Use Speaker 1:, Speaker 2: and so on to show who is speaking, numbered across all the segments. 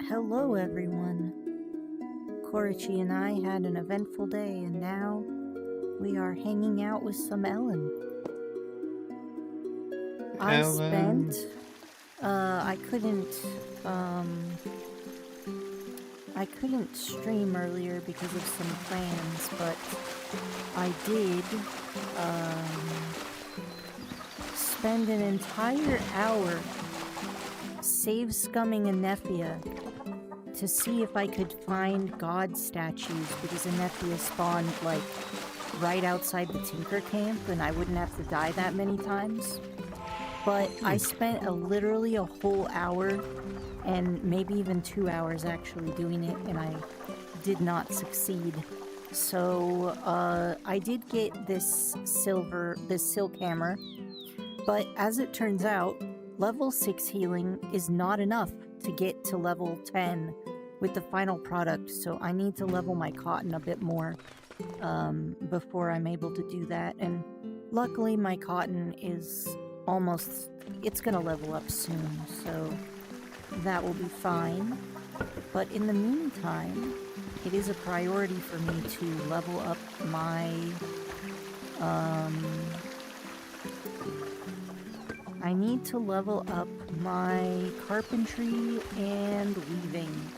Speaker 1: Hello, everyone. Korichi and I had an eventful day, and now we are hanging out with some Elin. I
Speaker 2: Elin.
Speaker 1: spent. I couldn't stream earlier because of some plans, but I did, spend an entire hour save scumming Anephia to see if I could find god statues, because Anephia spawned like right outside the Tinker camp and I wouldn't have to die that many times. But I spent literally a whole hour and maybe even 2 hours actually doing it, and I did not succeed. So I did get this silk hammer, but as it turns out, level 6 healing is not enough to get to level 10 with the final product, so I need to level my cotton a bit more before I'm able to do that. And luckily my cotton is it's gonna level up soon, so that will be fine. But in the meantime, it is a priority for me to level up my I need to level up my carpentry and weaving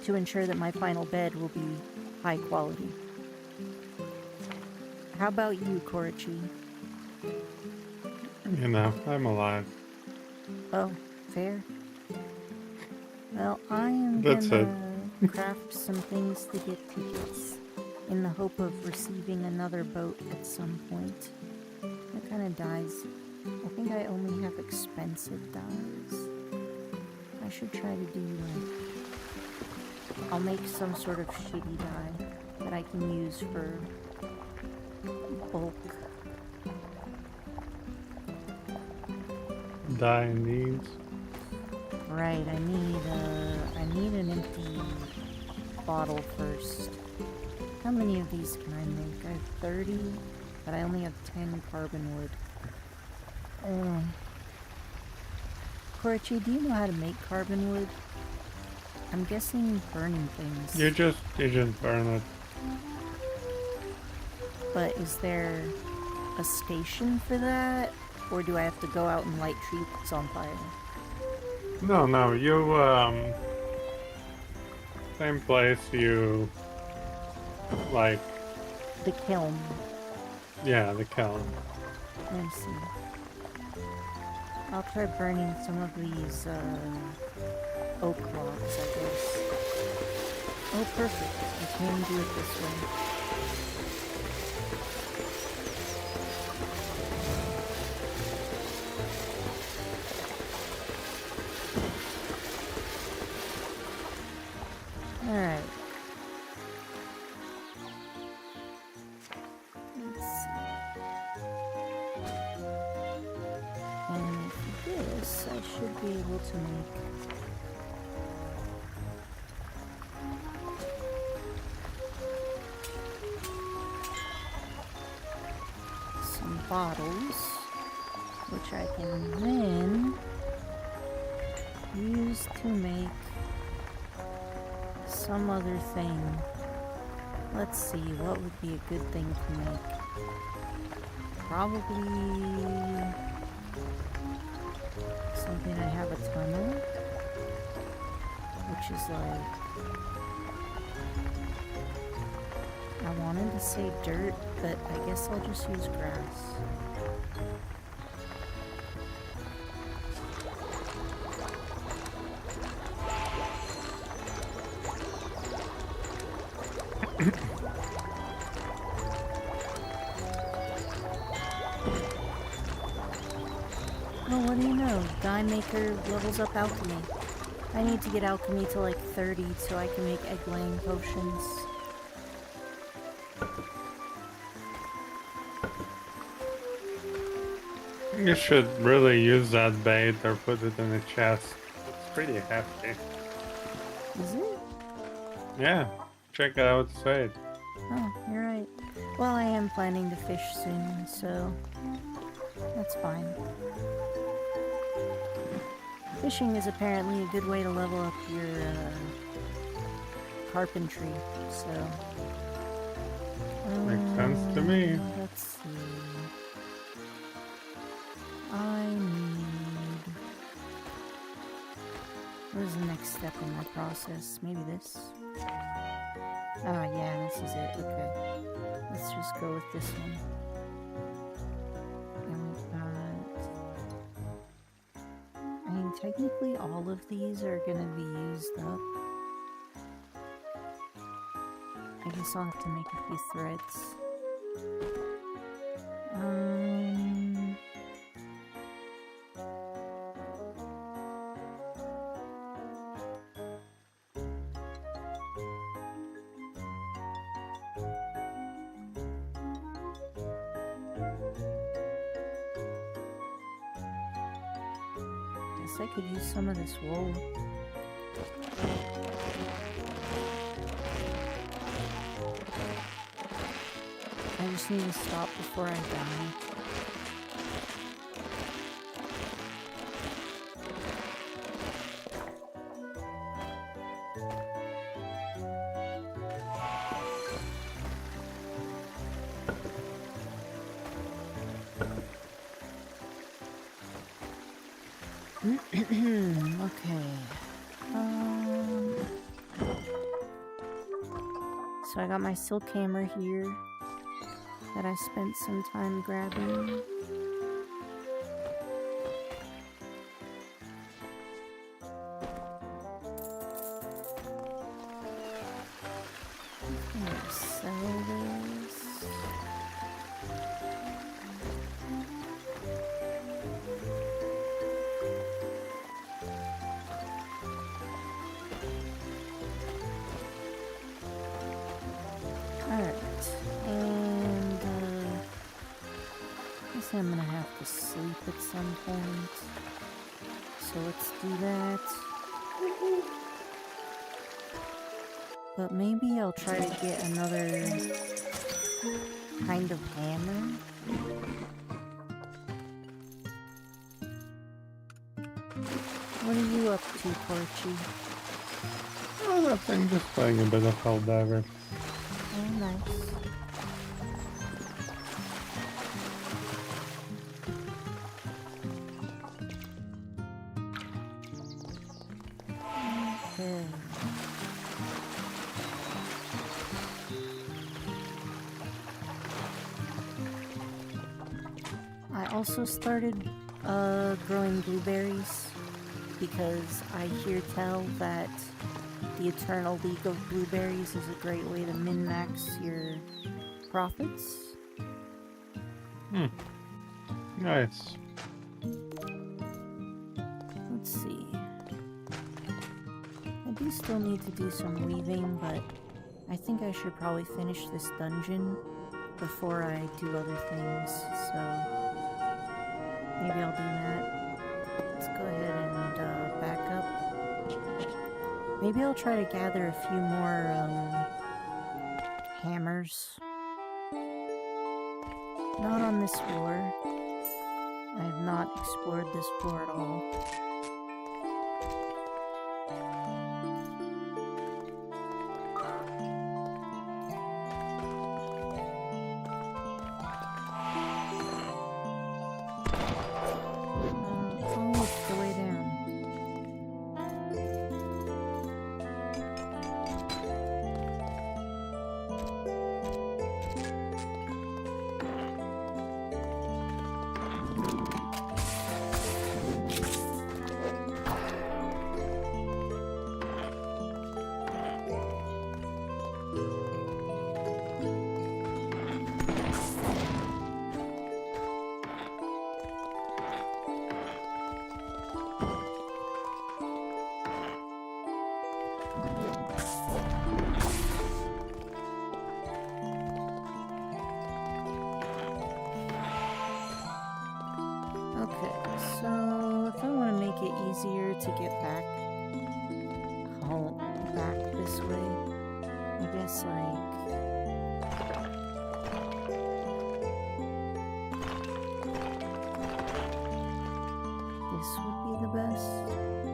Speaker 1: to ensure that my final bed will be high quality. How about you, Korichi?
Speaker 2: You know, I'm alive.
Speaker 1: Oh, fair. Well, I am
Speaker 2: That's it.
Speaker 1: gonna craft some things to get tickets in the hope of receiving another boat at some point. What kind of dyes? I think I only have expensive dyes. I should try to do I'll make some sort of shitty dye that I can use for bulk.
Speaker 2: Die needs.
Speaker 1: Right, I need an empty bottle first. How many of these can I make? I have 30, but I only have 10 carbon wood. Korichi, do you know how to make carbon wood? I'm guessing burning things.
Speaker 2: You just burn it.
Speaker 1: But is there a station for that? Or do I have to go out and light trees on fire?
Speaker 2: No, you, same place you, like...
Speaker 1: The kiln.
Speaker 2: Yeah, the kiln.
Speaker 1: Let me see. I'll try burning some of these, oak logs, I guess. Oh, perfect. I can do it this way. Alright. Let's see. And this, I should be able to make some bottles, which I can then use to make some other thing. Let's see, what would be a good thing to make? Probably something I have a ton of, which is like, I wanted to say dirt, but I guess I'll just use grass. Oh, what do you know? Dye maker levels up alchemy. I need to get alchemy to like 30 so I can make egg-laying potions.
Speaker 2: You should really use that bait or put it in a chest. It's pretty hefty.
Speaker 1: Is it?
Speaker 2: Yeah, check it outside.
Speaker 1: Oh, you're right. Well, I am planning to fish soon, so that's fine. Fishing is apparently a good way to level up your carpentry, so...
Speaker 2: Makes sense to me.
Speaker 1: Let's see... I need... What is the next step in my process? Maybe this? Ah, yeah, this is it. Okay. Let's just go with this one. And we've got... I mean, technically all of these are gonna be used up. I guess I'll have to make a few threads. Guess I could use some of this wool. I just need to stop before I die. Okay. So I got my silk hammer here that I spent some time grabbing. I'm gonna sell this. Alright, and I guess I'm gonna have to sleep at some point. So let's do that. But maybe I'll try to get another kind of hammer. What are you up to, Porchy?
Speaker 2: Oh, nothing, just playing a bit of Helldiver.
Speaker 1: Oh, nice. Okay. I also started growing blueberries because I hear tell that the Eternal League of Blueberries is a great way to min-max your profits.
Speaker 2: Nice.
Speaker 1: Let's see. I do still need to do some weaving, but I think I should probably finish this dungeon before I do other things, so maybe I'll do that. Let's go ahead and back up. Maybe I'll try to gather a few more hammers. Not on this floor. I have not explored this floor at all. Oh, it's the way down. Okay, so if I want to make it easier to get back home, back this way, I guess like this would be the best.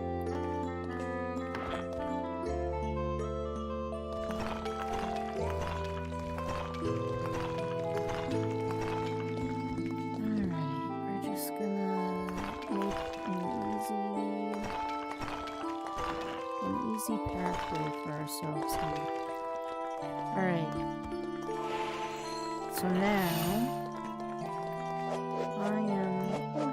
Speaker 1: an easy pathway for ourselves here. Alright. So now I am... Oh,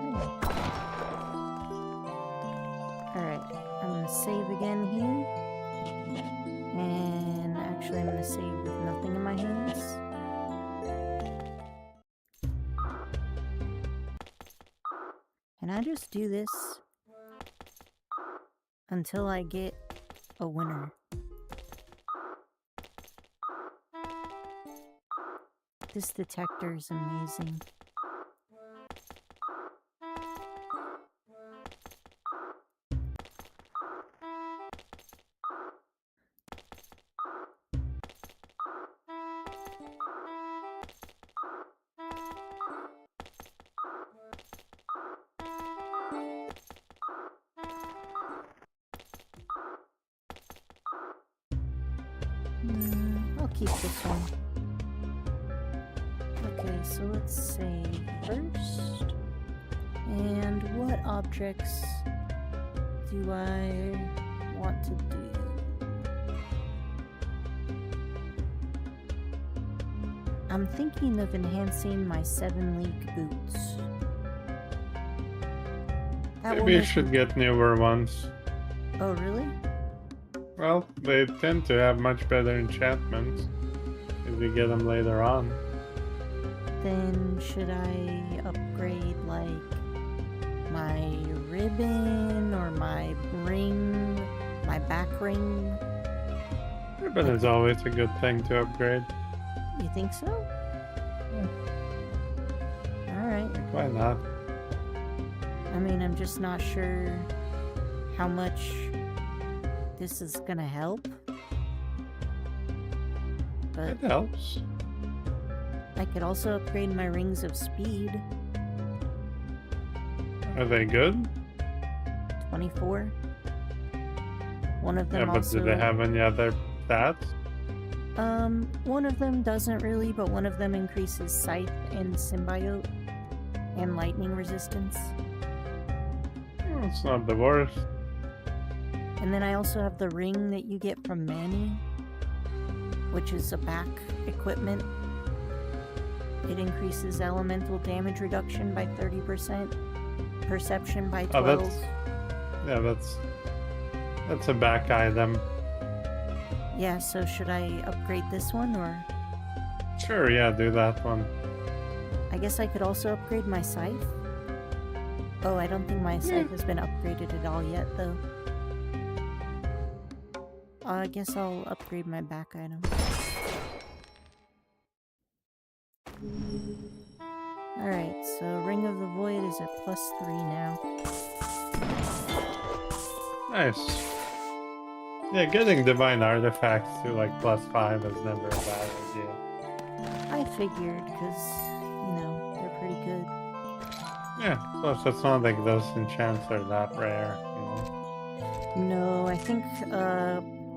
Speaker 1: hey. Alright, I'm gonna save again here. And actually I'm gonna save with nothing in my hands. And I just do this until I get a winner. This detector is amazing. I'll keep this one. Okay, so let's save first. And what objects do I want to do? I'm thinking of enhancing my 7-league boots. That
Speaker 2: Maybe you should get newer ones.
Speaker 1: Oh, really?
Speaker 2: Well, they tend to have much better enchantments if you get them later on.
Speaker 1: Then should I upgrade, like, my ribbon or my ring, my back ring?
Speaker 2: Ribbon is always a good thing to upgrade.
Speaker 1: You think so? Alright.
Speaker 2: Why not?
Speaker 1: I mean, I'm just not sure how much this is gonna help. But
Speaker 2: It helps.
Speaker 1: I could also upgrade my rings of speed.
Speaker 2: Are they good?
Speaker 1: 24. One of them
Speaker 2: Yeah, but
Speaker 1: also...
Speaker 2: do they have any other stats?
Speaker 1: One of them doesn't really, but one of them increases Scythe and Symbiote and lightning resistance.
Speaker 2: It's not the worst.
Speaker 1: And then I also have the ring that you get from Manny, which is a back equipment. It increases elemental damage reduction by 30%, perception by 12.
Speaker 2: That's a back item.
Speaker 1: Yeah, so should I upgrade this one, or?
Speaker 2: Sure, yeah, do that one.
Speaker 1: I guess I could also upgrade my scythe. Oh, I don't think my scythe has been upgraded at all yet, though. I guess I'll upgrade my back item. Alright, so Ring of the Void is at +3 now.
Speaker 2: Nice. Yeah, getting divine artifacts to like +5 is never a bad idea.
Speaker 1: I figured, because, you know, they're pretty good.
Speaker 2: Yeah, plus it's not like those enchants are that rare, you know?
Speaker 1: No, I think,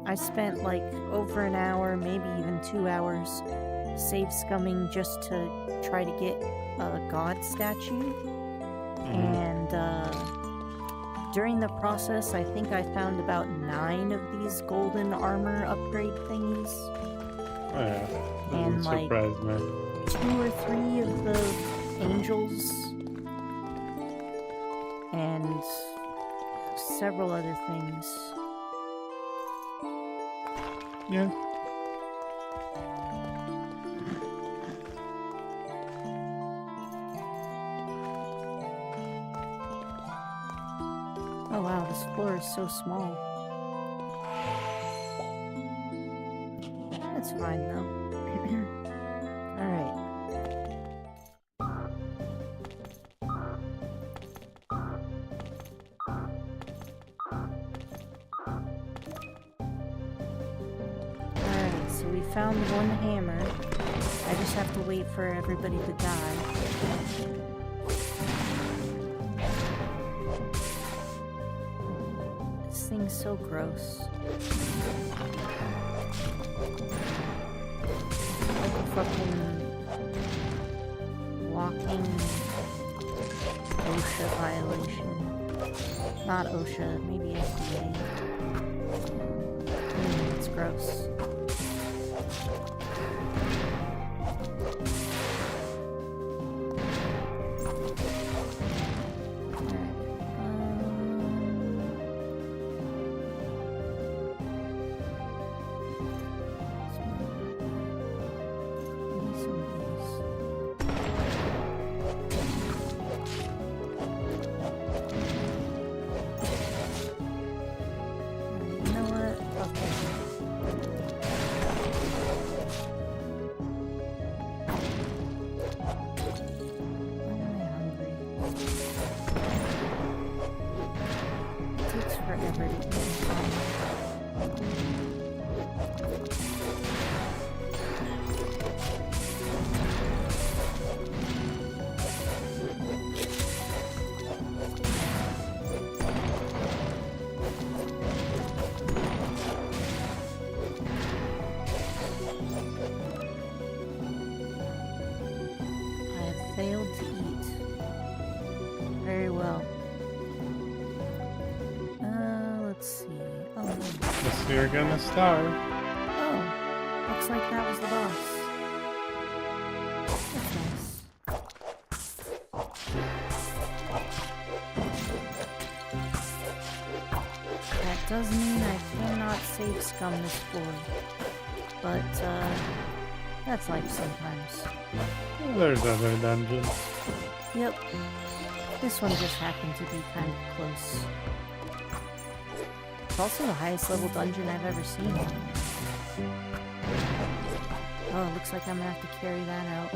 Speaker 1: I spent like over an hour, maybe even 2 hours, save scumming just to try to get a god statue. And, during the process, I think I found about 9 of these golden armor upgrade thingies.
Speaker 2: Oh yeah,
Speaker 1: And
Speaker 2: doesn't
Speaker 1: like
Speaker 2: surprise me.
Speaker 1: 2 or 3 of the angels. And several other things.
Speaker 2: Yeah.
Speaker 1: Oh wow, this floor is so small. That's fine though. Alright. Alright, so we found one hammer. I just have to wait for everybody to die. This thing's so gross. Like a fucking walking OSHA violation. Not OSHA, maybe FDA. Gross. Failed to eat. Very well. Let's see. Oh,
Speaker 2: Guess you're gonna starve.
Speaker 1: oh, looks like that was the boss. That's nice. That does mean I cannot save scum this floor. But, that's life sometimes.
Speaker 2: There's other dungeons.
Speaker 1: Yep. This one just happened to be kind of close. It's also the highest level dungeon I've ever seen. Oh, it looks like I'm gonna have to carry that out.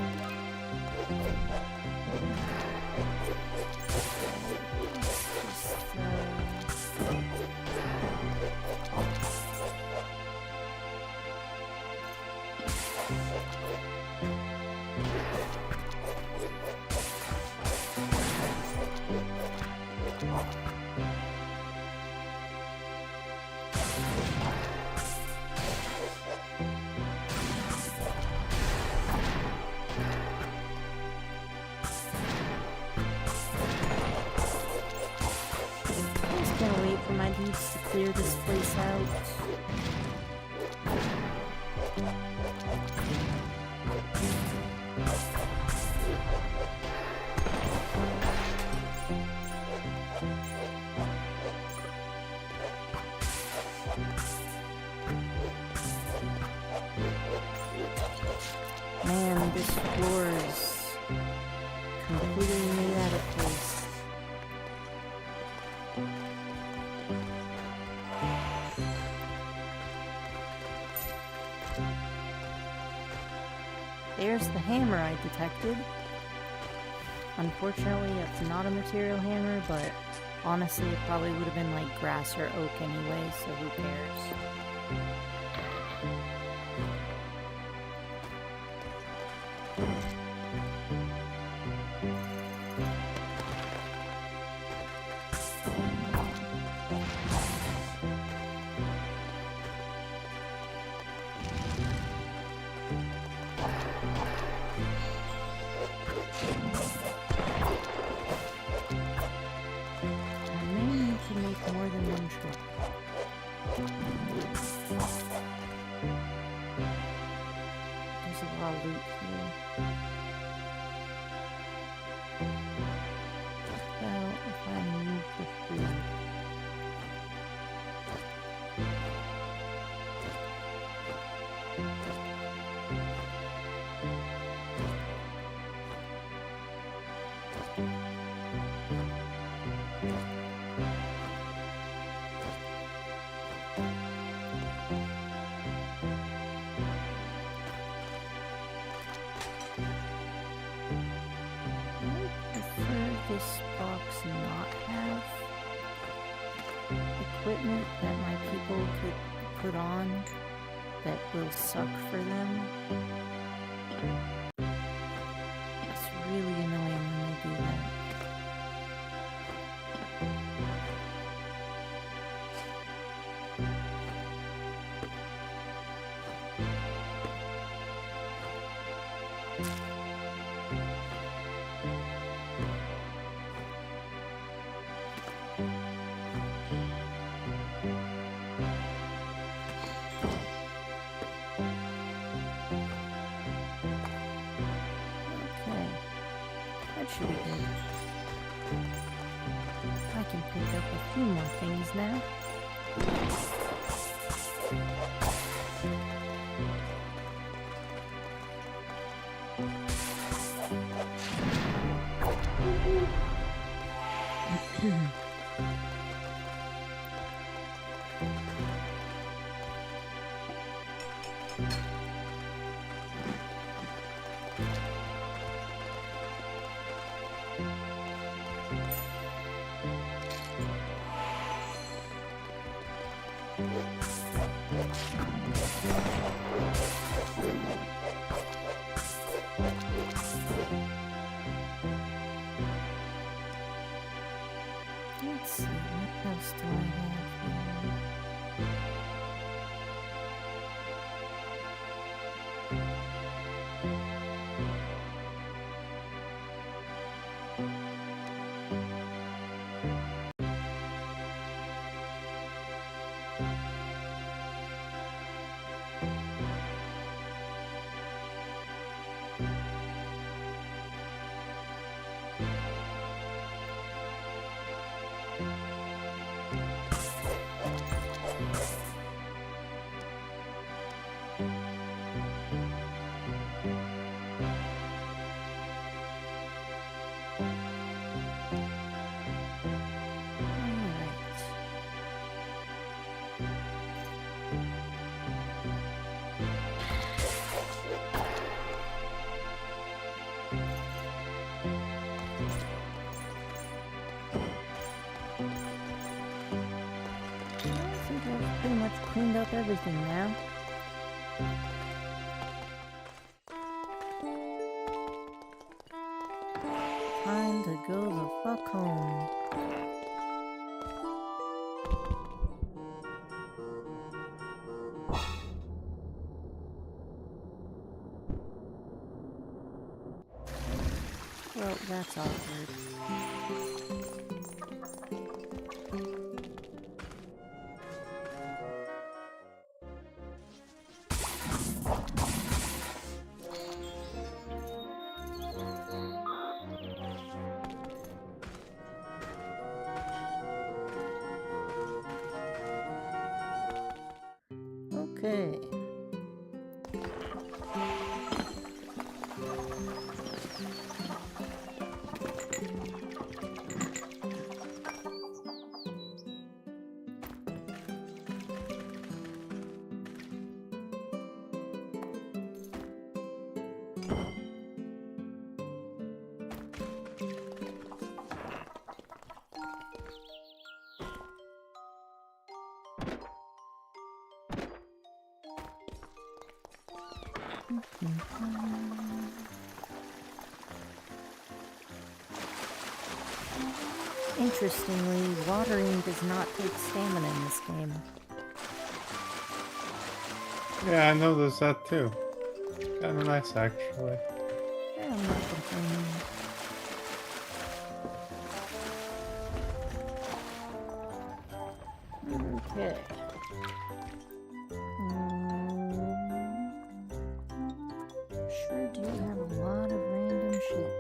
Speaker 1: Gonna wait for my dudes to clear this place out. Man, this floor is completely made out of place. There's the hammer I detected. Unfortunately, it's not a material hammer, but honestly, it probably would have been like grass or oak anyway, so who cares? More than one trip. There's a lot of loot here. Well, if I move the food. This box not have equipment that my people could put on that will suck for them. It's really annoying when they do that. pick up a few more things now. Let's see, what else do I have here? I think I've pretty much cleaned up everything now. Time to go the fuck home. Well, that's awkward. Okay. Interestingly, watering does not take stamina in this game.
Speaker 2: Yeah, I noticed that too. Kinda nice, actually.
Speaker 1: Yeah, I'm not complaining. Okay. Sure do have a lot of random shit.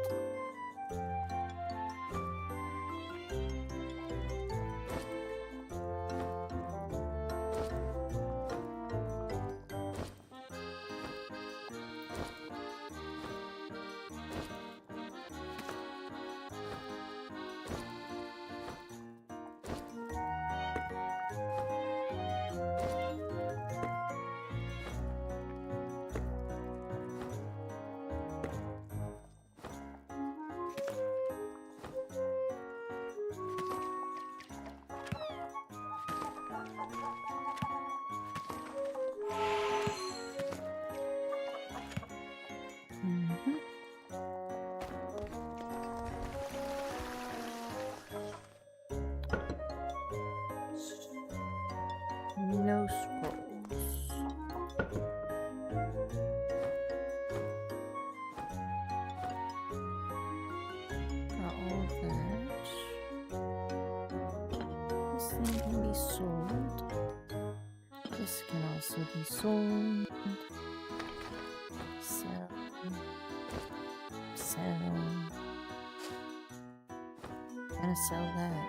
Speaker 1: No scrolls. Got all of that. This thing can be sold. This can also be sold. Sell. Sell. Gonna sell that.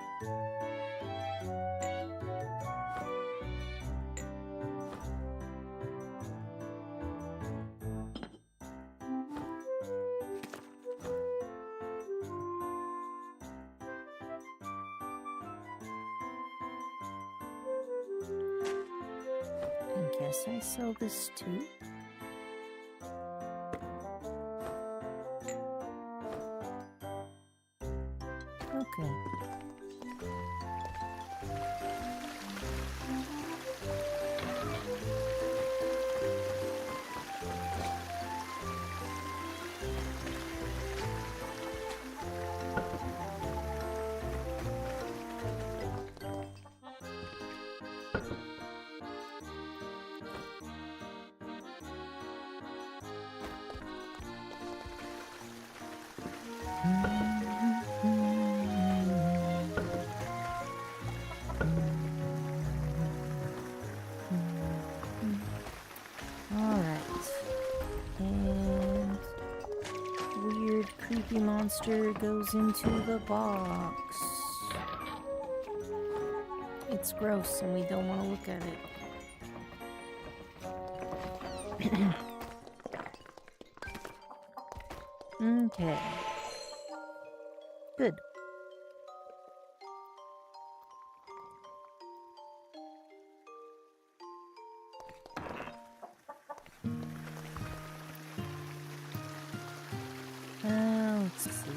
Speaker 1: guess I sell this too. Okay. Alright. And weird creepy monster goes into the box. It's gross and we don't want to look at it. Okay. Good. Let's see.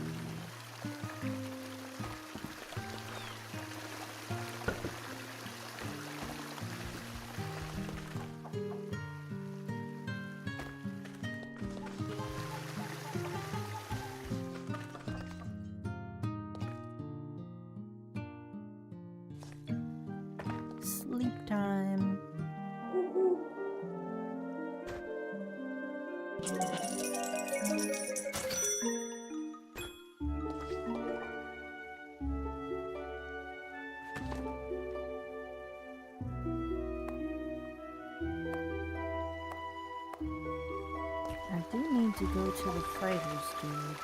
Speaker 1: Sleep time. I do need to go to the Fighters Guild.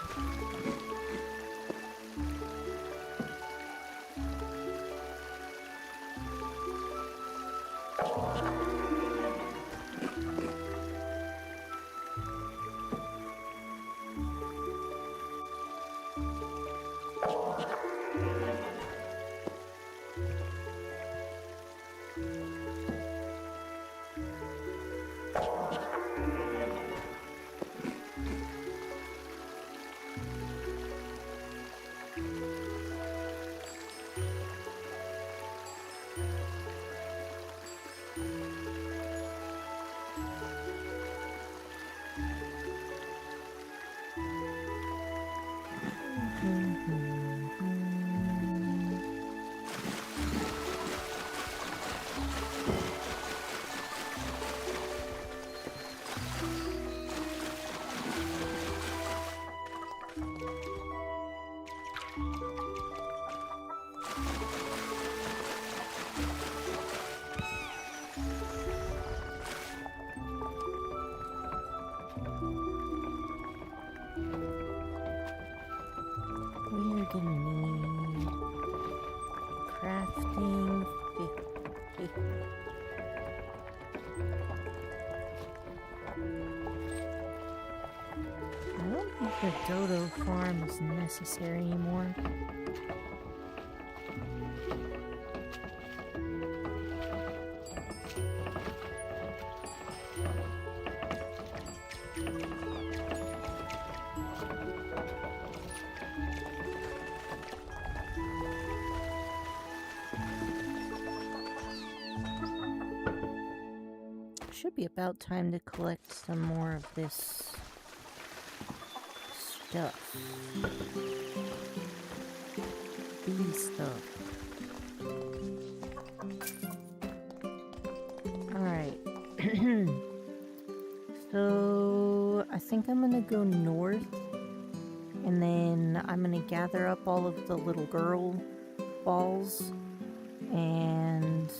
Speaker 1: We're gonna need crafting 50. I don't think the dodo farm is necessary anymore. Should be about time to collect some more of this stuff. Bee stuff. Alright. So I think I'm gonna go north and then I'm gonna gather up all of the little girl balls and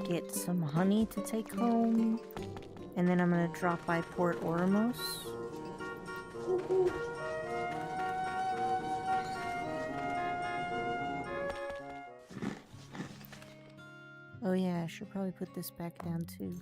Speaker 1: get some honey to take home, and then I'm gonna drop by Port Oramos. Oh yeah, I should probably put this back down too.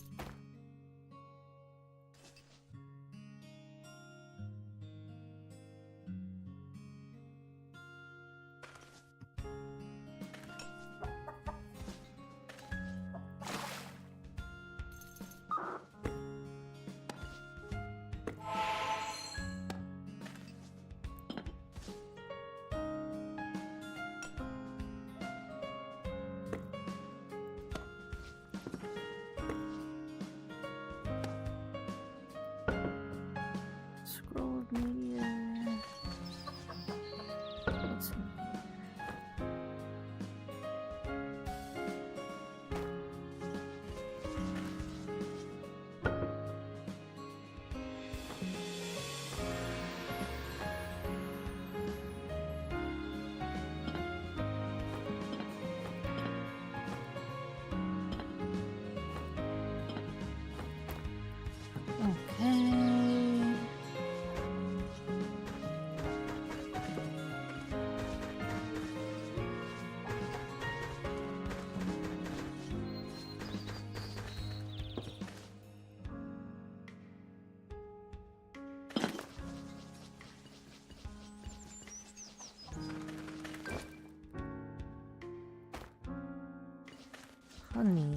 Speaker 1: Honey,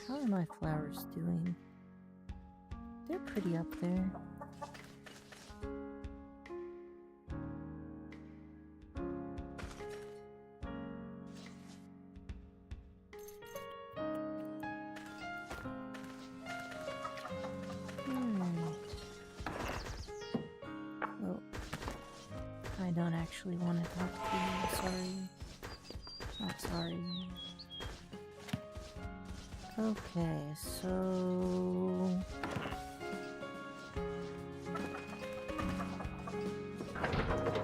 Speaker 1: how are my flowers doing? They're pretty up there. Well, I don't actually want to talk to you. Sorry. Not sorry. Okay, so...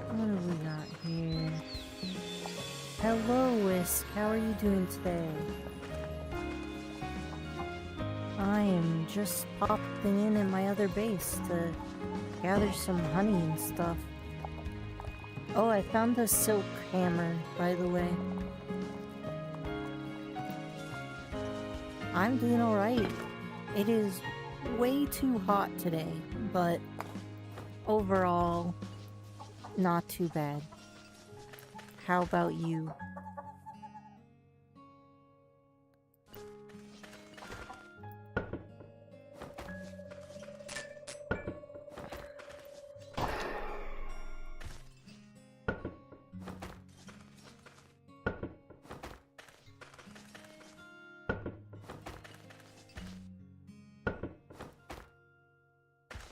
Speaker 1: what have we got here? Hello, Whisk. How are you doing today? I am just popping in at my other base to gather some honey and stuff. Oh, I found the silk hammer, by the way. I'm doing alright. It is way too hot today, but overall, not too bad. How about you?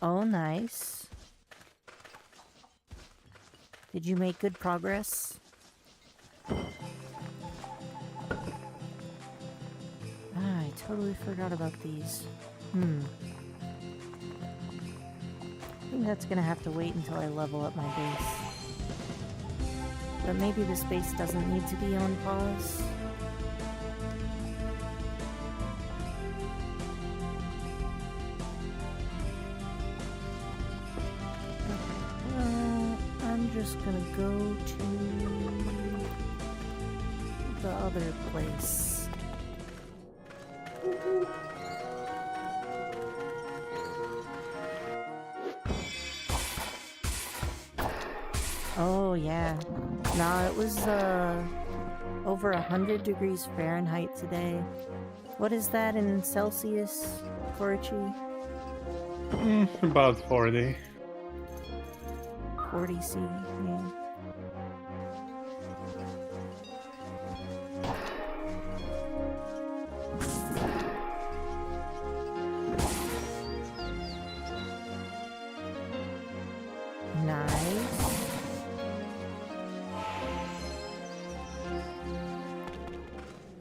Speaker 1: Oh, nice. Did you make good progress? I totally forgot about these. I think that's gonna have to wait until I level up my base. But maybe this base doesn't need to be on pause. I'm just gonna go to the other place. Oh yeah. Nah, it was over 100 degrees Fahrenheit today. What is that in Celsius, Korichi?
Speaker 2: About 40.
Speaker 1: 40 C, yeah. Nice.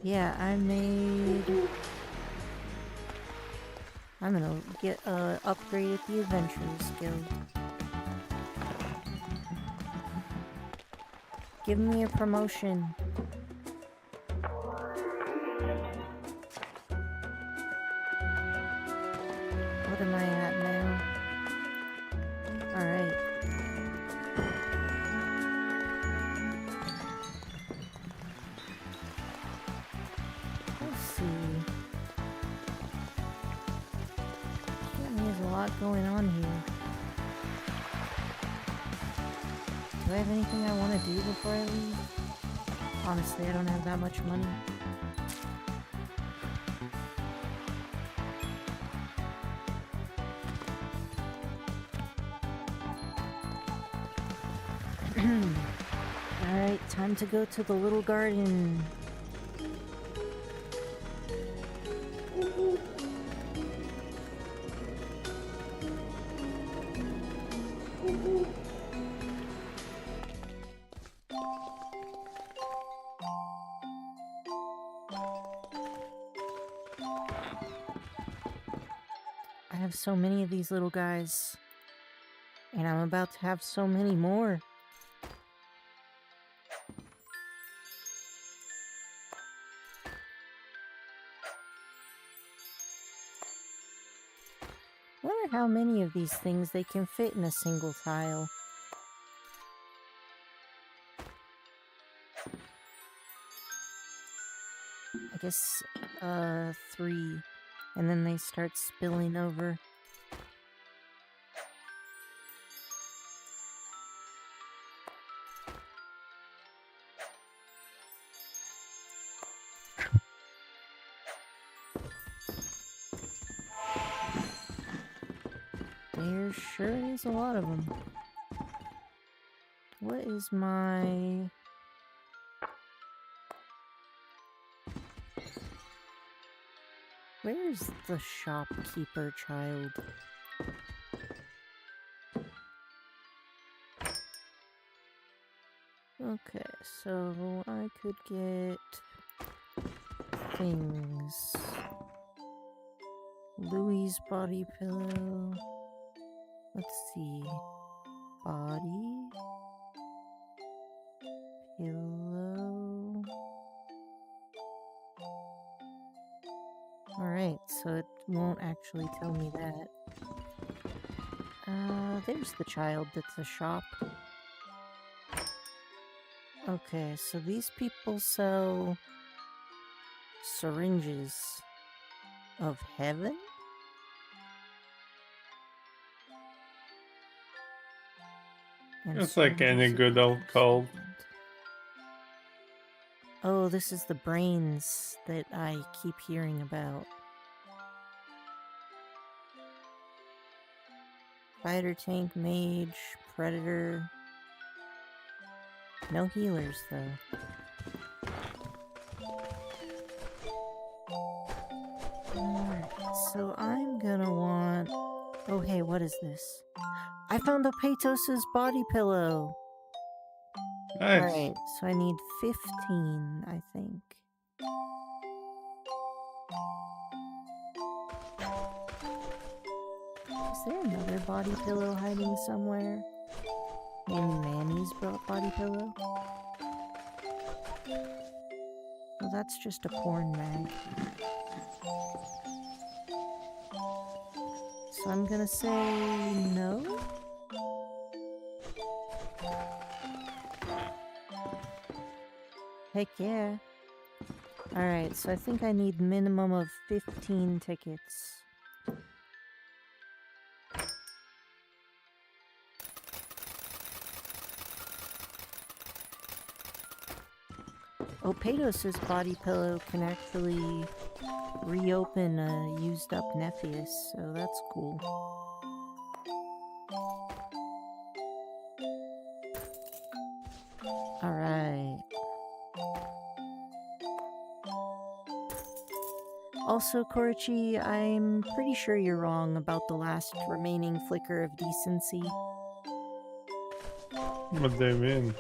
Speaker 1: Yeah, I'm gonna get upgrade at the Adventurers Guild. Give me a promotion. What am I at now? Alright. Let's see. There's a lot going on here. Do I have anything I want to do before I leave? Honestly, I don't have that much money. Alright, time to go to the little garden. I have so many of these little guys. And I'm about to have so many more. Wonder how many of these things they can fit in a single tile. I guess, 3. And then they start spilling over. There sure is a lot of them. What is my... Where's the shopkeeper child? Okay, so I could get things. Louis' body pillow. Let's see. Body pillow. Alright, so it won't actually tell me that. There's the child that's a shop. Okay, so these people sell syringes of heaven? And
Speaker 2: It's like any
Speaker 1: syringes of
Speaker 2: good old cold.
Speaker 1: sand. Oh, this is the brains that I keep hearing about. Fighter tank, mage, predator. No healers, though. Alright, so I'm gonna want... Oh, hey, what is this? I found Opatos's body pillow!
Speaker 2: Nice.
Speaker 1: Alright, so I need 15, I think. Is there another body pillow hiding somewhere? Maybe Manny's body pillow? Well, that's just a porn mag. So I'm gonna say no? Heck yeah. Alright, so I think I need minimum of 15 tickets. Opatos's body pillow can actually reopen a used up Nepheus, so that's cool. Alright. Also, Korichi, I'm pretty sure you're wrong about the last remaining flicker of decency.
Speaker 2: What do you mean?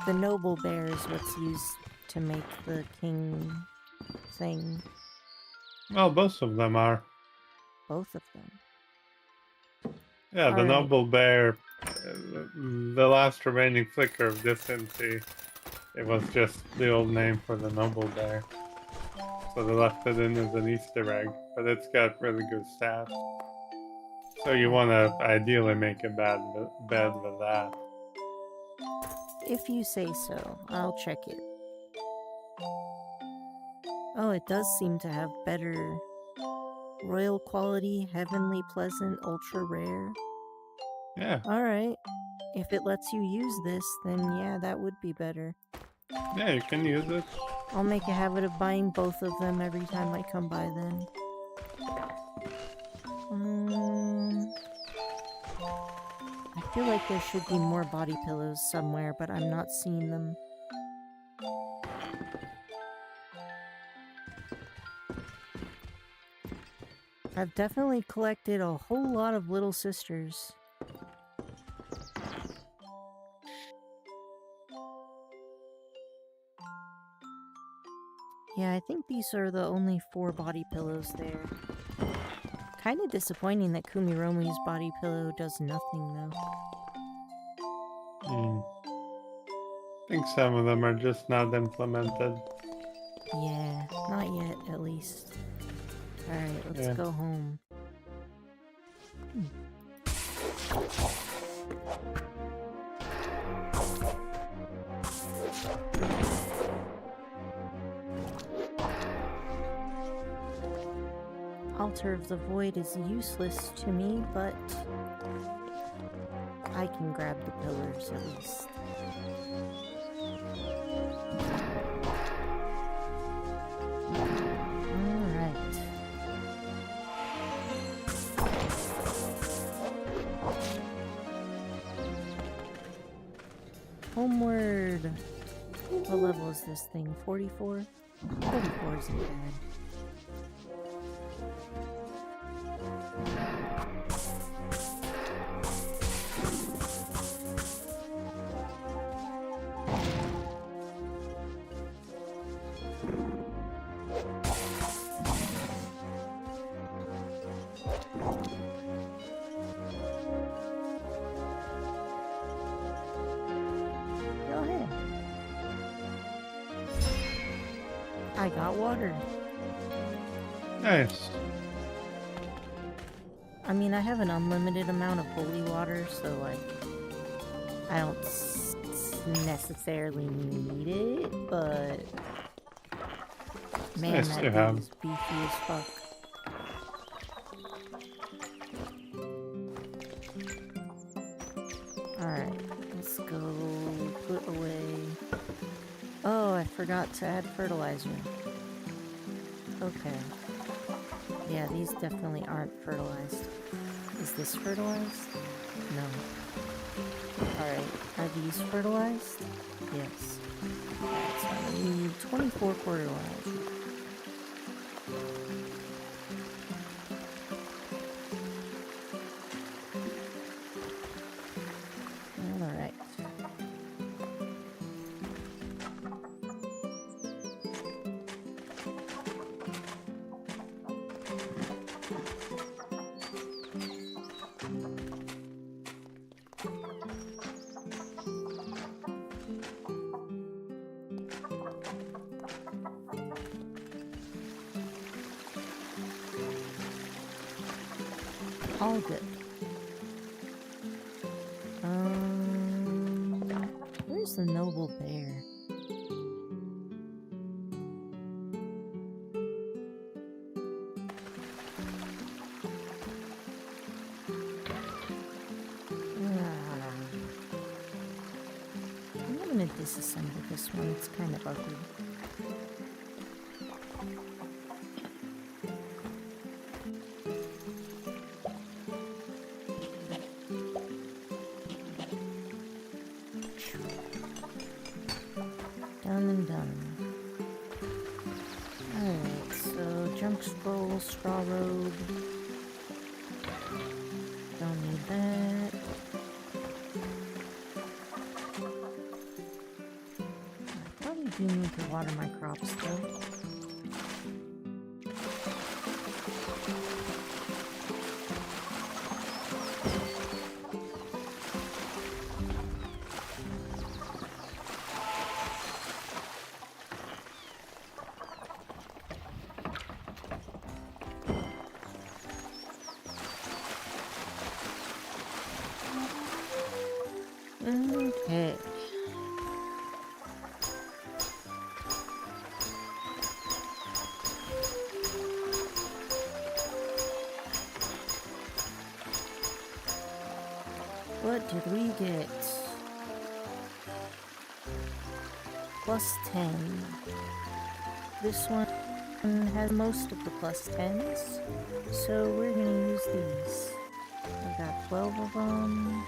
Speaker 1: The noble bear is what's used to make the king thing.
Speaker 2: Well, both of them are.
Speaker 1: Both of them.
Speaker 2: Yeah, the
Speaker 1: Alright.
Speaker 2: noble bear, the last remaining flicker of decency, it was just the old name for the noble bear. So they left it in as an Easter egg, but it's got really good stats. So you want to ideally make a bed with that.
Speaker 1: If you say so, I'll check it. Oh, it does seem to have better royal quality, heavenly pleasant, ultra rare.
Speaker 2: Yeah.
Speaker 1: Alright. If it lets you use this, then yeah, that would be better.
Speaker 2: Yeah, you can use it.
Speaker 1: I'll make a habit of buying both of them every time I come by then. I feel like there should be more body pillows somewhere, but I'm not seeing them. I've definitely collected a whole lot of little sisters. Yeah, I think these are the only 4 body pillows there. Kinda disappointing that Kumiromi's body pillow does nothing, though.
Speaker 2: I think some of them are just not implemented.
Speaker 1: Yeah, not yet, at least. Alright, let's go home. Altar of the Void is useless to me, but I can grab the pillars at least. Alright. Homeward. What level is this thing? 44? 44 isn't bad. Go ahead. I got water.
Speaker 2: Nice.
Speaker 1: I mean, I have an unlimited amount of holy water, so like, I don't necessarily need it, but man,
Speaker 2: nice
Speaker 1: that
Speaker 2: to
Speaker 1: dude
Speaker 2: have.
Speaker 1: is beefy as fuck. Alright, let's go put away. Oh, I forgot to add fertilizer. Okay. Yeah, these definitely aren't fertilized. Is this fertilized? No. Alright, are these fertilized? Yes. Alright, so I need 24 fertilizer. Alright. All good. Where's the noble bear? I'm gonna disassemble this one, it's kind of ugly. Done and done. Alright, so junk scroll, straw robe. Don't need that. I probably do need to water my crops though. Okay. What did we get? +10. This one has most of the +10s, so we're gonna use these. I've got 12 of them.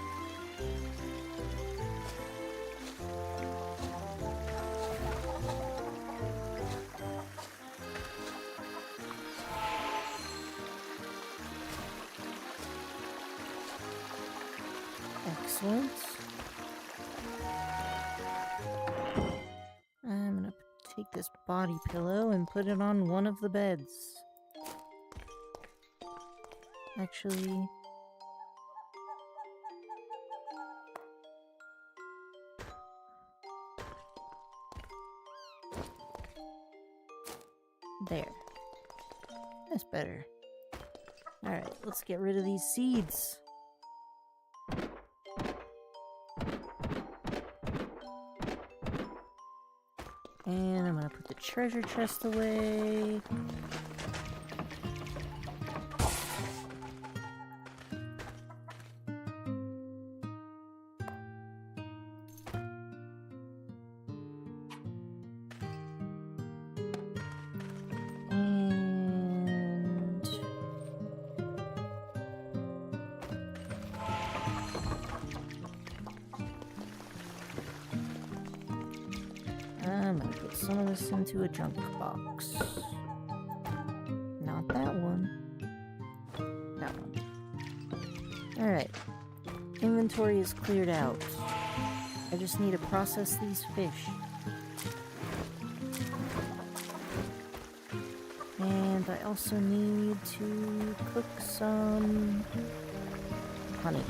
Speaker 1: Excellent. I'm gonna take this body pillow and put it on one of the beds. Actually, there. That's better. Alright, let's get rid of these seeds. And I'm gonna put the treasure chest away. And I'm gonna put some of this into a junk box. Not that one. That one. Alright. Inventory is cleared out. I just need to process these fish. And I also need to cook some honey.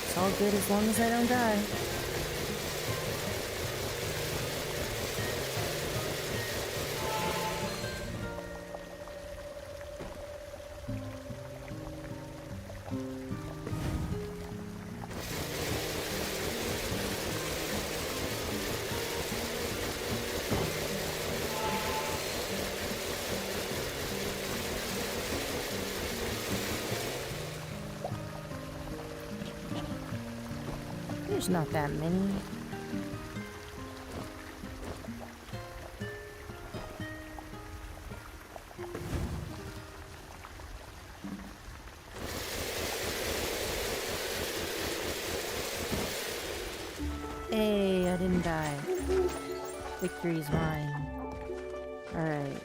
Speaker 1: It's all good as long as I don't die. There's not that many. Hey, I didn't die. Victory's mine. Alright,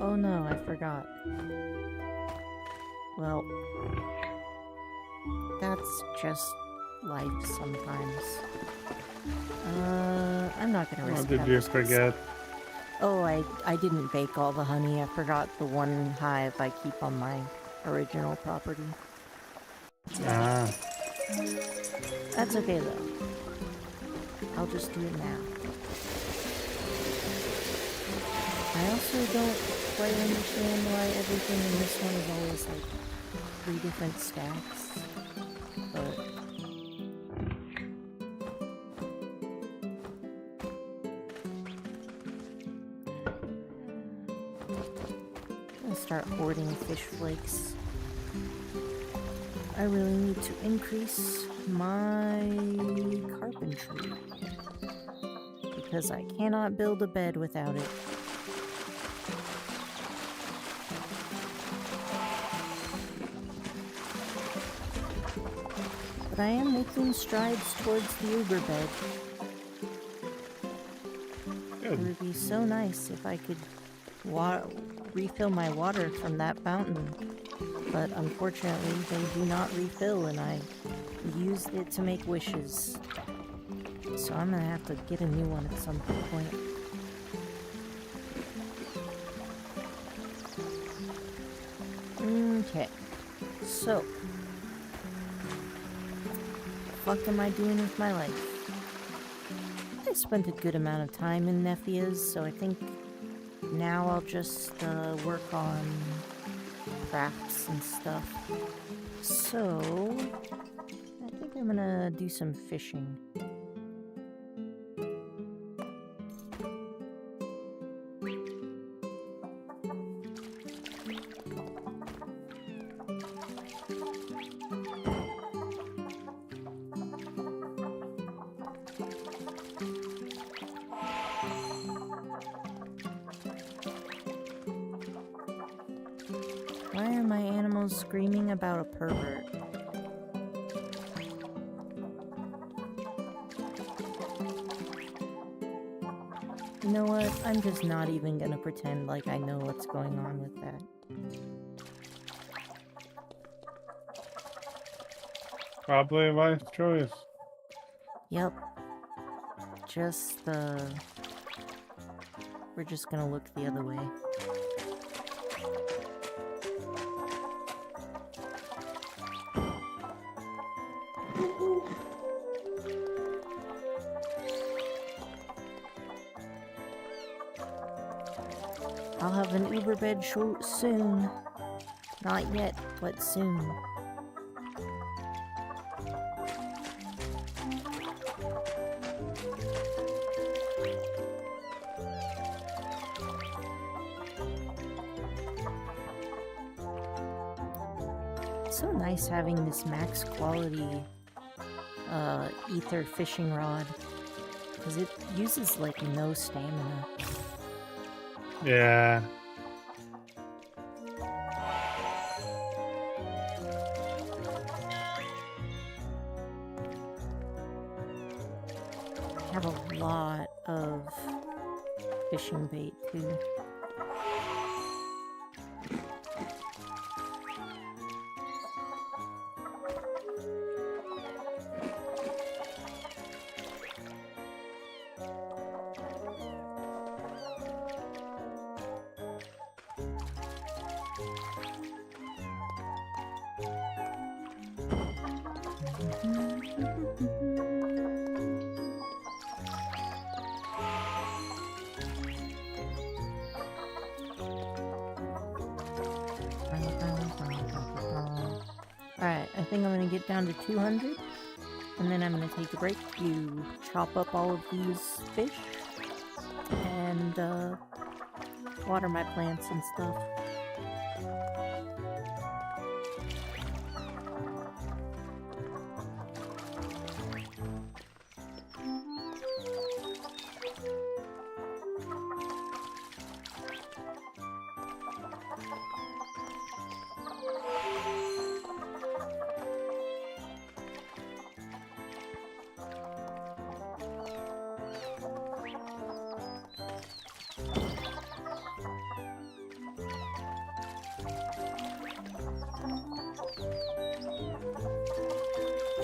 Speaker 1: oh no, I forgot. Well, that's just life sometimes. I'm not gonna risk
Speaker 2: What did you forget?
Speaker 1: Oh, I didn't bake all the honey. I forgot the one hive I keep on my original property.
Speaker 2: Ah.
Speaker 1: That's okay though. I'll just do it now. I also don't quite understand why everything in this one is always like 3 different stacks. But I'm gonna start hoarding fish flakes. I really need to increase my carpentry because I cannot build a bed without it. But I am making strides towards the Uber bed.
Speaker 2: Good.
Speaker 1: It would be so nice if I could refill my water from that fountain. But unfortunately, they do not refill, and I used it to make wishes. So I'm gonna have to get a new one at some point. Okay. So, what the fuck am I doing with my life? I spent a good amount of time in Nephia's, so I think now I'll just work on crafts and stuff. So, I think I'm gonna do some fishing. Why are my animals screaming about a pervert? You know what? I'm just not even gonna pretend like I know what's going on with that.
Speaker 2: Probably a wise choice.
Speaker 1: Yep. Just, we're just gonna look the other way. I'll have an Uber bed soon. Not yet, but soon. It's so nice having this max quality ether fishing rod, because it uses like no stamina.
Speaker 2: Yeah.
Speaker 1: I have a lot of fishing bait too. Alright, I think I'm gonna get down to 200, and then I'm gonna take a break to chop up all of these fish and water my plants and stuff.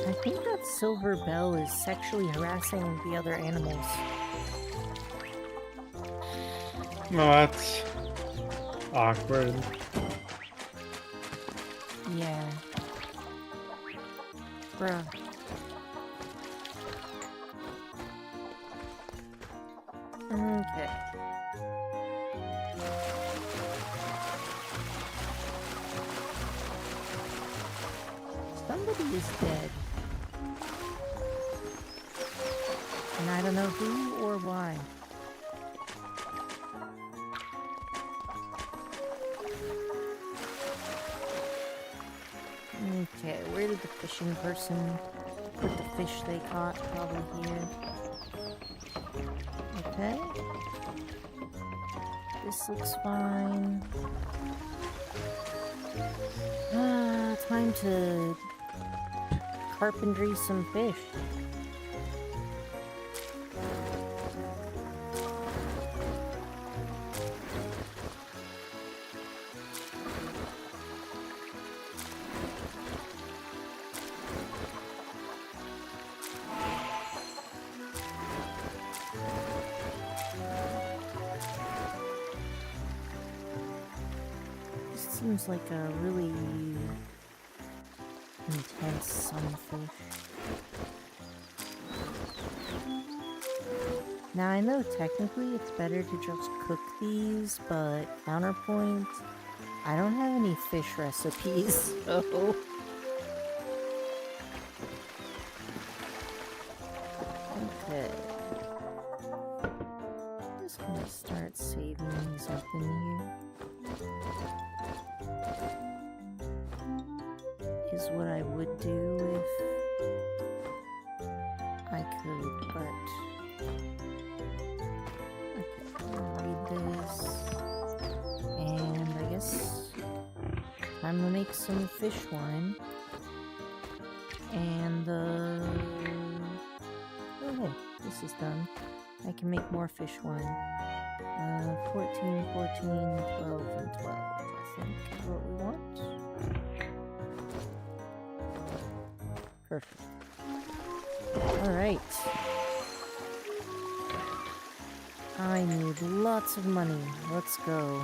Speaker 1: I think that silver bell is sexually harassing the other animals.
Speaker 2: No, that's awkward.
Speaker 1: Yeah. Bruh. Okay. Somebody is dead. And I don't know who or why. Okay, where did the fishing person put the fish they caught? Probably here. Okay. This looks fine. Time to carpentry some fish. This seems like a really intense sunfish. Now I know technically it's better to just cook these, but counterpoint, I don't have any fish recipes, so... Okay. I'm just gonna start saving these up in here. Is what I would do if I could, but... Okay, I'll read this. And I guess time to make some fish wine. And, oh hey, this is done. I can make more fish wine. 14, 14, 12, and 12, I think is what we want. Perfect. Alright. I need lots of money. Let's go.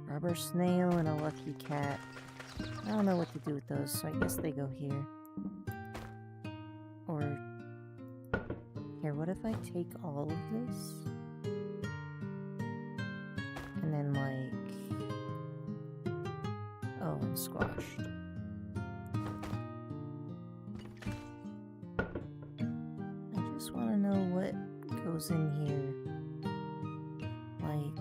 Speaker 1: Rubber snail and a lucky cat. I don't know what to do with those, so I guess they go here. Or... Here, what if I take all of this? And then, like... Oh, I'm squashed. I just want to know what goes in here. Like...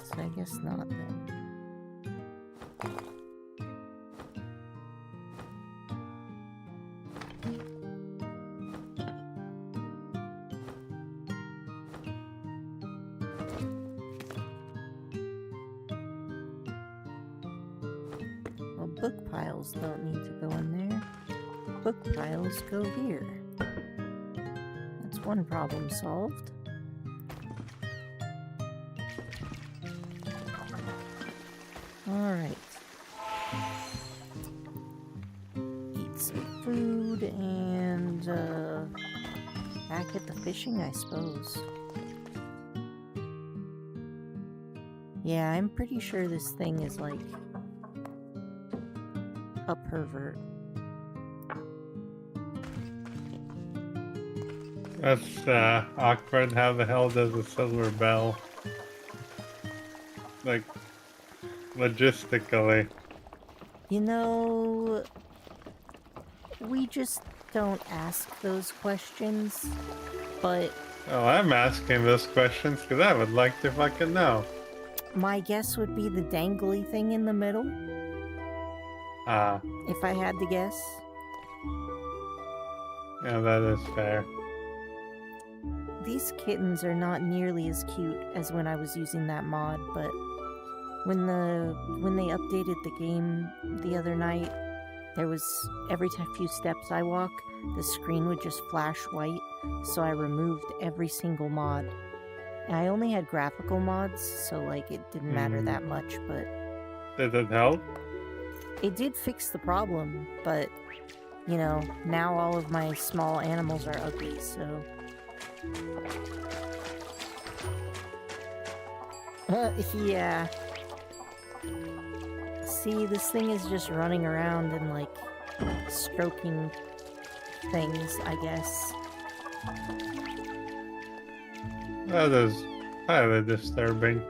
Speaker 1: So I guess not then. Well, book piles don't need to go in there. Book piles go here. That's one problem solved. Alright. Eat some food and back at the fishing, I suppose. Yeah, I'm pretty sure this thing is like a pervert.
Speaker 2: That's awkward. How the hell does a silver bell? Like, logistically.
Speaker 1: You know, we just don't ask those questions, but
Speaker 2: Well, I'm asking those questions because I would like to fucking know.
Speaker 1: my guess would be the dangly thing in the middle,
Speaker 2: Ah,
Speaker 1: if I had to guess.
Speaker 2: yeah, that is fair.
Speaker 1: These kittens are not nearly as cute as when I was using that mod, but when they updated the game the other night, there was every few steps I walk, the screen would just flash white, so I removed every single mod. And I only had graphical mods, so like it didn't matter that much, but
Speaker 2: Did it help?
Speaker 1: it did fix the problem, but you know, now all of my small animals are ugly, so yeah. See, this thing is just running around and, like, stroking things, I guess.
Speaker 2: That is highly disturbing.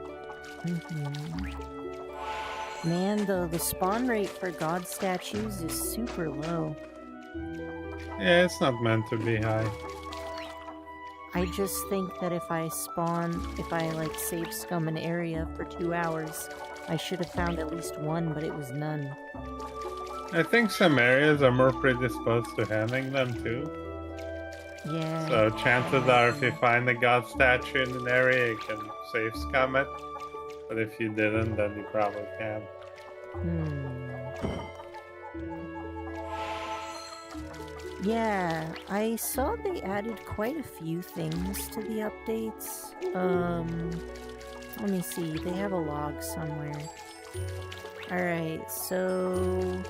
Speaker 1: Man, though, the spawn rate for god statues is super low.
Speaker 2: Yeah, it's not meant to be high.
Speaker 1: I just think that if I like, save scum an area for 2 hours, I should have found at least one, but it was none.
Speaker 2: I think some areas are more predisposed to having them too.
Speaker 1: Yeah.
Speaker 2: So chances are if you find a god statue in an area, you can save scum it. But if you didn't, then you probably can't.
Speaker 1: Yeah, I saw they added quite a few things to the updates. Let me see, they have a log somewhere. Alright, so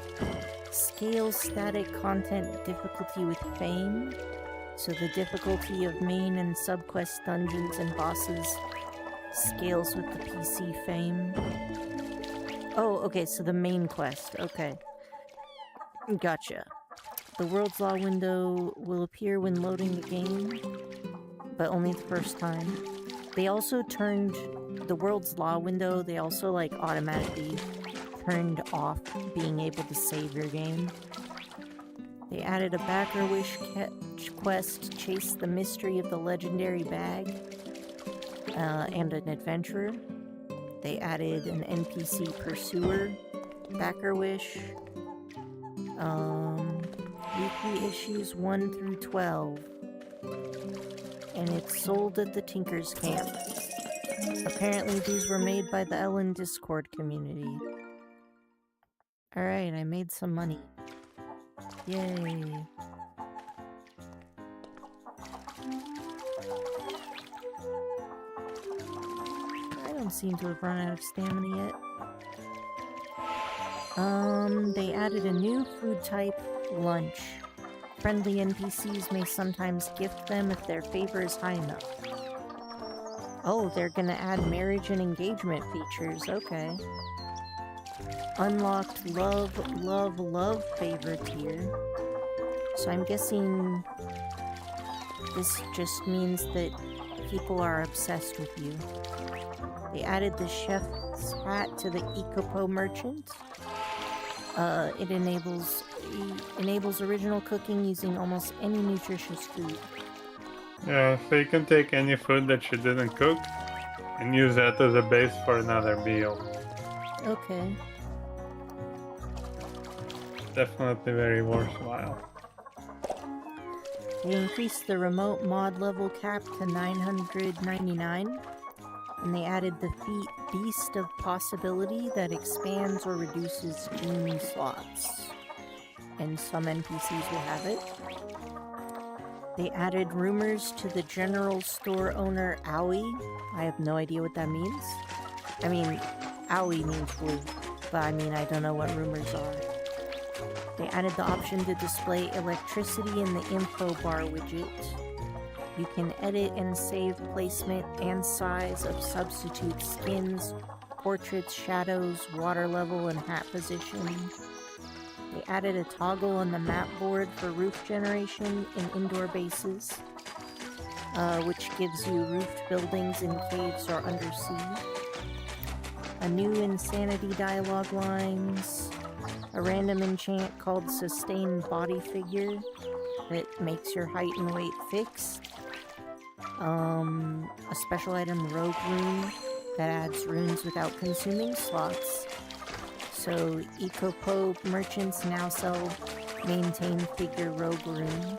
Speaker 1: scale static content difficulty with fame. So the difficulty of main and subquest dungeons and bosses scales with the PC fame. Oh, okay, so the main quest, okay. Gotcha. The World's Law window will appear when loading the game, but only the first time. They also turned the World's Law window, they also like automatically turned off being able to save your game. They added a backer wish quest, chase the mystery of the legendary bag, and an adventurer. They added an NPC pursuer, backer wish, weekly issues 1 through 12, and it's sold at the Tinker's Camp. Apparently these were made by the Elin Discord community. Alright, I made some money. Yay. I don't seem to have run out of stamina yet. They added a new food type, lunch. Friendly NPCs may sometimes gift them if their favor is high enough. Oh, they're gonna add marriage and engagement features, okay. Unlocked love favor tier. So I'm guessing this just means that people are obsessed with you. They added the chef's hat to the Ecopo merchant. It enables original cooking using almost any nutritious food.
Speaker 2: Yeah, so you can take any food that you didn't cook, and use that as a base for another meal.
Speaker 1: Okay.
Speaker 2: Definitely very worthwhile.
Speaker 1: They increased the remote mod level cap to 999, and they added the feat Beast of Possibility that expands or reduces gene slots. And some NPCs will have it. They added rumors to the general store owner Owie. I have no idea what that means. I mean, Owie means blue, but I mean, I don't know what rumors are. They added the option to display electricity in the info bar widget. You can edit and save placement and size of substitute skins, portraits, shadows, water level, and hat position. They added a toggle on the map board for roof generation in indoor bases, which gives you roofed buildings in caves or undersea. A new insanity dialogue lines. A random enchant called Sustained Body Figure that makes your height and weight fixed. A special item Rogue Rune that adds runes without consuming slots. So EcoPo merchants now sell maintain figure Rogue Rune.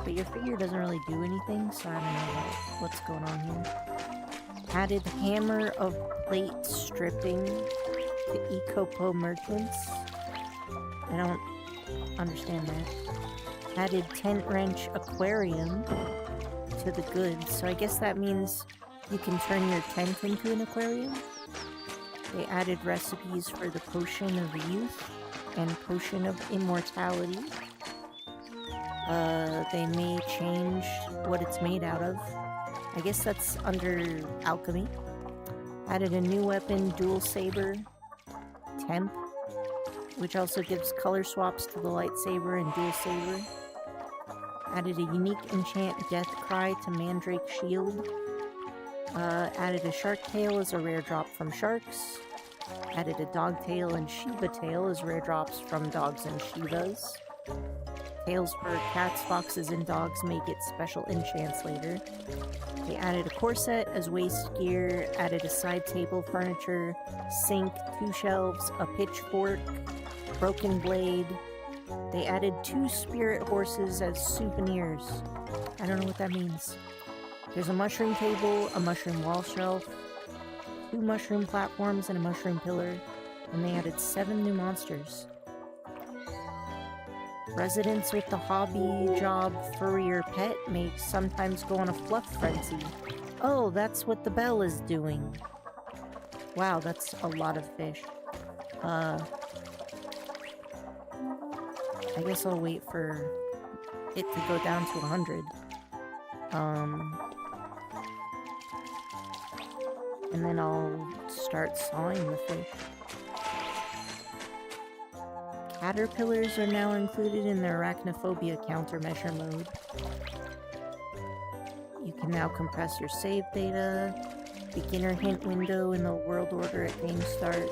Speaker 1: But your figure doesn't really do anything, so I don't know what's going on here. Added Hammer of Plate Stripping to EcoPo merchants. I don't understand that. Added Tent Wrench Aquarium to the goods, so I guess that means you can turn your tent into an aquarium. They added recipes for the Potion of Youth and Potion of Immortality. They may change what it's made out of. I guess that's under alchemy. Added a new weapon, Dual Saber, Temp, which also gives color swaps to the lightsaber and Dual Saber. Added a unique enchant, Death Cry, to Mandrake Shield. Added a Shark Tail as a rare drop from sharks. Added a Dog Tail and Shiva Tail as rare drops from dogs and Shivas. Tails for cats, foxes, and dogs may get special enchants later. They added a corset as waist gear, added a side table, furniture, sink, 2 shelves, a pitchfork, broken blade. They added 2 spirit horses as souvenirs. I don't know what that means. There's a mushroom table, a mushroom wall shelf, 2 mushroom platforms, and a mushroom pillar. And they added 7 new monsters. Residents with the hobby job furrier pet may sometimes go on a fluff frenzy. Oh, that's what the bell is doing. Wow, that's a lot of fish. I guess I'll wait for it to go down to 100. And then I'll start sawing the fish. Caterpillars are now included in the arachnophobia countermeasure mode. You can now compress your save data, beginner hint window in the world order at game start.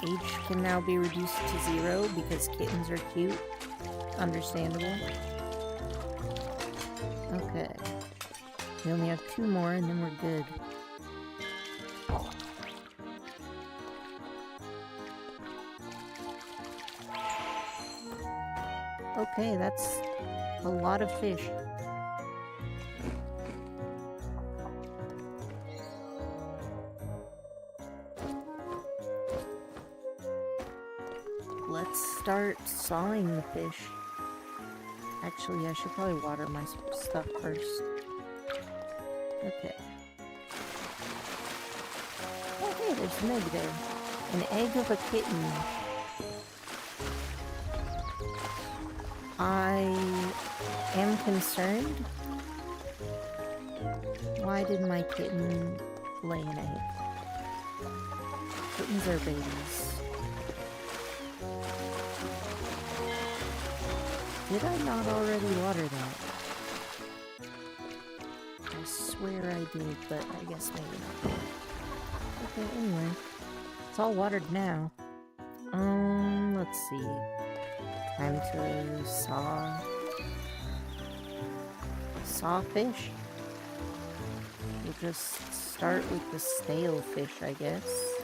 Speaker 1: Age can now be reduced to 0 because kittens are cute. Understandable. Okay. We only have 2 more and then we're good. Okay, that's a lot of fish. Let's start sawing the fish. Actually, I should probably water my stuff first. Okay. Oh, hey, there's an egg there. An egg of a kitten. I am concerned. Why did my kitten lay an egg? Kittens are babies. Did I not already water that? I swear I did, but I guess maybe not. Okay, anyway. It's all watered now. Let's see. Time to saw fish. just start with the stale fish, I guess.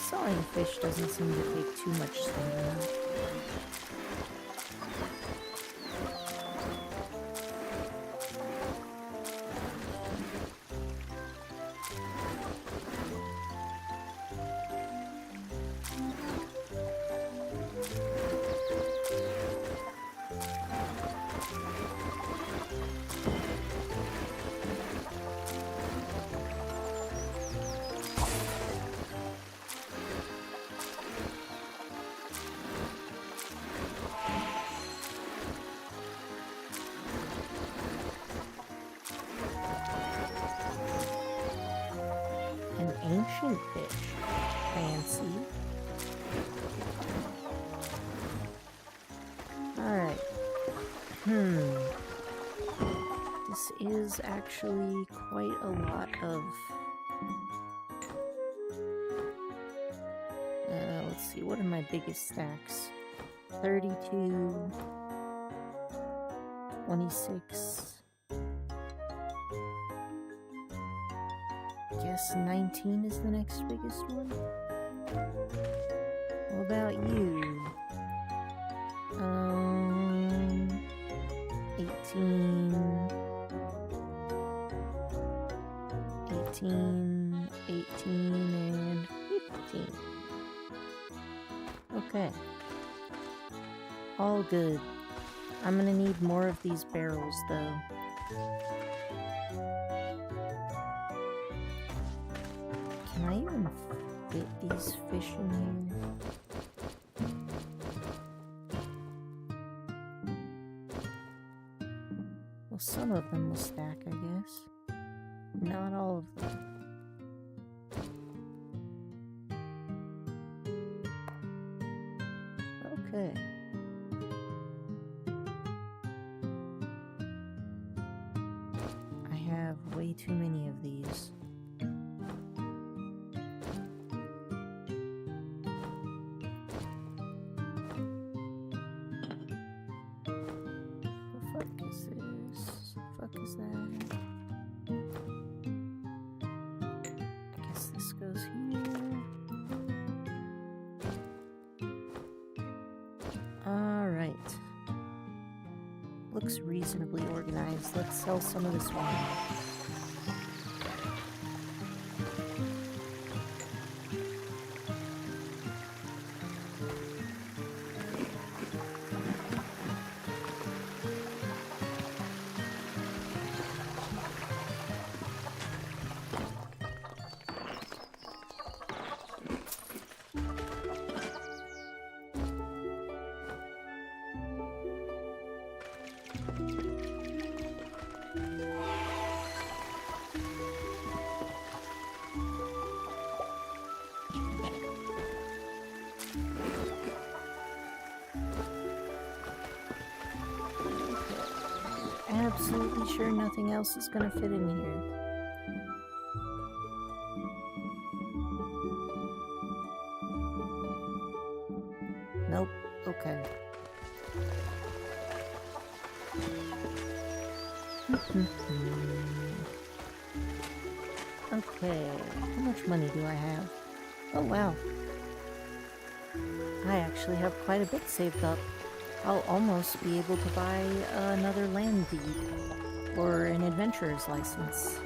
Speaker 1: Sawing fish doesn't seem to take too much stamina. An ancient fish. Fancy. Alright. This is actually quite a lot of... let's see, what are my biggest stacks? 32... 26... Guess 19 is the next biggest one? What about you? 18... 18... 18, and 15. Okay. All good. I'm gonna need more of these barrels, though. Can I even fit these fish in here? Well, some of them will stack, I guess. Not all of them. Okay. I have way too many of these. Looks reasonably organized. Let's sell some of this wine. Absolutely sure nothing else is gonna fit in here. Nope. Okay. Okay. How much money do I have? Oh, wow. I actually have quite a bit saved up. I'll almost be able to buy another land deed, or an adventurer's license.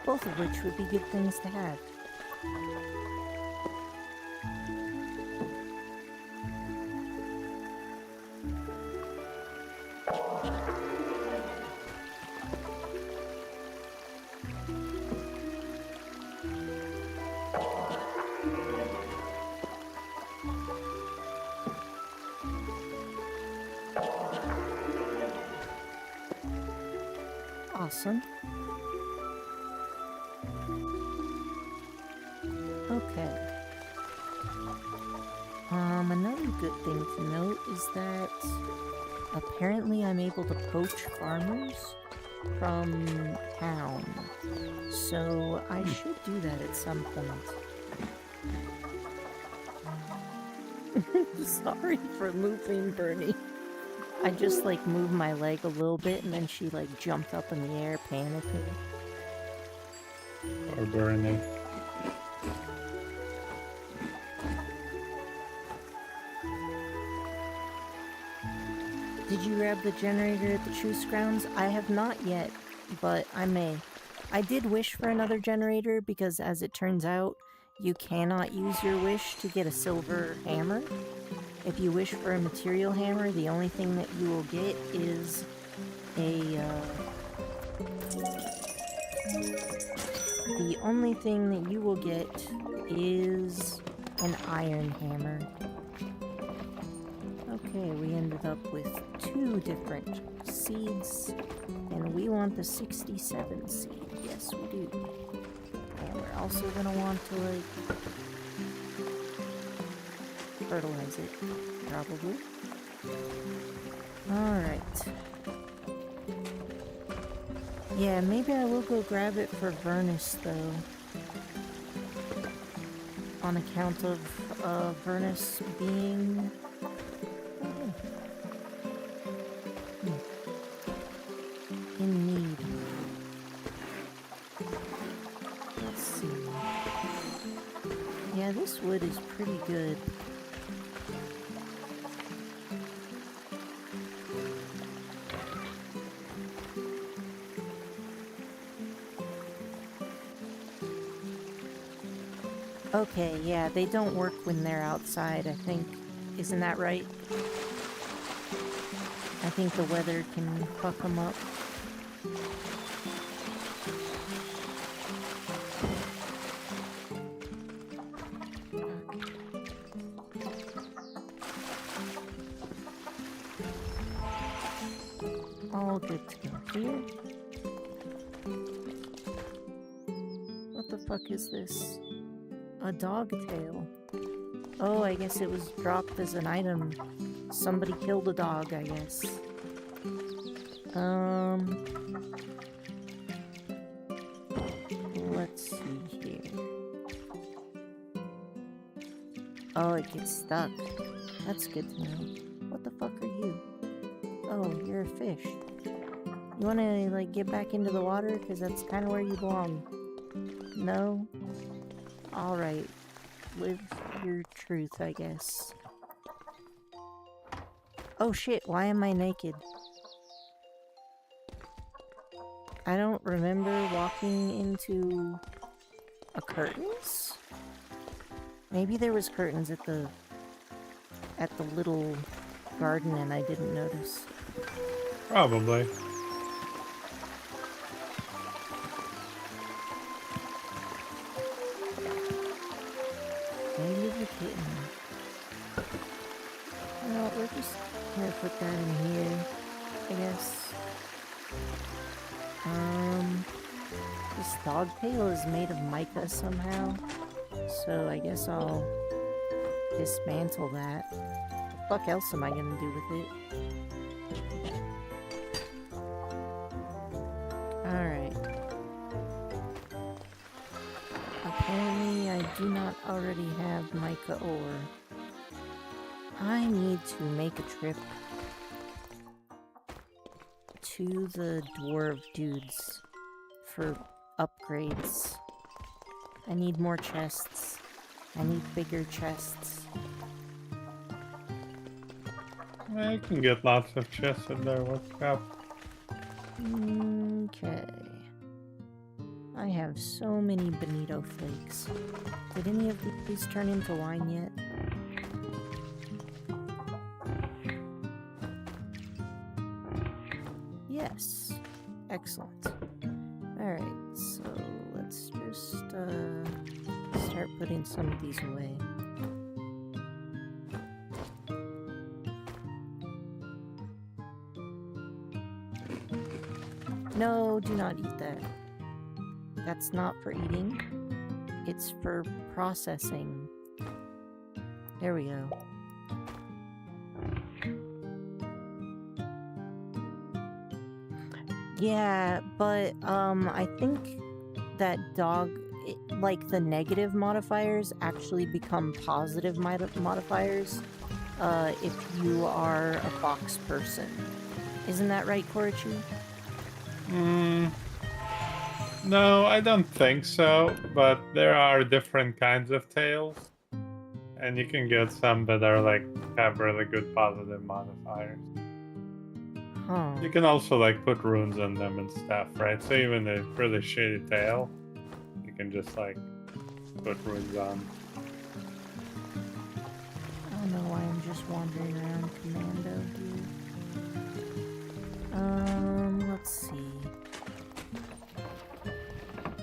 Speaker 1: Both of which would be good things to have. Awesome. Okay. Another good thing to note is that apparently I'm able to poach farmers from town. So I should do that at some point. Sorry for moving, Bernie. I just like moved my leg a little bit and then she like jumped up in the air panicking.
Speaker 2: Or burning.
Speaker 1: Did you grab the generator at the Truce Grounds? I have not yet, but I may. I did wish for another generator because, as it turns out, you cannot use your wish to get a silver hammer. If you wish for a material hammer, the only thing that you will get is the only thing that you will get is an iron hammer. Okay, we ended up with 2 different seeds, and we want the 67 seed. Yes, we do. And we're also gonna want to, like, fertilize it, probably. Alright. Yeah, maybe I will go grab it for Vernus, though. On account of Vernus being... in need. Let's see. Yeah, this wood is pretty good. Okay, yeah, they don't work when they're outside, I think. Isn't that right? I think the weather can fuck them up. All good to go here. What the fuck is this? A dog tail. Oh, I guess it was dropped as an item. Somebody killed a dog, I guess. Let's see here. Oh, it gets stuck. That's good to know. What the fuck are you? Oh, you're a fish. You wanna, like, get back into the water? Because that's kind of where you belong. No? Alright. Live your truth, I guess. Oh shit, why am I naked? I don't remember walking into a curtains? Maybe there was curtains at the little garden and I didn't notice.
Speaker 2: Probably.
Speaker 1: Maybe the kitten. Well, we're just gonna put that in here, I guess. This dog tail is made of mica somehow, so I guess I'll dismantle that. What the fuck else am I gonna do with it? Alright. Apparently I do not already have mica ore. I need to make a trip to the dwarf dudes for upgrades. I need more chests. I need bigger chests.
Speaker 2: I can get lots of chests in there, what's up?
Speaker 1: Okay. I have so many bonito flakes. Did any of these turn into wine yet? Yes. Excellent. Alright, so let's just start putting some of these away. No, do not eat that. That's not for eating. It's for processing. There we go. Yeah, but I think that like the negative modifiers actually become positive modifiers if you are a fox person. Isn't that right, Korichi?
Speaker 2: No, I don't think so, but there are different kinds of tails. And you can get some that are like have really good positive modifiers.
Speaker 1: Huh.
Speaker 2: You can also like put runes on them and stuff, right? So even a really shitty tail, you can just like put runes on.
Speaker 1: I don't know why I'm just wandering around Commando here. Let's see.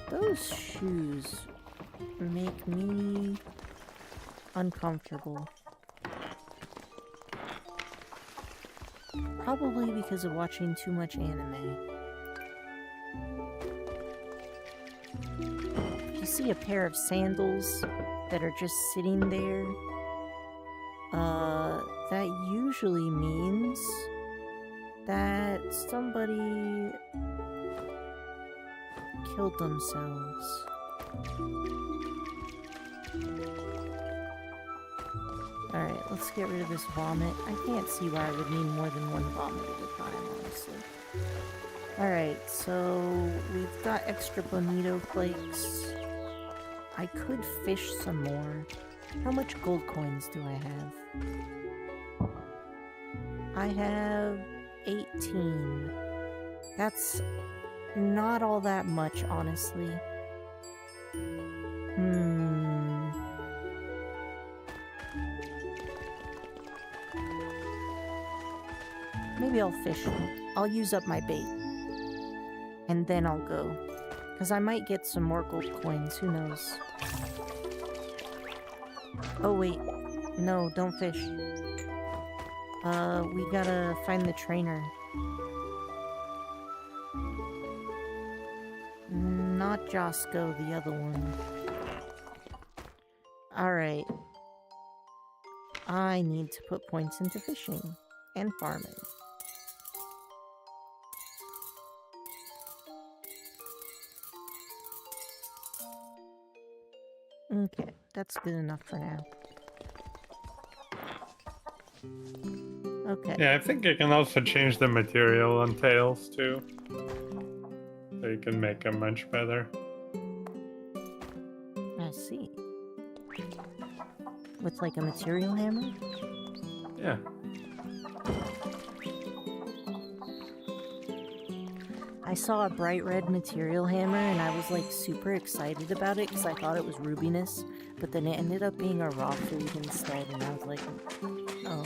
Speaker 1: Those shoes make me uncomfortable. Probably because of watching too much anime. If you see a pair of sandals that are just sitting there, that usually means that somebody killed themselves. Alright, let's get rid of this vomit. I can't see why I would need more than one vomit at a time, honestly. Alright, so we've got extra bonito flakes. I could fish some more. How much gold coins do I have? I have 18. That's not all that much, honestly. Maybe I'll fish. I'll use up my bait. And then I'll go. Because I might get some more gold coins, who knows. Oh wait, no, don't fish. We gotta find the trainer. Not Josco, the other one. Alright. I need to put points into fishing and farming. Okay, that's good enough for now. Okay.
Speaker 2: Yeah, I think you can also change the material on tails too. So you can make them much better.
Speaker 1: I see. With like a material hammer?
Speaker 2: Yeah.
Speaker 1: I saw a bright red material hammer and I was like super excited about it because I thought it was rubiness, but then it ended up being a raw food instead, and I was like, oh.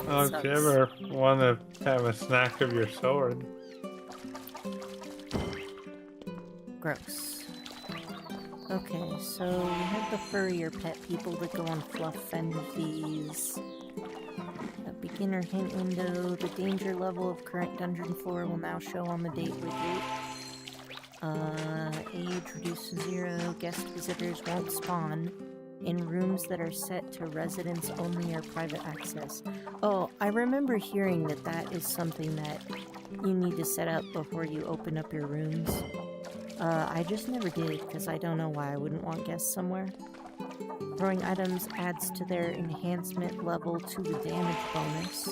Speaker 2: Oh, if you ever want to have a snack of your sword.
Speaker 1: Gross. Okay, so we have the furrier pet people that go on fluff fendies. A beginner hint window. The danger level of current dungeon floor will now show on the date widget. Age reduced to 0. Guest visitors won't spawn in rooms that are set to residents only or private access. Oh, I remember hearing that that is something that you need to set up before you open up your rooms. I just never did, because I don't know why I wouldn't want guests somewhere. Throwing items adds to their enhancement level to the damage bonus.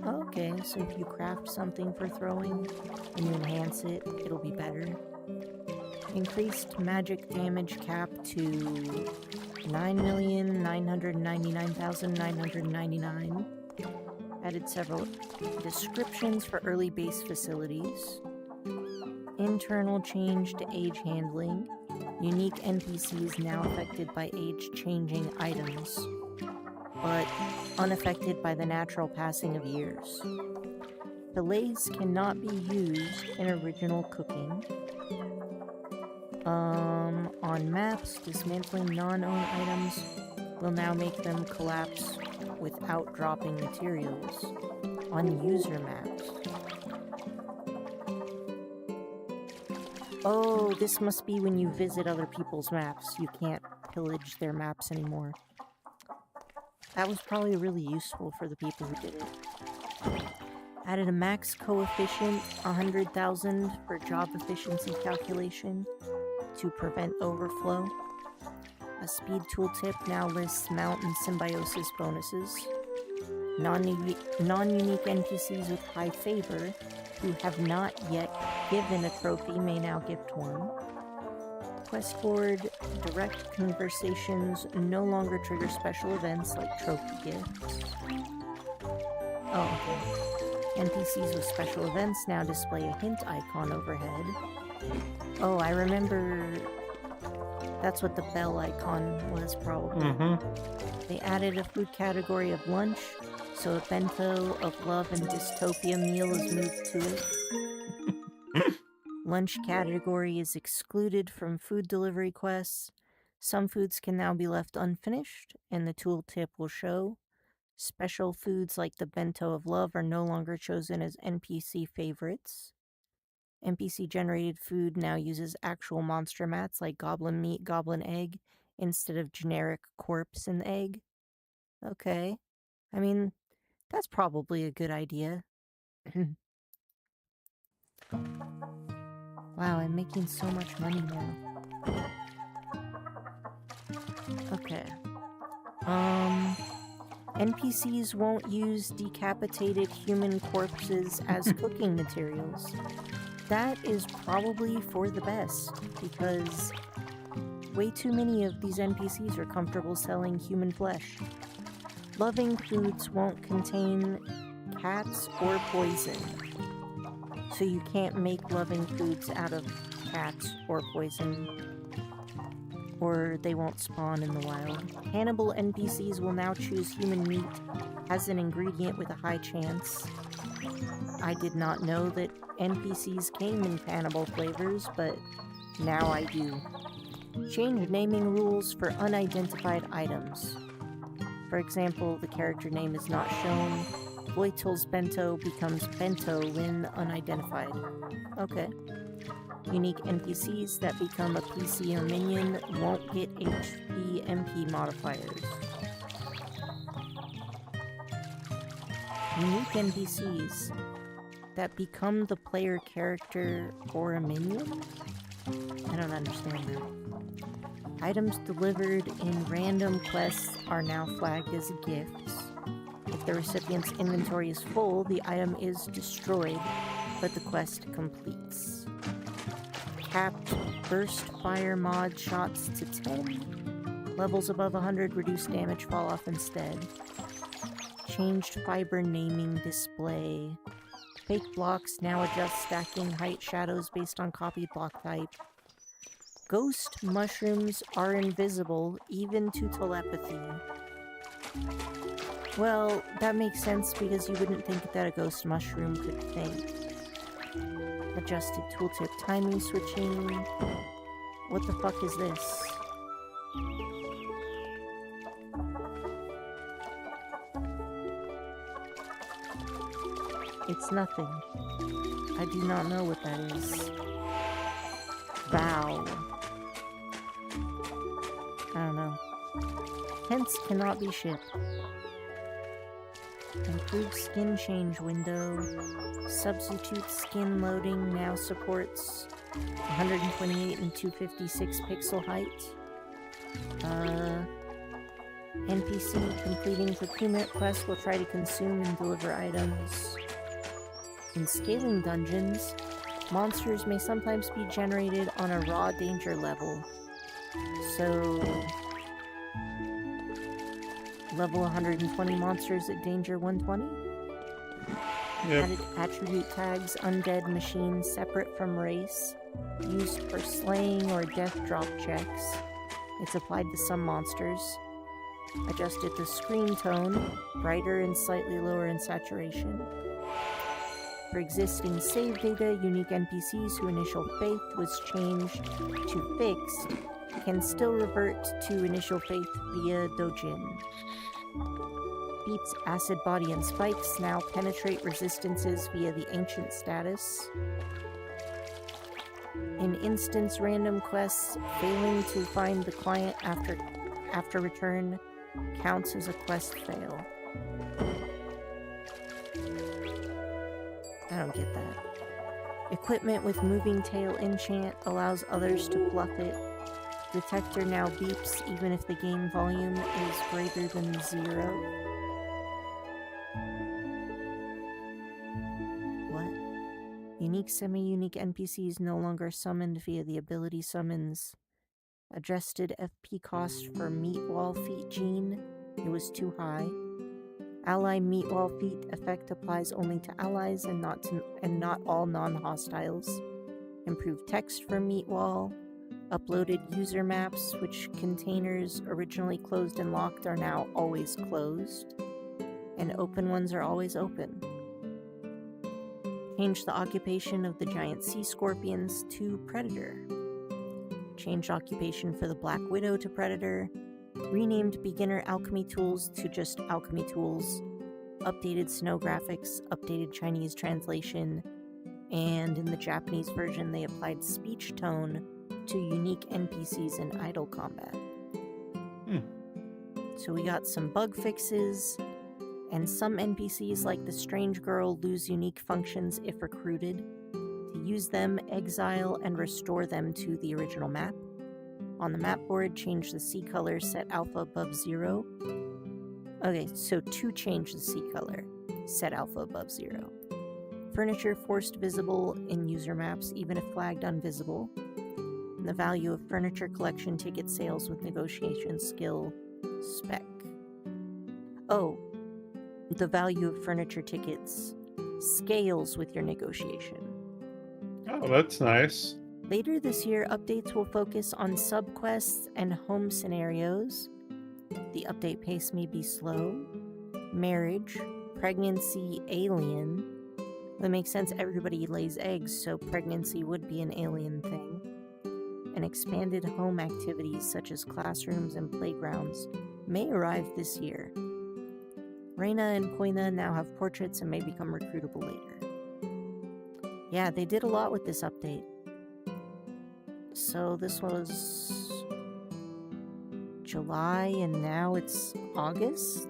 Speaker 1: Okay, so if you craft something for throwing and you enhance it, it'll be better. Increased magic damage cap to 9,999,999. Added several descriptions for early base facilities. Internal change to age handling. Unique NPCs now affected by age-changing items, but unaffected by the natural passing of years. Delays cannot be used in original cooking. On maps, dismantling non-owned items will now make them collapse without dropping materials. On user maps. Oh, this must be when you visit other people's maps. You can't pillage their maps anymore. That was probably really useful for the people who did it. Added a max coefficient, 100,000 for job efficiency calculation to prevent overflow. A speed tooltip now lists mount and symbiosis bonuses. Non-unique NPCs with high favor who have not yet given a trophy may now gift one. Quest board, direct conversations no longer trigger special events like trophy gifts. Oh, okay. NPCs with special events now display a hint icon overhead. Oh, I remember that's what the bell icon was, probably. They added a food category of lunch, so a bento of love and dystopia meal is moved to it. Lunch category is excluded from food delivery quests. Some foods can now be left unfinished, and the tooltip will show. Special foods like the bento of love are no longer chosen as NPC favorites. NPC-generated food now uses actual monster mats like goblin meat, goblin egg, instead of generic corpse and egg. Okay. I mean, that's probably a good idea. Wow, I'm making so much money now. Okay. NPCs won't use decapitated human corpses as cooking materials. That is probably for the best, because way too many of these NPCs are comfortable selling human flesh. Loving foods won't contain cats or poison, so you can't make loving foods out of cats or poison, or they won't spawn in the wild. Cannibal NPCs will now choose human meat as an ingredient with a high chance. I did not know that NPCs came in cannibal flavors, but now I do. Change naming rules for unidentified items. For example, the character name is not shown. Voitel's bento becomes bento when unidentified. Okay. Unique NPCs that become a PC or minion won't get HP MP modifiers. Unique NPCs that become the player character or a minion? I don't understand that. Items delivered in random quests are now flagged as gifts. If the recipient's inventory is full, the item is destroyed, but the quest completes. Capped burst fire mod shots to 10. Levels above 100 reduce damage fall off instead. Changed fiber naming display. Fake blocks now adjust stacking height shadows based on copied block type. Ghost mushrooms are invisible even to telepathy. Well, that makes sense because you wouldn't think that a ghost mushroom could think. Adjusted tooltip timing switching. What the fuck is this? It's nothing. I do not know what that is. Vow. I don't know. Hence cannot be shipped. Improved skin change window. Substitute skin loading now supports 128 and 256 pixel height. NPC completing procurement quest will try to consume and deliver items. In scaling dungeons, monsters may sometimes be generated on a raw danger level. So, level 120 monsters at danger 120?
Speaker 2: Yep.
Speaker 1: Added attribute tags, undead machine separate from race, used for slaying or death drop checks. It's applied to some monsters. Adjusted the screen tone, brighter and slightly lower in saturation. For existing save data, unique NPCs whose initial faith was changed to fixed can still revert to initial faith via Dojin. Beats acid body and spikes now penetrate resistances via the ancient status. In instance random quests, failing to find the client after return counts as a quest fail. I don't get that. Equipment with moving tail enchant allows others to fluff it. Detector now beeps even if the game volume is greater than 0. What? Unique, semi-unique NPCs no longer summoned via the ability summons. Adjusted FP cost for Meatwall Feet Gene. It was too high. Ally Meatwall Feet effect applies only to allies and not all non-hostiles. Improved text for Meatwall. Uploaded user maps, which containers originally closed and locked are now always closed. And open ones are always open. Changed the occupation of the giant sea scorpions to Predator. Changed occupation for the Black Widow to Predator. Renamed beginner alchemy tools to just alchemy tools. Updated snow graphics, updated Chinese translation, and in the Japanese version they applied speech tone to unique NPCs in idle combat. So we got some bug fixes, and some NPCs like the Strange Girl lose unique functions if recruited. To use them, exile and restore them to the original map. On the map board, change the sea color, set alpha above 0. Okay, so to change the sea color, set alpha above 0. Furniture forced visible in user maps, even if flagged invisible. The value of furniture collection ticket sales with negotiation skill spec. Oh, the value of furniture tickets scales with your negotiation.
Speaker 2: Oh, that's nice.
Speaker 1: Later this year, updates will focus on subquests and home scenarios. The update pace may be slow. Marriage, pregnancy, alien. That makes sense, everybody lays eggs, so pregnancy would be an alien thing. And expanded home activities such as classrooms and playgrounds may arrive this year. Reina and Koina now have portraits and may become recruitable later. Yeah, they did a lot with this update. So this was July and now it's August?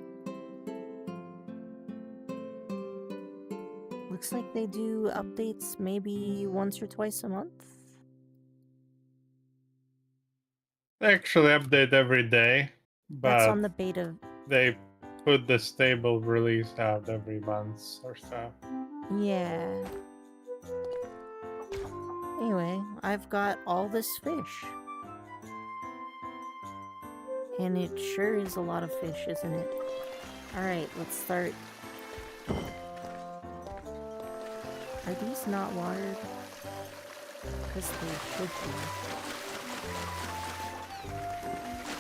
Speaker 1: Looks like they do updates maybe once or twice a month.
Speaker 2: They actually update every day,
Speaker 1: That's
Speaker 2: but
Speaker 1: on the beta.
Speaker 2: they put the stable release out every month or so.
Speaker 1: Yeah. Anyway, I've got all this fish. And it sure is a lot of fish, isn't it? Alright, let's start. Are these not watered? Because they should be.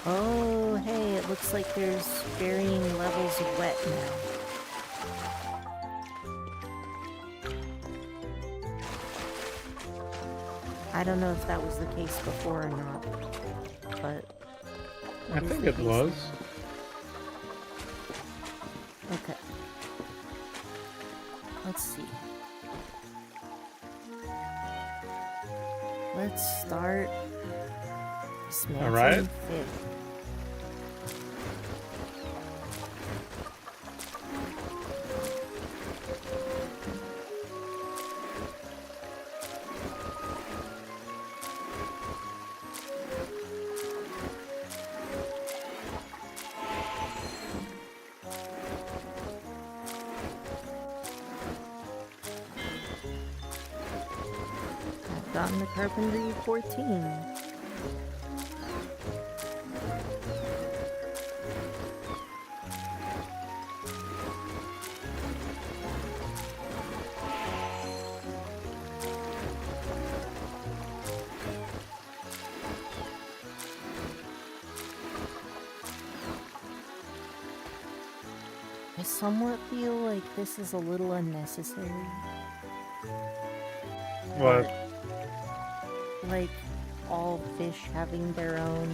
Speaker 1: Oh, hey, it looks like there's varying levels of wet now. I don't know if that was the case before or not, but
Speaker 2: I think it was.
Speaker 1: Okay. Let's see. Let's start dismantling
Speaker 2: Alright.
Speaker 1: fish. Gotten the carpentry 14. I somewhat feel like this is a little unnecessary.
Speaker 2: What?
Speaker 1: Like, all fish having their own...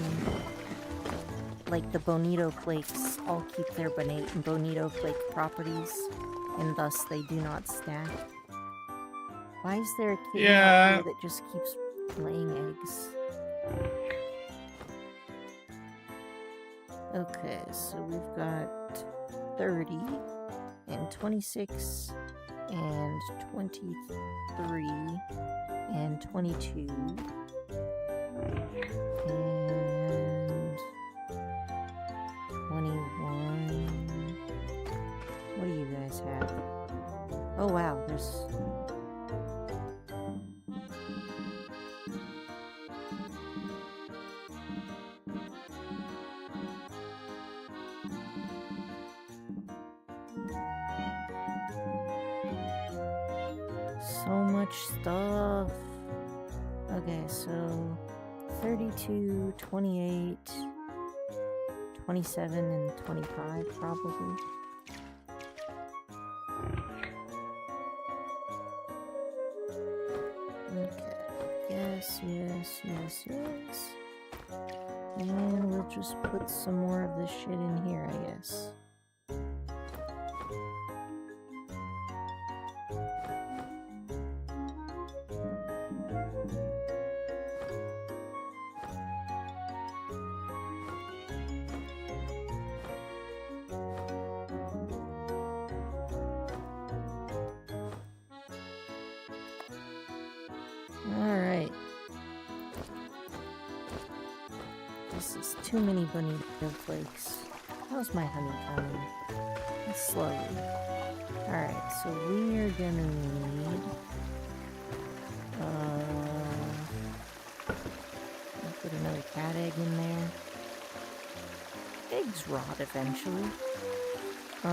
Speaker 1: Like, the bonito flakes all keep their bonito flake properties, and thus they do not stack. Why is there a kitten out here that just keeps laying eggs? Okay, so we've got 30, and 26, and 23, and 22, and So much stuff. Okay, so 32, 28, 27, and 25 probably. Okay. Yes, yes, yes, yes. And we'll just put some more of this shit in here, I guess. Alright. This is too many bonito flakes. How's my honey coming? Slowly. Alright, so we are gonna need... I'll put another cat egg in there. Eggs rot eventually. I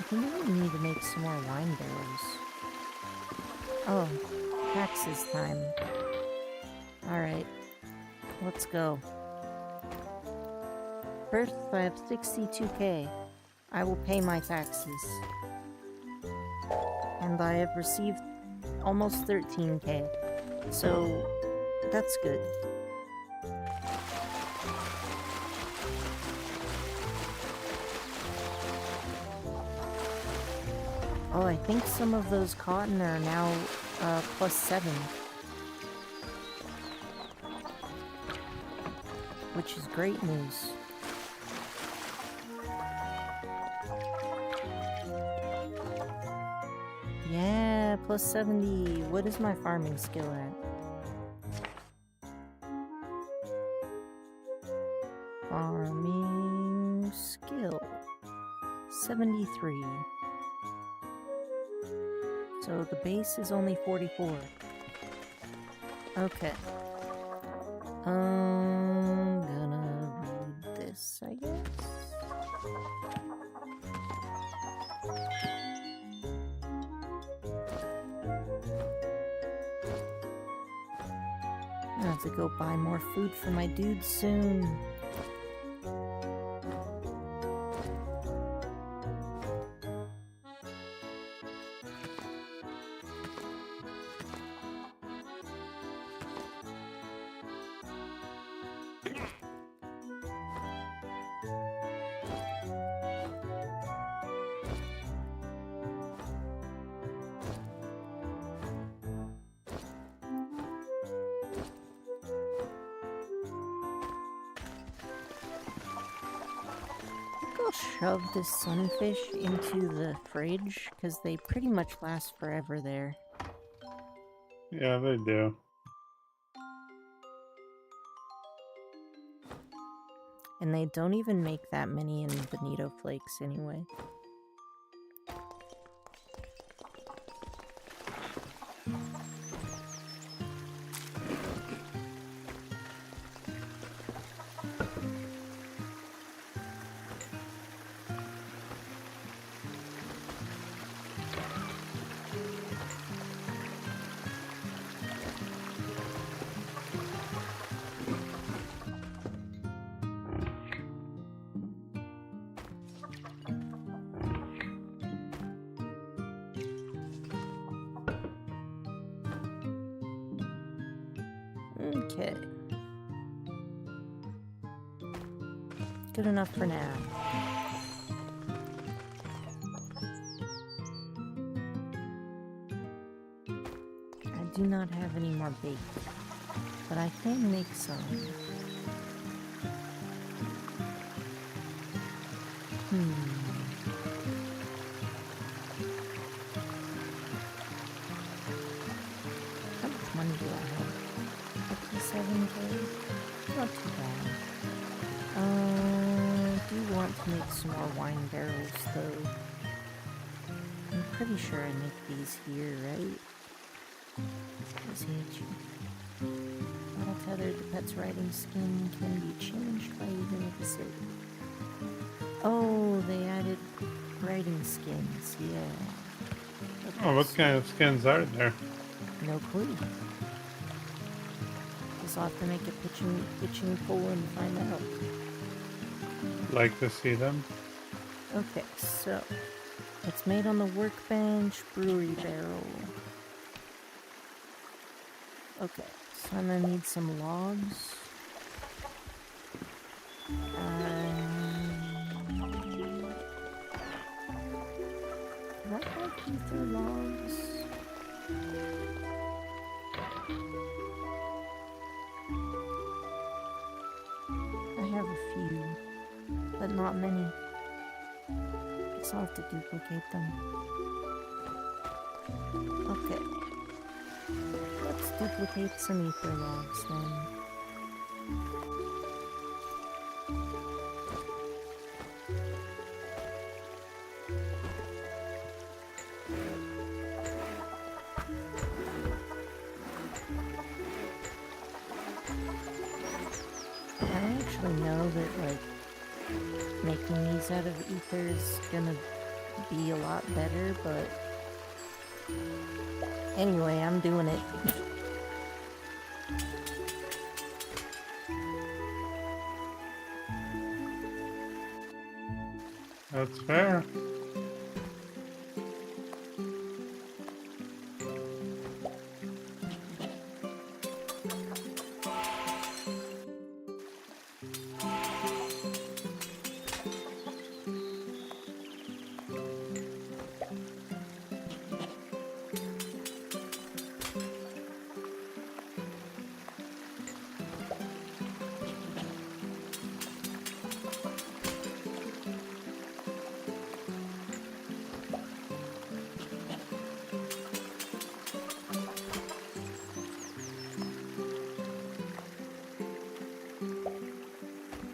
Speaker 1: think we need to make some more wine barrels. Oh, taxes time. Alright, let's go. First, I have 62k. I will pay my taxes. And I have received almost 13k. So, that's good. Oh, I think some of those cotton are now +7. Which is great news. Yeah, +70. What is my farming skill at? Farming skill. 73. So the base is only 44. Okay. I'm gonna read this, I guess. I have to go buy more food for my dudes soon. I'll shove this sunfish into the fridge, because they pretty much last forever there.
Speaker 2: Yeah, they do.
Speaker 1: And they don't even make that many in bonito flakes anyway. Okay. Good enough for now. I do not have any more bait, but I can make some. How much money do I have? 57k? Not too bad. I do want to make some more wine barrels, though. I'm pretty sure I make these here, right? Not tethered, the pet's riding skin can be changed by using a facility. Oh, they added riding skins, yeah.
Speaker 2: Oh, what kind of skins are there?
Speaker 1: No clue. Guess I'll have to make a pitching poll and find out.
Speaker 2: Like to see them?
Speaker 1: Okay, so it's made on the workbench, brewery barrel. Okay, so I'm gonna need some logs. Do I have ether logs? I have a few, but not many. Guess I'll have to duplicate them. Okay. Let's duplicate some ether logs then. I actually know that, like, making these out of ether is gonna be a lot better, but anyway, I'm doing it.
Speaker 2: That's fair.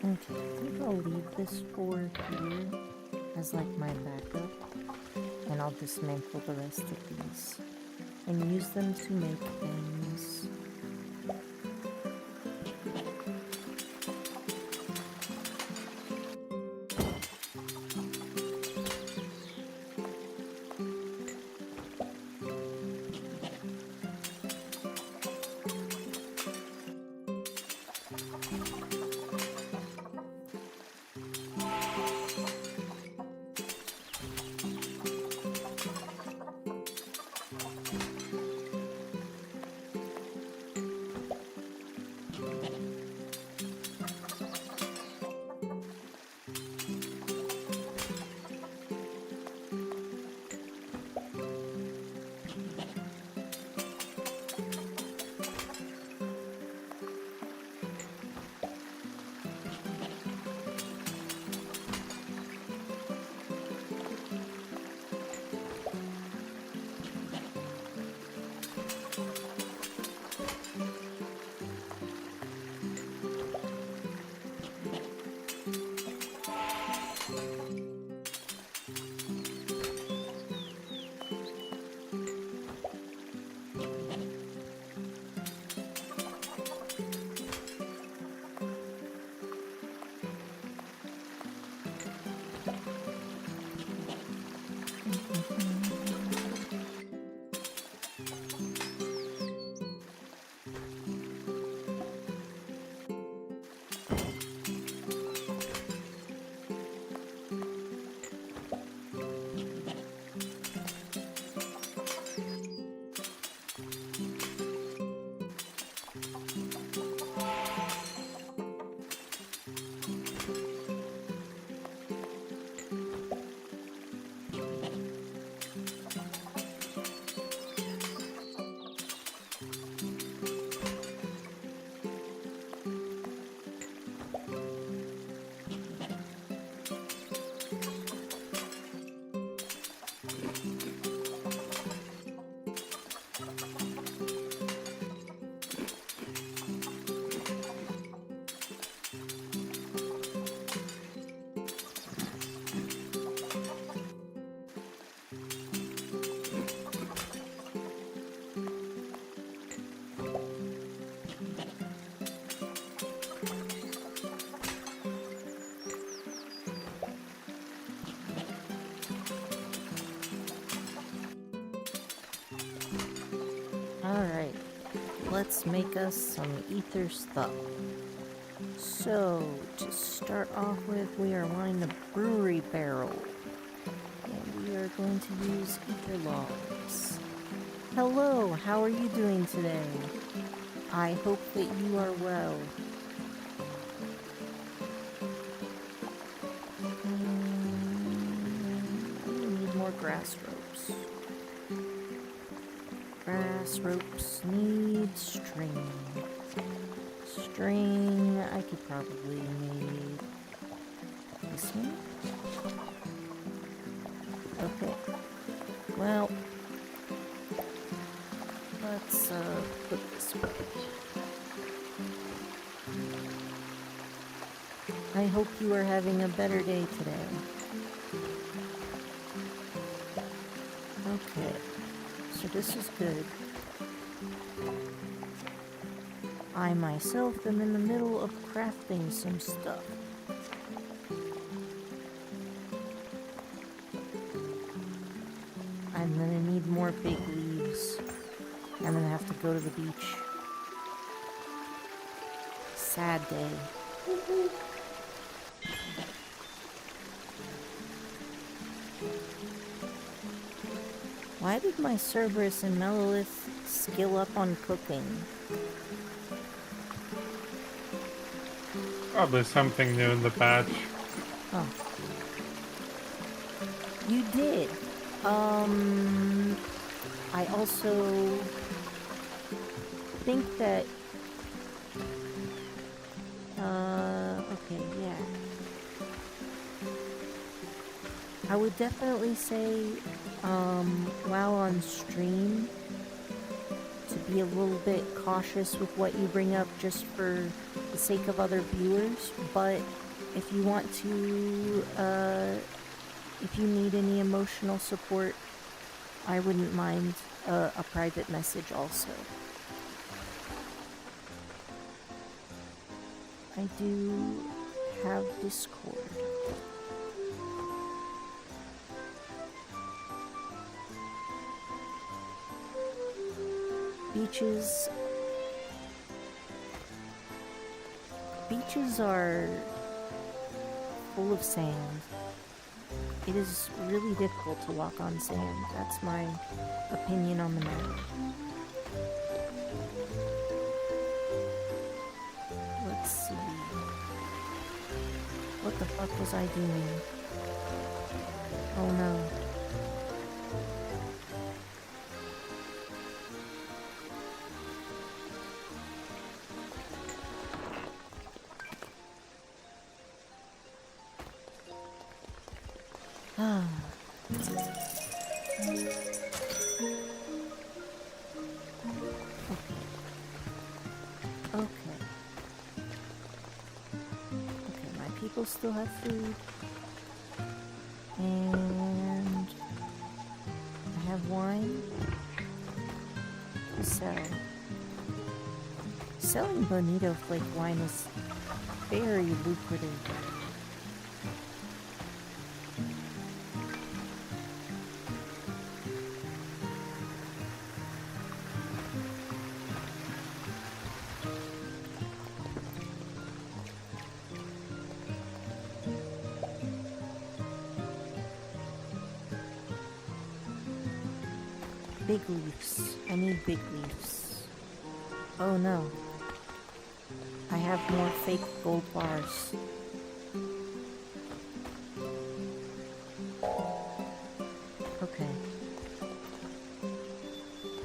Speaker 1: Okay, I think I'll leave this for here as like my backup, and I'll dismantle the rest of these and use them to make things. Alright, let's make us some ether stuff. So, to start off with, we are wanting the brewery barrel. And we are going to use ether logs. Hello, how are you doing today? I hope that you are well. We need more grass ropes. Grass ropes need string. String, I could probably make this one. Okay. Well, let's put this away. I hope you are having a better day today. Okay, so this is good. I myself am in the middle of crafting some stuff. I'm gonna need more big leaves. I'm gonna have to go to the beach. Sad day. Why did my Cerberus and Melolith skill up on cooking?
Speaker 2: Probably something new in the patch.
Speaker 1: Oh. You did. I also think that, okay, yeah. I would definitely say, while on stream, to be a little bit cautious with what you bring up just for the sake of other viewers, but if you want to, if you need any emotional support, I wouldn't mind a private message also. I do have Discord. Beaches are full of sand. It is really difficult to walk on sand. That's my opinion on the matter. Let's see. What the fuck was I doing? Oh no. Ah. Okay. Okay, my people still have food. And I have wine to sell. Selling Bonito Flake wine is very lucrative. Big leaves. I need big leaves. Oh no. I have more fake gold bars. Okay.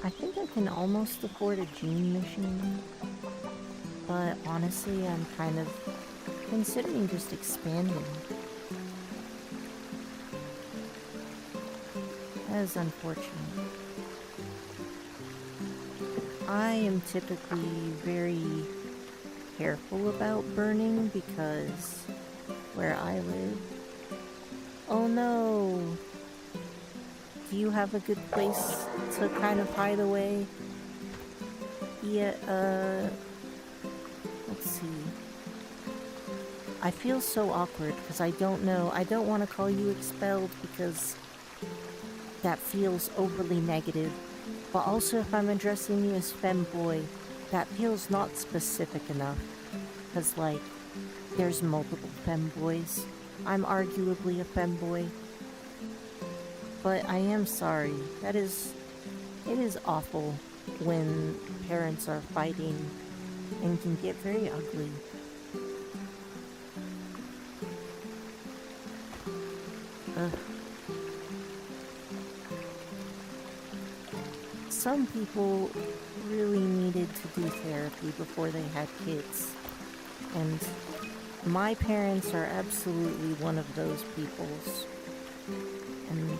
Speaker 1: I think I can almost afford a gene machine. But honestly, I'm kind of considering just expanding. That is unfortunate. I am typically very careful about burning because where I live... Oh no! Do you have a good place to kind of hide away? Yeah, let's see. I feel so awkward because I don't know. I don't want to call you expelled because that feels overly negative, but also if I'm addressing you as femboy, that feels not specific enough. Because, like, there's multiple femboys. I'm arguably a femboy. But I am sorry. It is awful when parents are fighting and can get very ugly. Ugh. Some people really needed to do therapy before they had kids. And my parents are absolutely one of those peoples. And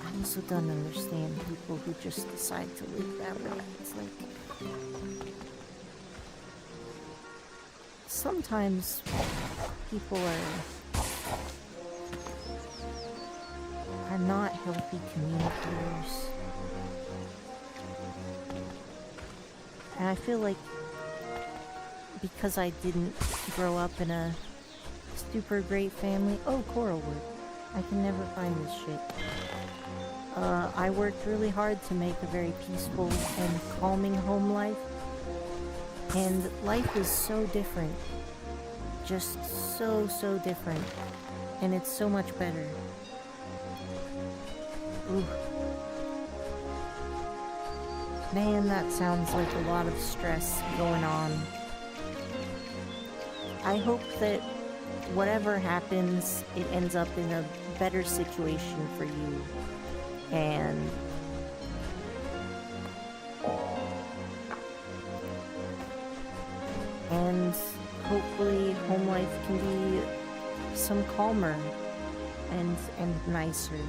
Speaker 1: I also don't understand people who just decide to live that way. It's like, sometimes people are not healthy communicators. And I feel like because I didn't grow up in a super great family. Oh, Coralwood. I can never find this shit. I worked really hard to make a very peaceful and calming home life. And life is so different. Just so different. And it's so much better. Ooh. Man, that sounds like a lot of stress going on. I hope that whatever happens, it ends up in a better situation for you. And hopefully home life can be some calmer and nicer.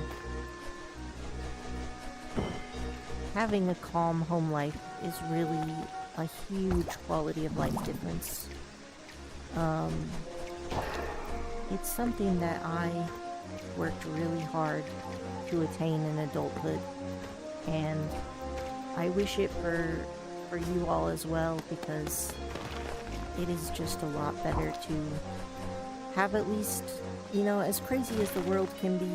Speaker 1: Having a calm home life is really a huge quality of life difference. It's something that I worked really hard to attain in adulthood, and I wish it for you all as well, because it is just a lot better to have at least, you know, as crazy as the world can be,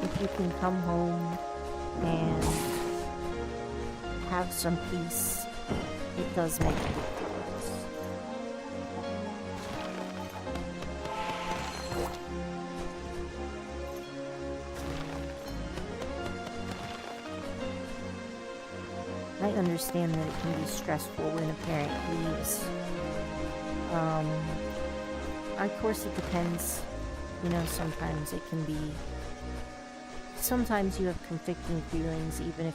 Speaker 1: if you can come home and have some peace, it does make a big difference. I understand that it can be stressful when a parent leaves. Of course it depends. You know, sometimes it can be... Sometimes you have conflicting feelings, even if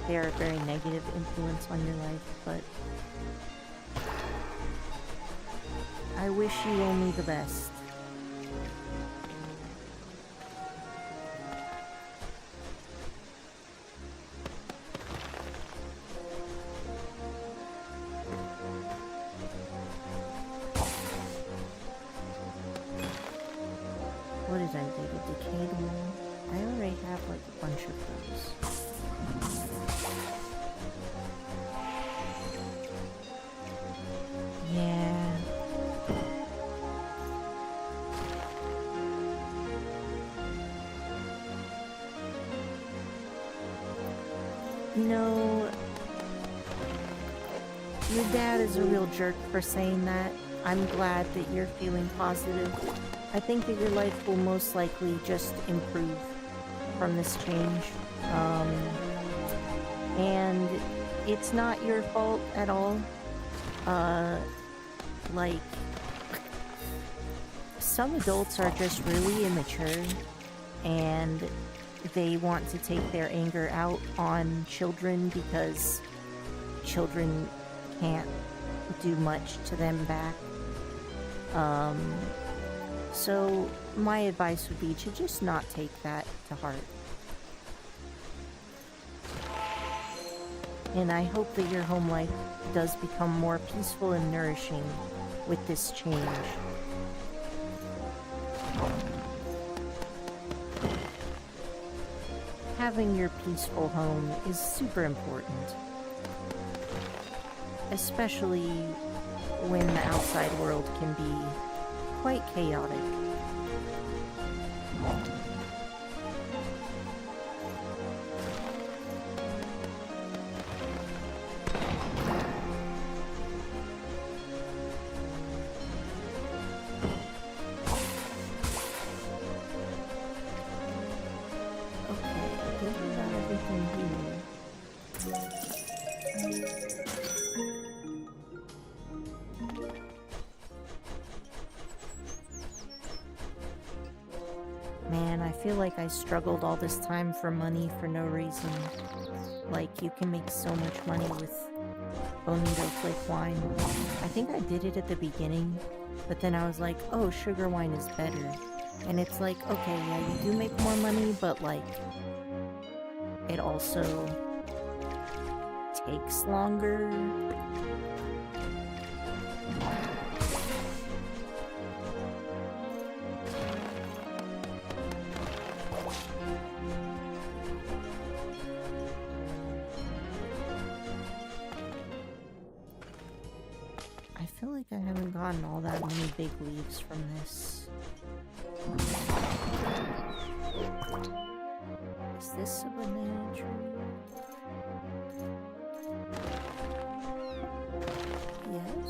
Speaker 1: they're a very negative influence on your life, but... I wish you only the best. What did I do? The decayed one? I already have like a bunch of those. Yeah. You know, your dad is a real jerk for saying that. I'm glad that you're feeling positive. I think that your life will most likely just improve from this change. And it's not your fault at all. Like, some adults are just really immature, and they want to take their anger out on children because children can't do much to them back. So my advice would be to just not take that to heart. And I hope that your home life does become more peaceful and nourishing with this change. Having your peaceful home is super important. Especially when the outside world can be quite chaotic. Man, I feel like I struggled all this time for money for no reason. Like, you can make so much money with Bonito Flake wine. I think I did it at the beginning, but then I was like, oh, sugar wine is better. And it's like, okay, yeah, you do make more money, but like, it also takes longer. I feel like I haven't gotten all that many big leaves from this. Is this a banana tree? Yes.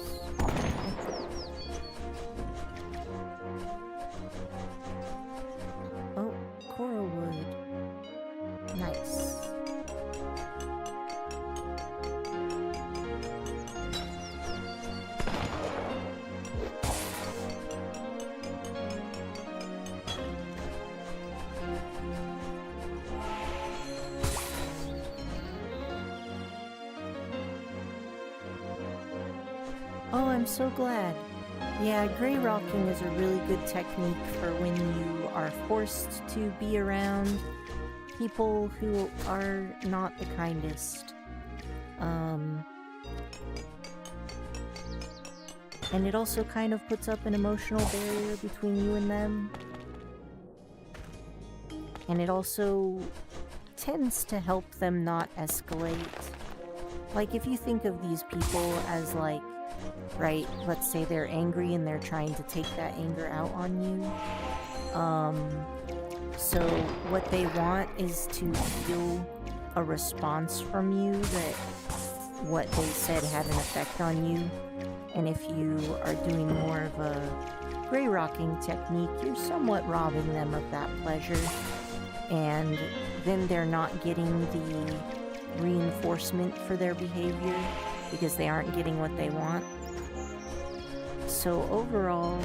Speaker 1: Oh, coral wood. Nice. Oh, I'm so glad. Yeah, gray rocking is a really good technique for when you are forced to be around people who are not the kindest. And it also kind of puts up an emotional barrier between you and them. And it also tends to help them not escalate. Like, if you think of these people as like, right, let's say they're angry and they're trying to take that anger out on you. So what they want is to feel a response from you that what they said had an effect on you. And if you are doing more of a gray rocking technique, you're somewhat robbing them of that pleasure. And then they're not getting the reinforcement for their behavior because they aren't getting what they want. So overall,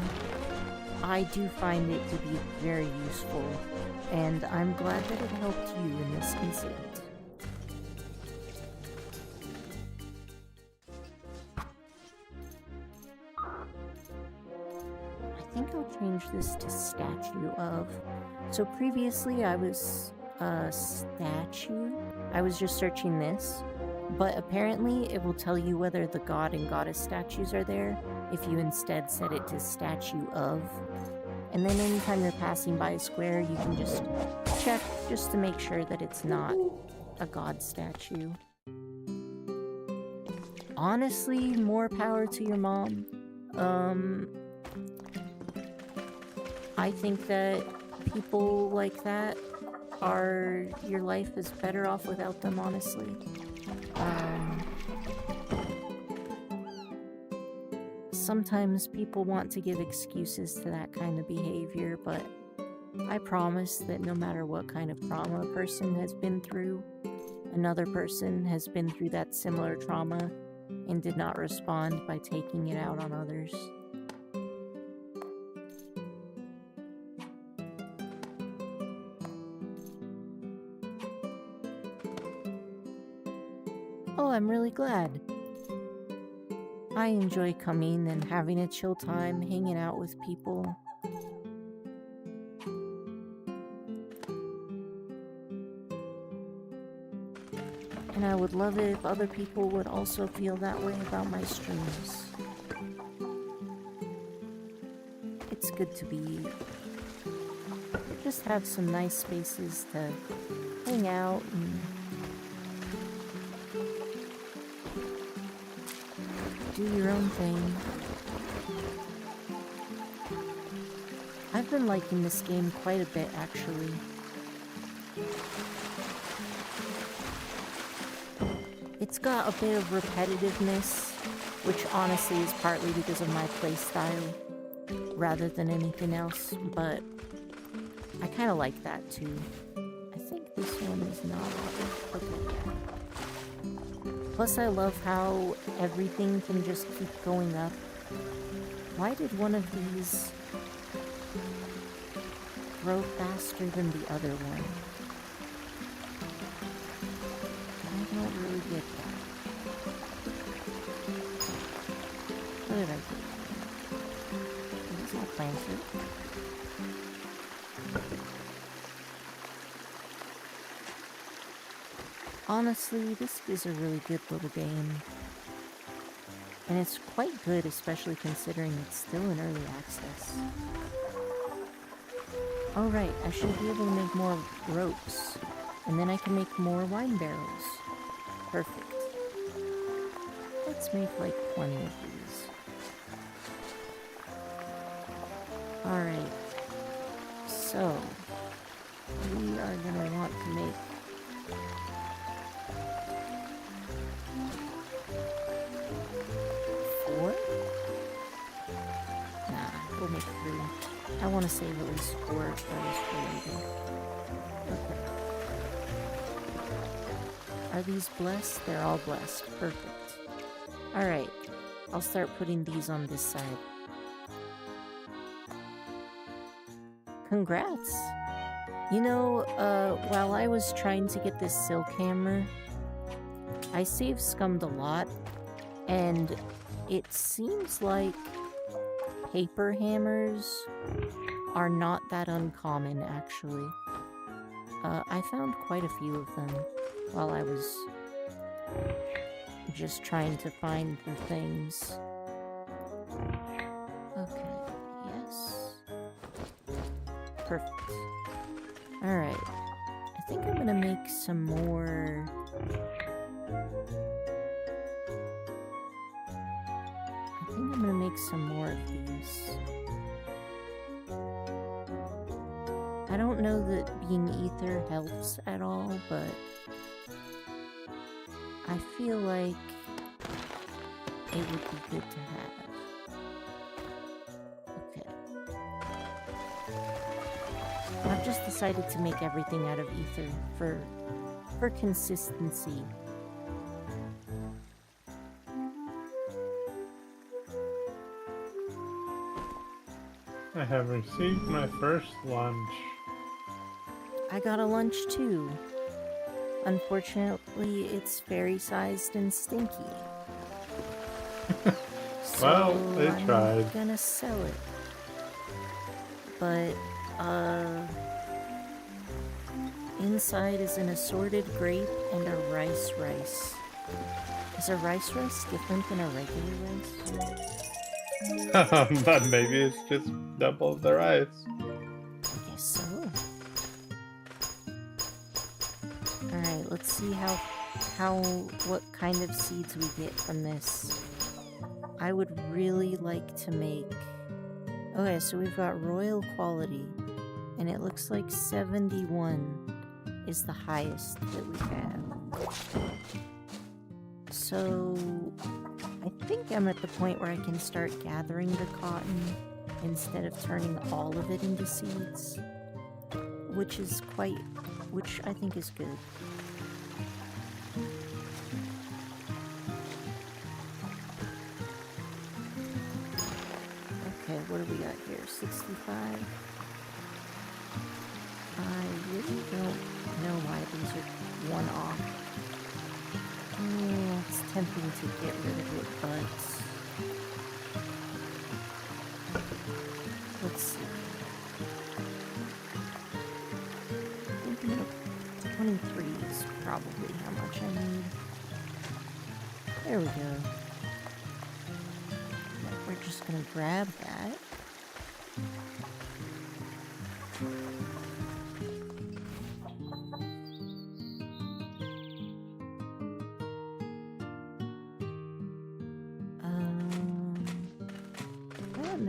Speaker 1: I do find it to be very useful, and I'm glad that it helped you in this incident. I think I'll change this to statue of. So previously I was statue. I was just searching this, but apparently it will tell you whether the god and goddess statues are there if you instead set it to statue of. And then anytime you're passing by a square, you can just check just to make sure that it's not a god statue. Honestly, more power to your mom. I think that people like that your life is better off without them, honestly. Sometimes people want to give excuses to that kind of behavior, but I promise that no matter what kind of trauma a person has been through, another person has been through that similar trauma and did not respond by taking it out on others. Oh, I'm really glad. I enjoy coming and having a chill time, hanging out with people. And I would love it if other people would also feel that way about my streams. It's good to just have some nice spaces to hang out and do your own thing. I've been liking this game quite a bit, actually. It's got a bit of repetitiveness, which honestly is partly because of my playstyle, rather than anything else, but I kind of like that too. I think this one is not okay. Plus I love how everything can just keep going up. Why did one of these grow faster than the other one? I don't really get that. What did I do? It's not planted. Honestly, this is a really good little game. And it's quite good, especially considering it's still in early access. Oh right, I should be able to make more ropes. And then I can make more wine barrels. Perfect. Let's make like 20 of these. Alright. So, we are gonna want to make we'll make 3. I want to save at least 4 of those for later. Okay. Are these blessed? They're all blessed. Perfect. Alright. I'll start putting these on this side. Congrats! You know, while I was trying to get this silk hammer, I save scummed a lot, and it seems like paper hammers are not that uncommon, actually. I found quite a few of them while I was just trying to find the things. Okay, yes. Perfect. Alright. I think I'm gonna make some more... I'm gonna make some more of these. I don't know that being ether helps at all, but I feel like it would be good to have. Okay. I've just decided to make everything out of ether for consistency.
Speaker 2: I have received my first lunch.
Speaker 1: I got a lunch too. Unfortunately, it's fairy-sized and stinky.
Speaker 2: Well, they tried.
Speaker 1: I'm gonna sell it. But, inside is an assorted grape and a rice. Is a rice different than a regular rice?
Speaker 2: But maybe it's just double the rice.
Speaker 1: I guess so. Alright, let's see what kind of seeds we get from this. I would really like to make... Okay, so we've got royal quality, and it looks like 71 is the highest that we have. So, I think I'm at the point where I can start gathering the cotton instead of turning all of it into seeds, which I think is good. Okay, what do we got here? 65. I really don't know why these are one off. Oh, it's tempting to get rid of it, but let's see. I think 23 is probably how much I need. There we go. We're just gonna grab that.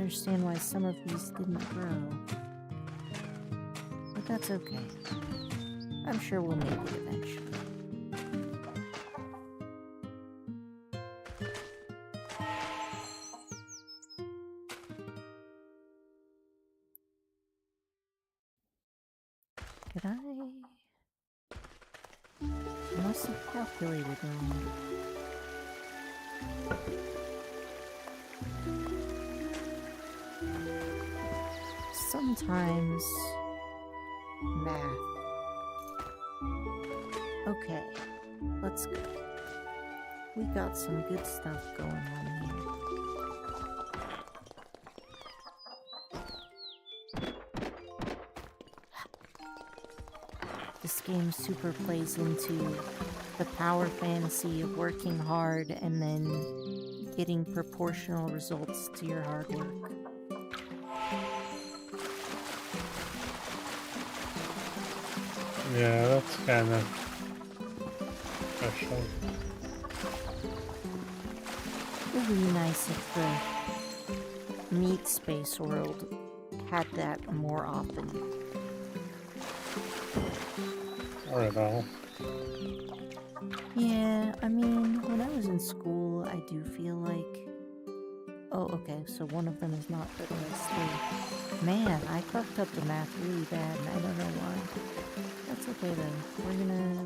Speaker 1: understand why some of these didn't grow. But that's okay. I'm sure we'll make it eventually. Could I must have calculated wrong. Sometimes math. Okay, let's go. We got some good stuff going on here. This game super plays into the power fantasy of working hard and then getting proportional results to your hard work.
Speaker 2: Yeah, that's kind of special.
Speaker 1: It would be nice if the meat space world had that more often.
Speaker 2: Or at all.
Speaker 1: Yeah, I mean, when I was in school, I do feel like... Oh, okay, so one of them is not the rest three. Man, I fucked up the math really bad, and I don't know why. That's okay though.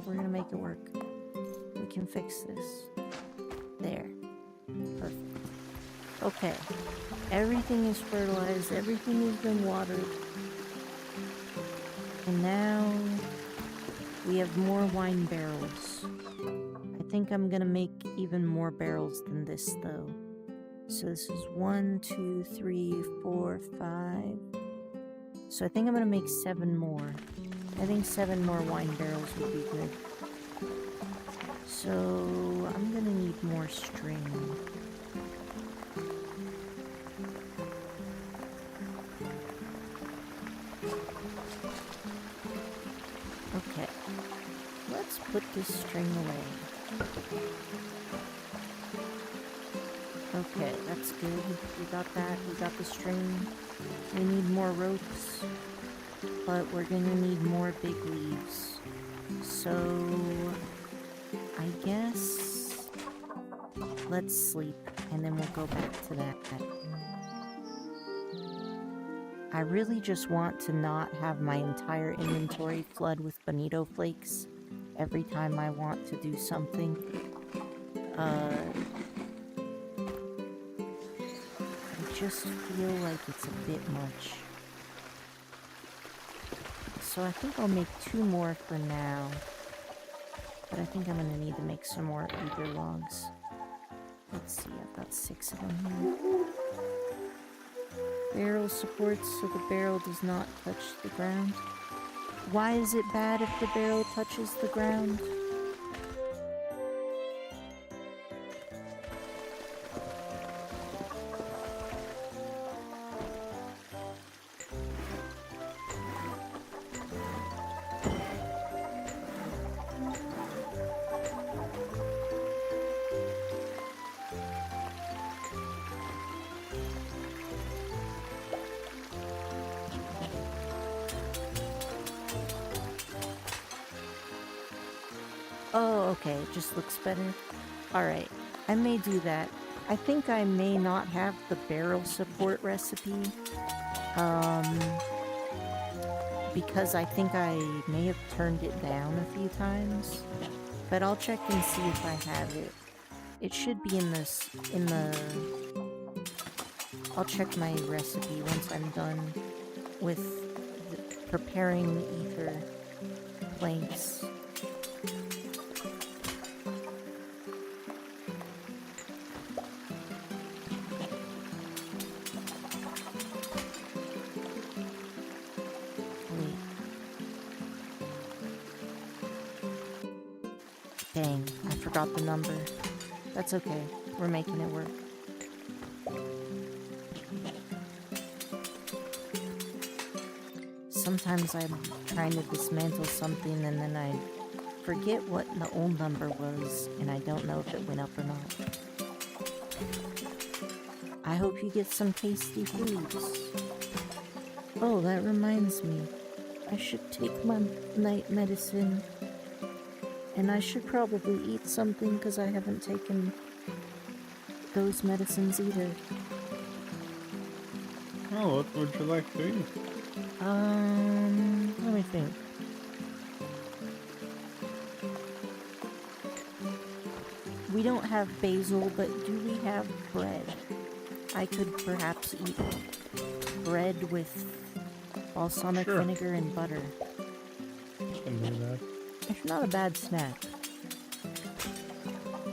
Speaker 1: We're gonna make it work. We can fix this. There. Perfect. Okay. Everything is fertilized, everything has been watered. And now we have more wine barrels. I think I'm gonna make even more barrels than this though. So this is 1, 2, 3, 4, 5. So I think I'm gonna make 7 more. I think 7 more wine barrels would be good. So I'm gonna need more string. Okay, let's put this string away. Okay, that's good. We got that. We got the string. We need more ropes, but we're gonna need more big leaves. So I guess let's sleep and then we'll go back to that. I really just want to not have my entire inventory flood with bonito flakes every time I want to do something. I just feel like it's a bit much. So I think I'll make 2 more for now. But I think I'm gonna need to make some more ether logs. Let's see, I've got 6 of them here. Barrel supports so the barrel does not touch the ground. Why is it bad if the barrel touches the ground? Oh, okay, it just looks better. Alright, I may do that. I think I may not have the barrel support recipe. Because I think I may have turned it down a few times. But I'll check and see if I have it. It should be in this, I'll check my recipe once I'm done with preparing ether planks. Dang, I forgot the number. That's okay. We're making it work. Sometimes I'm trying to dismantle something and then I forget what the old number was and I don't know if it went up or not. I hope you get some tasty foods. Oh, that reminds me. I should take my night medicine. And I should probably eat something because I haven't taken those medicines either.
Speaker 2: Oh, what would you like to eat?
Speaker 1: Let me think. We don't have basil, but do we have bread? I could perhaps eat bread with balsamic vinegar and butter.
Speaker 2: Can do that.
Speaker 1: It's not a bad snack.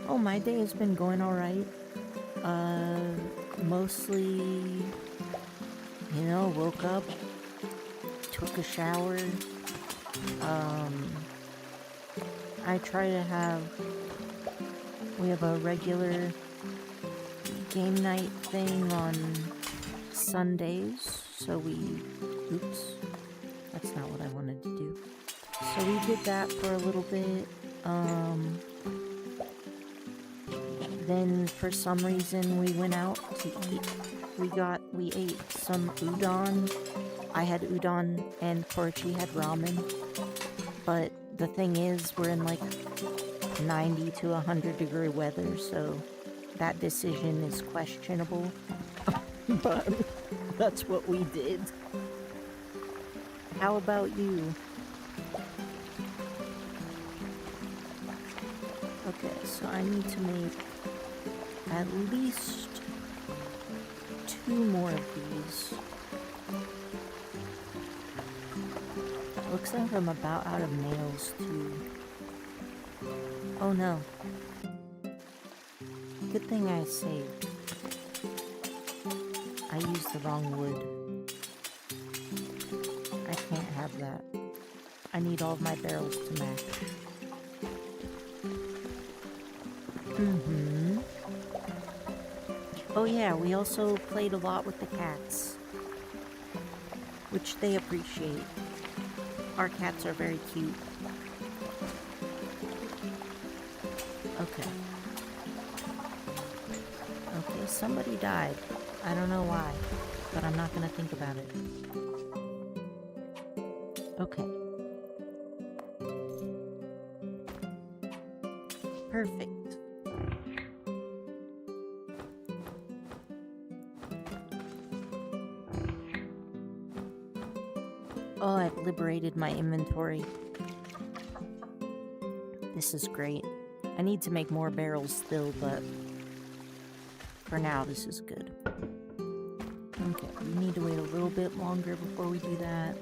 Speaker 1: Oh, my day has been going alright. Mostly, woke up, took a shower. I try to have, we have a regular game night thing on Sundays, so oops, that's not what I wanted to do. So we did that for a little bit. Then for some reason we went out to eat. We ate some udon. I had udon and Porchi had ramen. But the thing is, we're in like 90 to 100 degree weather, so that decision is questionable. But that's what we did. How about you? Okay, so I need to make at least 2 more of these. Looks like I'm about out of nails too. Oh no. Good thing I saved. I used the wrong wood. I can't have that. I need all of my barrels to match. Oh yeah, we also played a lot with the cats, which they appreciate. Our cats are very cute. Okay. Okay, somebody died. I don't know why, but I'm not gonna think about it. Okay. Perfect. Oh, I've liberated my inventory. This is great. I need to make more barrels still, but for now, this is good. Okay, we need to wait a little bit longer before we do that.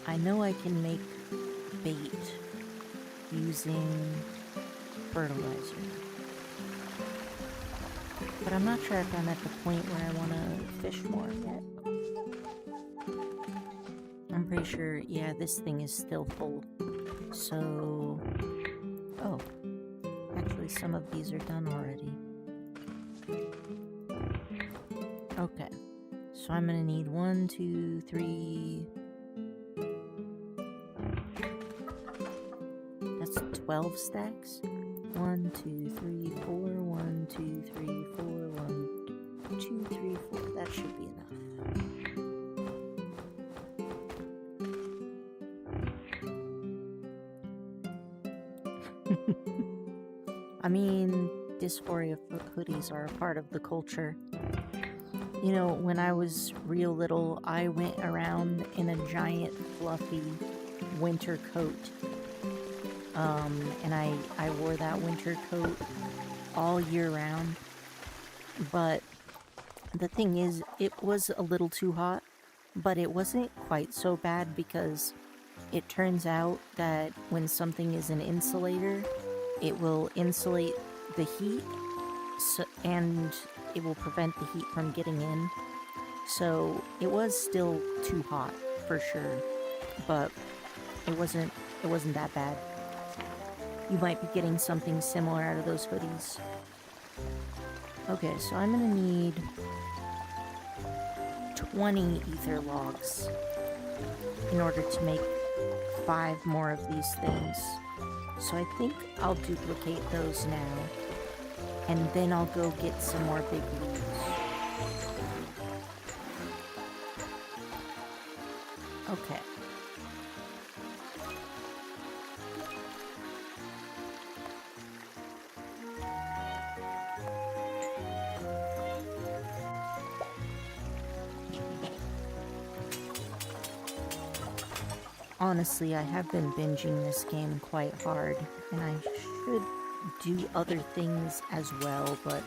Speaker 1: I know I can make bait using fertilizer. But I'm not sure if I'm at the point where I want to fish more yet. I'm pretty sure, yeah, this thing is still full. So... Oh. Actually, some of these are done already. Okay. So I'm gonna need 1, 2, 3... That's 12 stacks? 1, 2, 3, 4, 1, 2, 3, 4, 1, 2, 3, 4. That should be enough. I mean, dysphoria hoodies are a part of the culture. You know, when I was real little, I went around in a giant, fluffy winter coat. And I wore that winter coat all year round. But the thing is, it was a little too hot, but it wasn't quite so bad because it turns out that when something is an insulator, it will insulate the heat, and it will prevent the heat from getting in. So it was still too hot for sure, but it wasn't that bad. You might be getting something similar out of those hoodies. Okay, so I'm gonna need 20 ether logs in order to make 5 more of these things. So I think I'll duplicate those now. And then I'll go get some more big leaves. Okay. Honestly, I have been binging this game quite hard, and I should do other things as well, but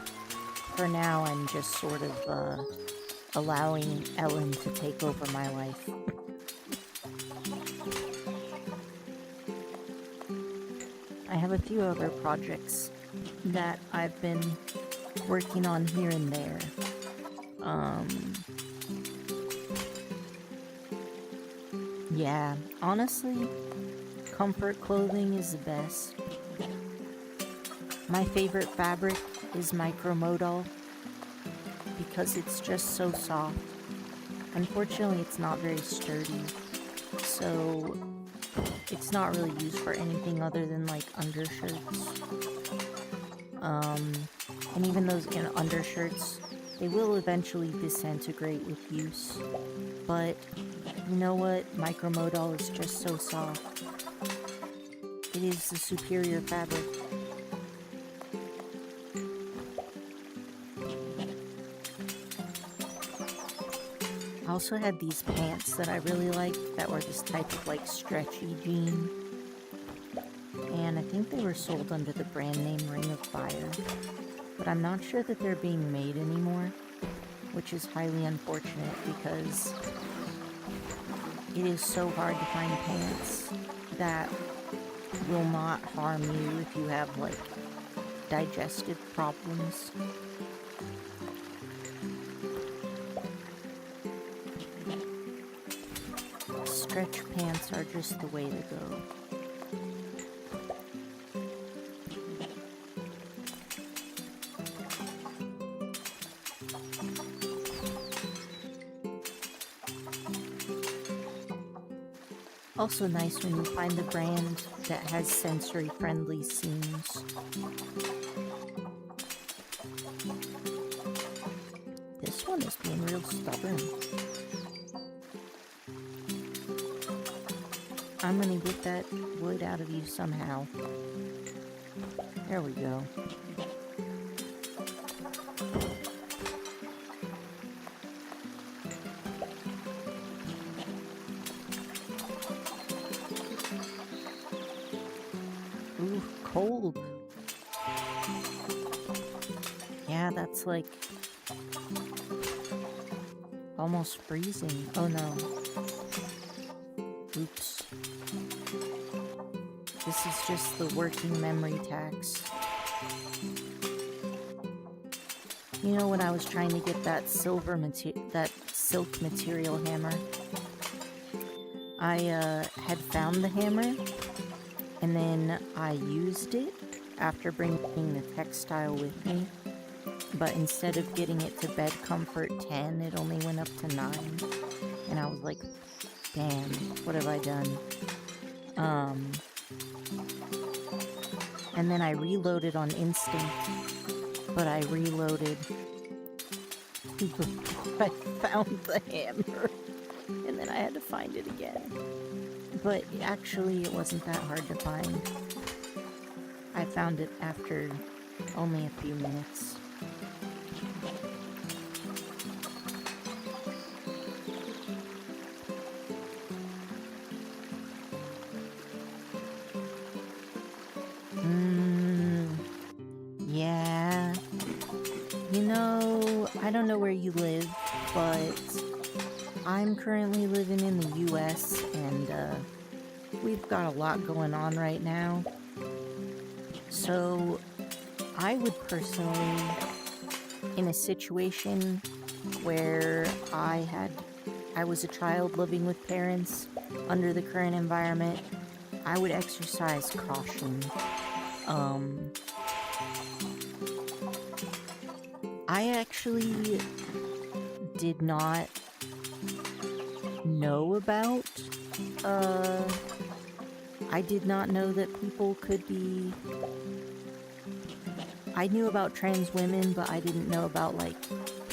Speaker 1: for now I'm just sort of allowing Elin to take over my life. I have a few other projects that I've been working on here and there. Yeah, honestly, comfort clothing is the best. My favorite fabric is micromodal because it's just so soft. Unfortunately, it's not very sturdy, so it's not really used for anything other than like undershirts. And even those undershirts, they will eventually disintegrate with use. But you know what? Micromodal is just so soft. It is the superior fabric. I also had these pants that I really liked that were this type of like stretchy jean. And I think they were sold under the brand name Ring of Fire. But I'm not sure that they're being made anymore, which is highly unfortunate because it is so hard to find pants that will not harm you if you have like digestive problems. Stretch pants are just the way to go. Also nice when you find a brand that has sensory-friendly seams. This one is being real stubborn. I'm gonna get that wood out of you somehow. There we go. Ooh, cold. Yeah, that's like almost freezing. Oh no. Oops. This is just the working memory tax. You know, when I was trying to get that silk material hammer, I had found the hammer, and then I used it after bringing the textile with me. But instead of getting it to bed comfort 10, it only went up to 9. And I was like, damn, what have I done? And then I reloaded on instinct, but I reloaded before I found the hammer. And then I had to find it again. But actually, it wasn't that hard to find. I found it after only a few minutes. Yeah. You know, I don't know where you live, but I'm currently living in the US, and we've got a lot going on right now. So I would personally, in a situation where I was a child living with parents under the current environment, I would exercise caution. I actually did not know about I did not know that people could be... I knew about trans women, but I didn't know about, like,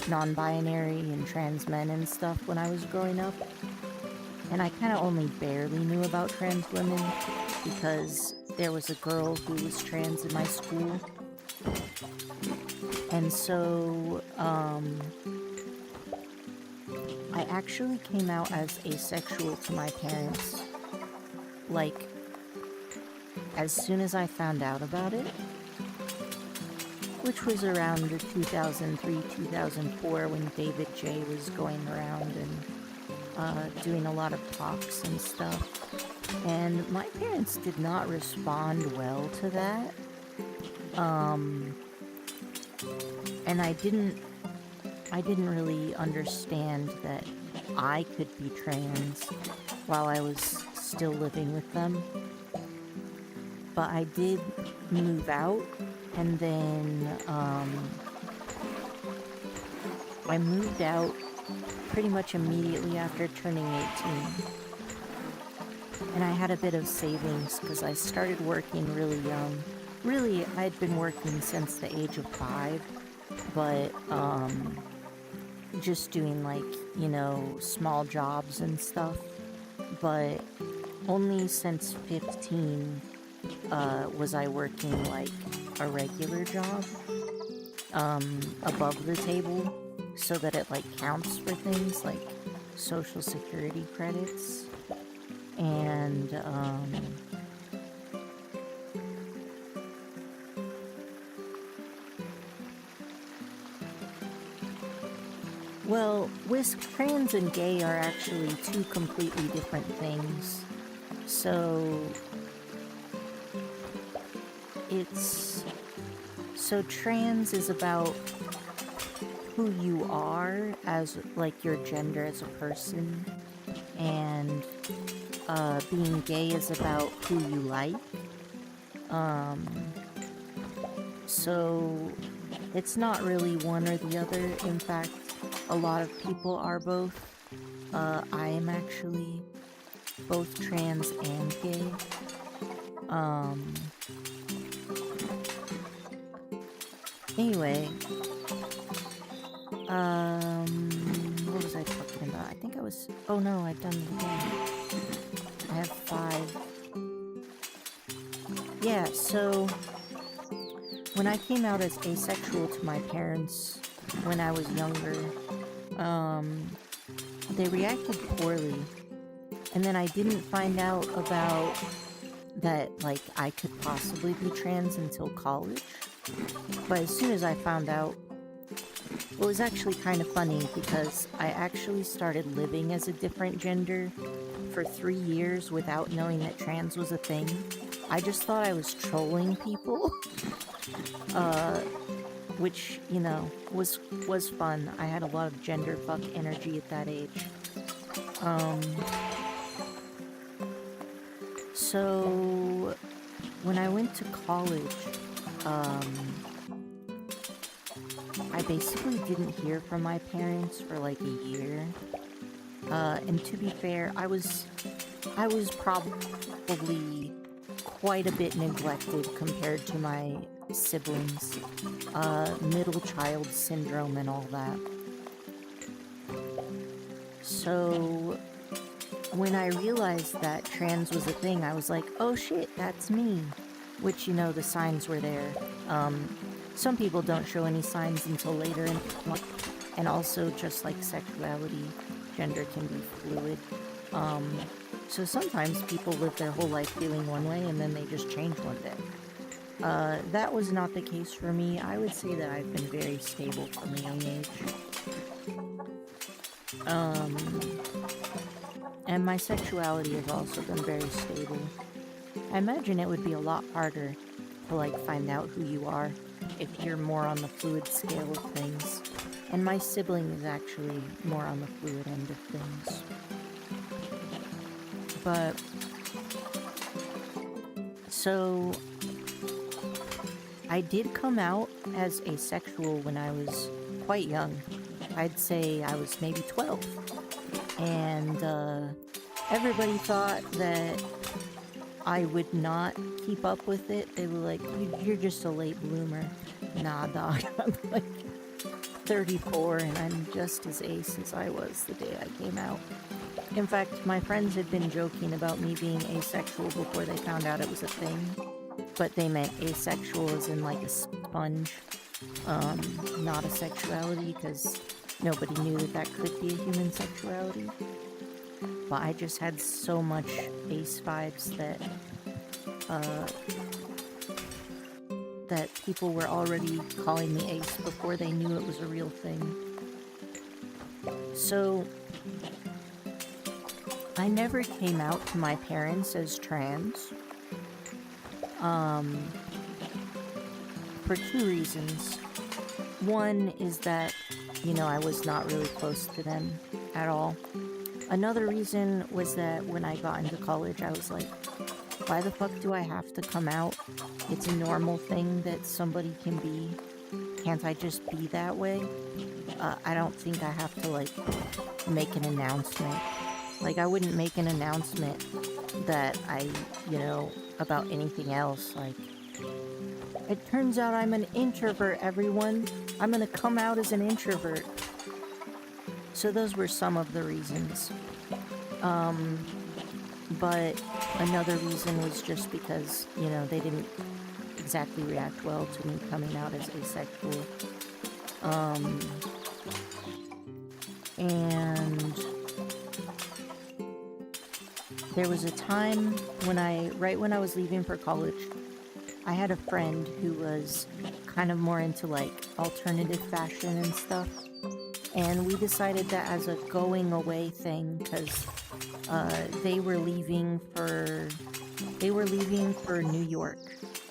Speaker 1: non-binary and trans men and stuff when I was growing up. And I kind of only barely knew about trans women because there was a girl who was trans in my school. And so, I actually came out as asexual to my parents, like, as soon as I found out about it, which was around the 2003-2004 when David J was going around and doing a lot of talks and stuff. And my parents did not respond well to that. And I didn't really understand that I could be trans while I was still living with them. But I did move out, and then I moved out pretty much immediately after turning 18. And I had a bit of savings because I started working really young. Really, I'd been working since the age of 5, but just doing, like, you know, small jobs and stuff. But only since 15 was I working, like, a regular job above the table so that it, like, counts for things like Social Security credits. And well, trans and gay are actually two completely different things. So trans is about who you are as, like, your gender as a person, and being gay is about who you like. So it's not really one or the other. In fact, a lot of people are both. I am actually both trans and gay. Anyway, what was I talking about? I think I was... Oh no, I've done it again. I have 5. Yeah, so when I came out as asexual to my parents when I was younger, they reacted poorly. And then I didn't find out about that, like, I could possibly be trans until college. But as soon as I found out, it was actually kind of funny because I actually started living as a different gender for 3 years without knowing that trans was a thing. I just thought I was trolling people, which, you know, was fun. I had a lot of gender fuck energy at that age. So when I went to college, I basically didn't hear from my parents for like a year. And to be fair, I was probably quite a bit neglected compared to my siblings. Middle child syndrome and all that. So when I realized that trans was a thing, I was like, oh shit, that's me. Which, you know, the signs were there. Some people don't show any signs until later in life. And also, just like sexuality, gender can be fluid. So sometimes people live their whole life feeling one way and then they just change one day. That was not the case for me. I would say that I've been very stable from a young age. And my sexuality has also been very stable. I imagine it would be a lot harder to, like, find out who you are if you're more on the fluid scale of things. And my sibling is actually more on the fluid end of things. But, so, I did come out as asexual when I was quite young. I'd say I was maybe 12. And, everybody thought that I would not keep up with it. They were like, you're just a late bloomer. Nah, dog. I'm like 34 and I'm just as ace as I was the day I came out. In fact, my friends had been joking about me being asexual before they found out it was a thing. But they meant asexual as in like a sponge, not a sexuality, because nobody knew that that could be a human sexuality. But I just had so much ace vibes that people were already calling me ace before they knew it was a real thing. So I never came out to my parents as trans. For two reasons. One is that, you know, I was not really close to them at all. Another reason was that when I got into college, I was like, why the fuck do I have to come out? It's a normal thing that somebody can be. Can't I just be that way? I don't think I have to, like, make an announcement. Like, I wouldn't make an announcement that about anything else. Like, it turns out I'm an introvert, everyone. I'm gonna come out as an introvert. So those were some of the reasons. But another reason was just because, you know, they didn't exactly react well to me coming out as asexual. And there was a time right when I was leaving for college, I had a friend who was kind of more into like alternative fashion and stuff. And we decided that as a going away thing, because they were leaving for New York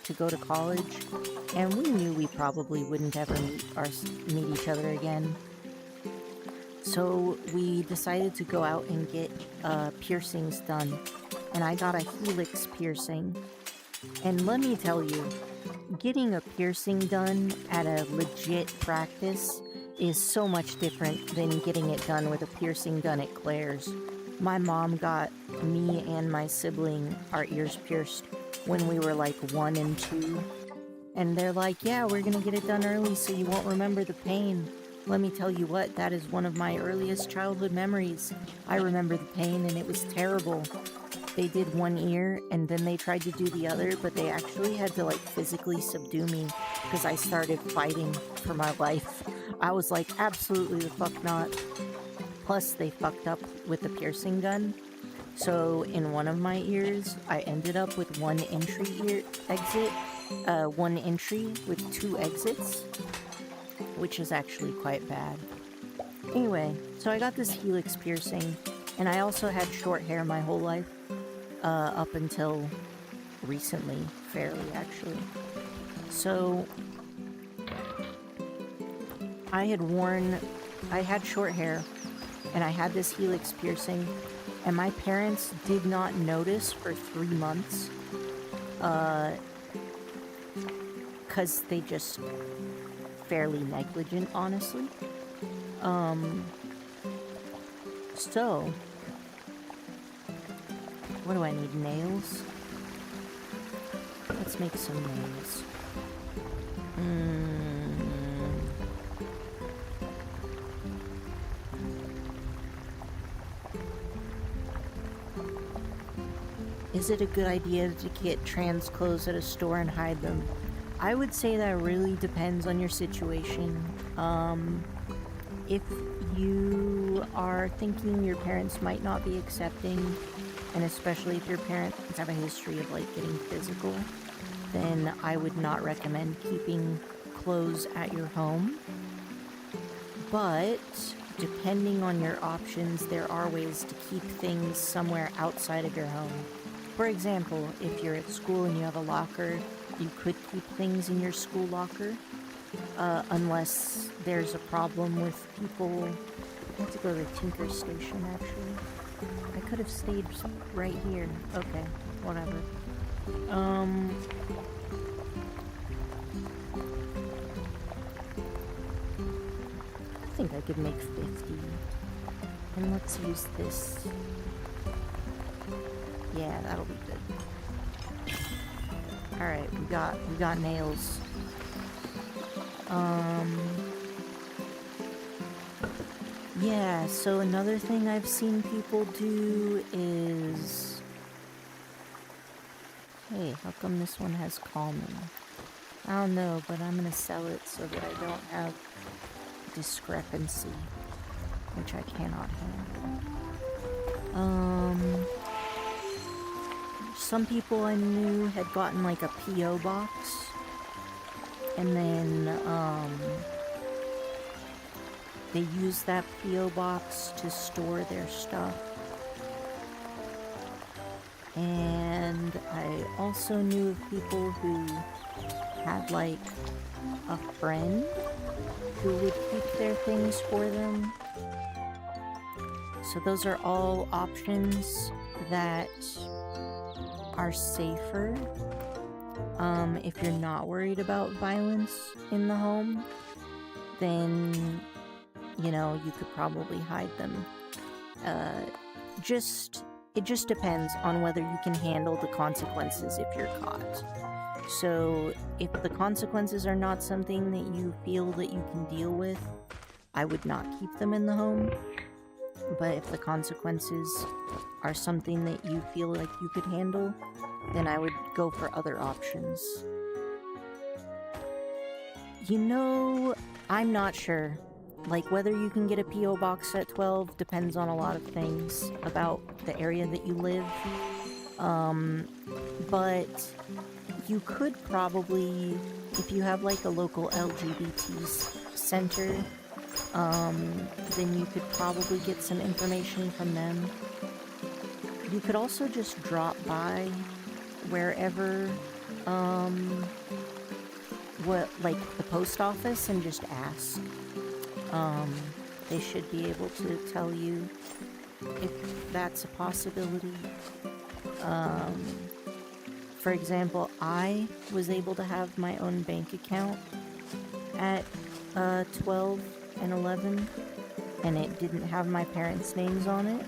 Speaker 1: to go to college, and we knew we probably wouldn't ever meet each other again. So we decided to go out and get piercings done, and I got a helix piercing. And let me tell you, getting a piercing done at a legit practice is so much different than getting it done with a piercing gun at Claire's. My mom got me and my sibling our ears pierced when we were like 1 and 2. And they're like, yeah, we're gonna get it done early so you won't remember the pain. Let me tell you what, that is one of my earliest childhood memories. I remember the pain and it was terrible. They did one ear and then they tried to do the other, but they actually had to like physically subdue me because I started fighting for my life. I was like, absolutely the fuck not. Plus, they fucked up with the piercing gun. So in one of my ears, I ended up with one entry with 2 exits, which is actually quite bad. Anyway, so I got this helix piercing, and I also had short hair my whole life, up until recently, fairly actually. So I had short hair, and I had this helix piercing, and my parents did not notice for 3 months, because they just fairly negligent, honestly. So, what do I need? Nails? Let's make some nails. Is it a good idea to get trans clothes at a store and hide them? I would say that really depends on your situation. If you are thinking your parents might not be accepting, and especially if your parents have a history of like getting physical, then I would not recommend keeping clothes at your home. But depending on your options, there are ways to keep things somewhere outside of your home. For example, if you're at school and you have a locker, you could keep things in your school locker, unless there's a problem with people. I have to go to the Tinker Station, actually. I could have stayed right here. Okay, whatever. I think I could make 50. And let's use this. Yeah, that'll be good. Alright, we got nails. Yeah, so another thing I've seen people do is... Hey, how come this one has calming? I don't know, but I'm gonna sell it so that I don't have discrepancy, which I cannot handle. Some people I knew had gotten like a P.O. box, and then, they use that P.O. box to store their stuff. And I also knew of people who had like a friend who would keep their things for them. So those are all options that are safer if you're not worried about violence in the home. Then, you know, you could probably hide them. It just depends on whether you can handle the consequences if you're caught. So if the consequences are not something that you feel that you can deal with, I would not keep them in the home. But if the consequences are something that you feel like you could handle, then I would go for other options. You know, I'm not sure. Like, whether you can get a P.O. box at 12 depends on a lot of things about the area that you live. But you could probably, if you have like a local LGBT center, then you could probably get some information from them. You could also just drop by wherever, like the post office and just ask. They should be able to tell you if that's a possibility. For example, I was able to have my own bank account at 12 and 11, and it didn't have my parents' names on it,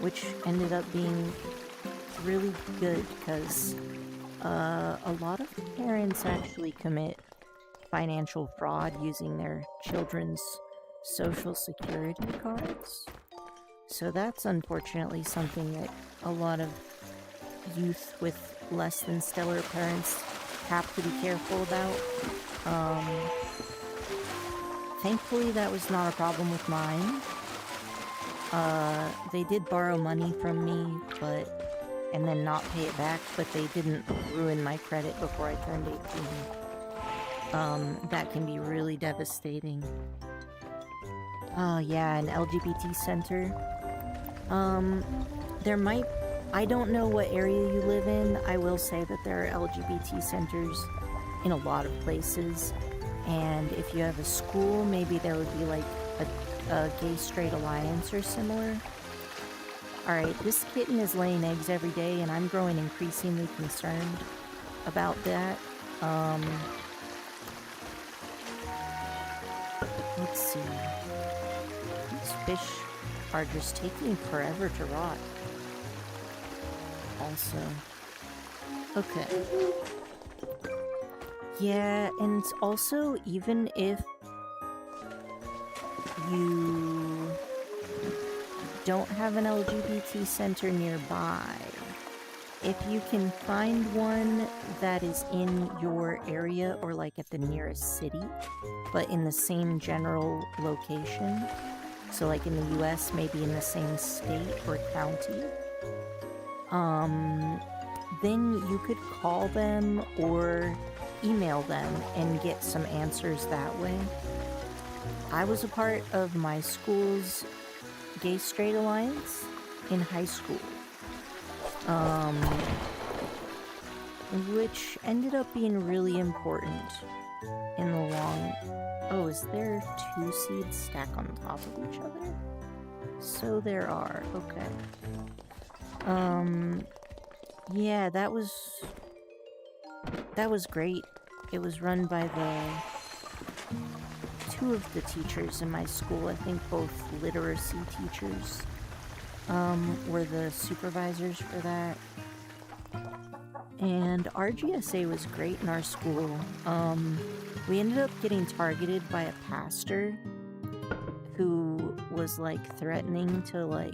Speaker 1: which ended up being really good because a lot of parents actually commit financial fraud using their children's social security cards. So that's unfortunately something that a lot of youth with less than stellar parents have to be careful about. Thankfully that was not a problem with mine. They did borrow money from me, and then not pay it back, but they didn't ruin my credit before I turned 18. That can be really devastating. Oh yeah, an LGBT center. I don't know what area you live in. I will say that there are LGBT centers in a lot of places. And if you have a school, maybe there would be like a gay-straight alliance or similar. Alright, this kitten is laying eggs every day, and I'm growing increasingly concerned about that. Let's see. These fish are just taking forever to rot. Also. Okay. Yeah, and also, even if you don't have an LGBT center nearby, if you can find one that is in your area or like at the nearest city, but in the same general location, so like in the US, maybe in the same state or county, then you could call them or email them and get some answers that way. I was a part of my school's gay-straight alliance in high school, which ended up being really important in the long... Oh, is there 2 seeds stacked on top of each other? So there are, okay. Yeah, that was great. It was run by 2 of the teachers in my school. I think both literacy teachers were the supervisors for that. And RGSA was great in our school. We ended up getting targeted by a pastor who was like threatening to like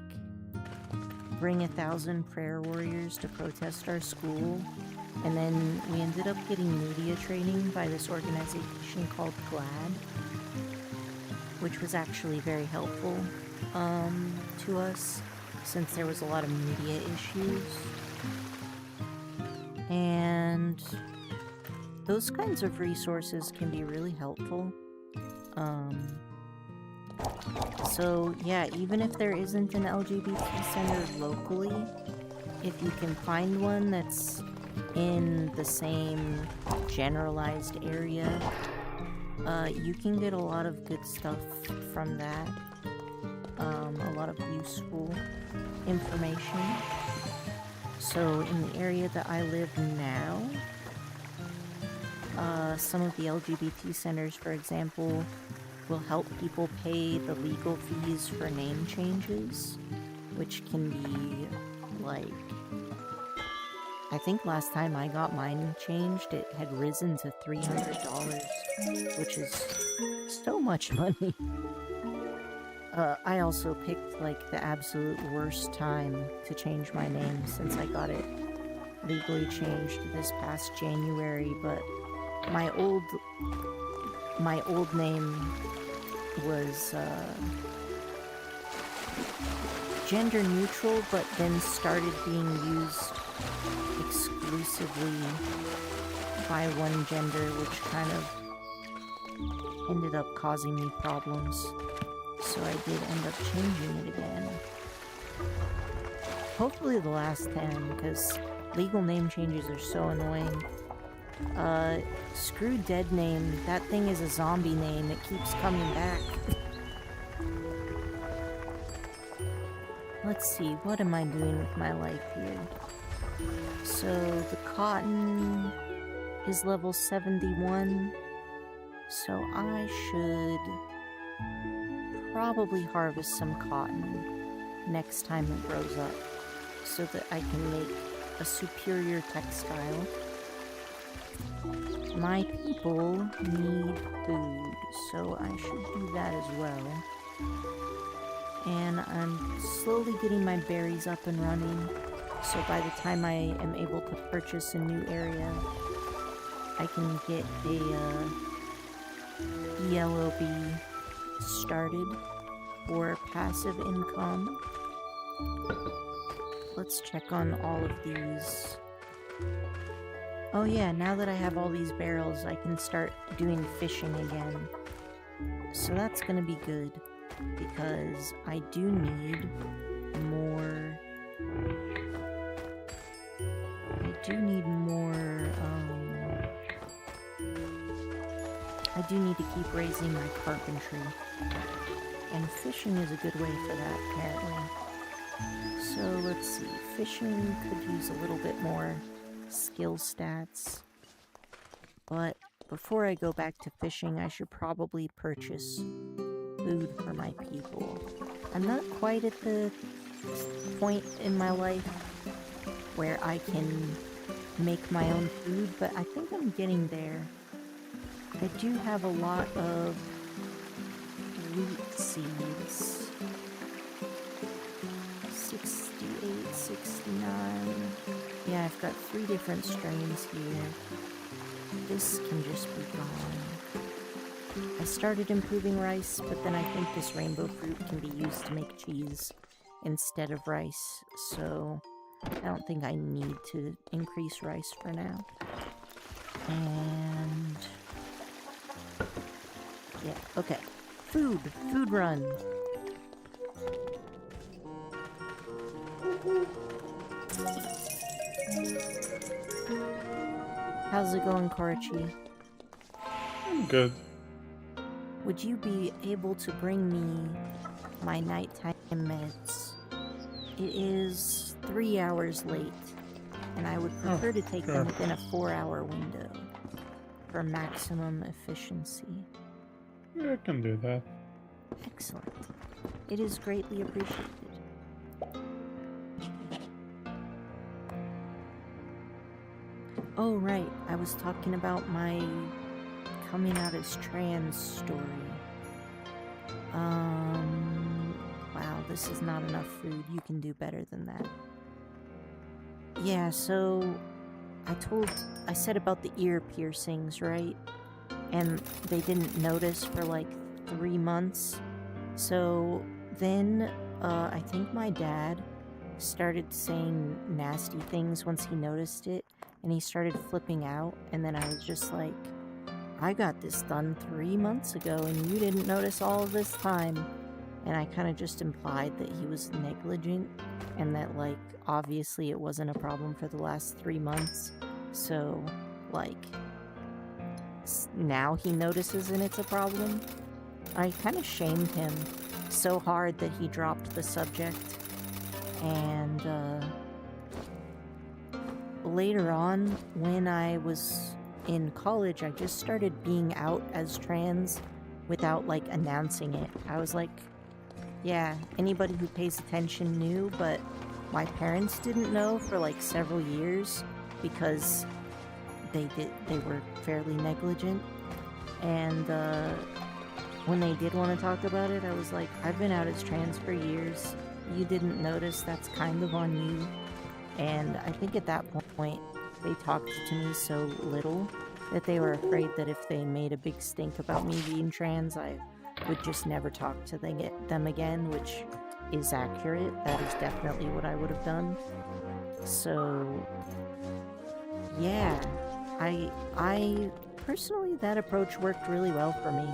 Speaker 1: bring 1,000 prayer warriors to protest our school. And then we ended up getting media training by this organization called GLAD, which was actually very helpful to us since there was a lot of media issues. And those kinds of resources can be really helpful. So yeah, even if there isn't an LGBT center locally, if you can find one that's in the same generalized area, you can get a lot of good stuff from that. A lot of useful information. So in the area that I live now, some of the LGBT centers, for example, will help people pay the legal fees for name changes, which can be like, I think last time I got mine changed, it had risen to $300, which is so much money. I also picked like the absolute worst time to change my name since I got it legally changed this past January, but my old name was gender neutral, but then started being used exclusively by one gender, which kind of ended up causing me problems. So I did end up changing it again. Hopefully the last 10, because legal name changes are so annoying. Screw dead name. That thing is a zombie name. It keeps coming back. Let's see, what am I doing with my life here? So the cotton is level 71. So I should probably harvest some cotton next time it grows up so that I can make a superior textile. My people need food, so I should do that as well. And I'm slowly getting my berries up and running, so by the time I am able to purchase a new area, I can get a ELOB started for passive income. Let's check on all of these. Oh yeah, now that I have all these barrels, I can start doing fishing again. So that's gonna be good, because I do need more... I do need to keep raising my carpentry. And fishing is a good way for that, apparently. So let's see, fishing could use a little bit more skill stats. But before I go back to fishing, I should probably purchase food for my people. I'm not quite at the point in my life where I can make my own food, but I think I'm getting there. I do have a lot of wheat seeds. 68, 69. Yeah, I've got 3 different strains here. This can just be gone. I started improving rice, but then I think this rainbow fruit can be used to make cheese instead of rice, so I don't think I need to increase rice for now. And... yeah, okay. Food run. How's it going, Karachi?
Speaker 2: I'm good.
Speaker 1: Would you be able to bring me my nighttime meds? It is 3 hours late, and I would prefer to take them within a 4-hour window for maximum efficiency.
Speaker 2: Yeah, I can do that.
Speaker 1: Excellent. It is greatly appreciated. Oh, right. I was talking about my coming out as trans story. Wow, this is not enough food. You can do better than that. Yeah, so I said about the ear piercings, right? And they didn't notice for like 3 months. So then, I think my dad started saying nasty things once he noticed it, and he started flipping out, and then I was just like, I got this done 3 months ago, and you didn't notice all of this time. And I kind of just implied that he was negligent, and that, like, obviously it wasn't a problem for the last 3 months. So, like, now he notices and it's a problem. I kind of shamed him so hard that he dropped the subject. And later on, when I was in college, I just started being out as trans without, like, announcing it. I was like, yeah, anybody who pays attention knew, but my parents didn't know for like several years because they were fairly negligent. And when they did want to talk about it, I was like, I've been out as trans for years. You didn't notice, that's kind of on you. And I think at that point, they talked to me so little that they were afraid that if they made a big stink about me being trans, I would just never talk to them again, which is accurate. That is definitely what I would have done. So, yeah, I personally, that approach worked really well for me.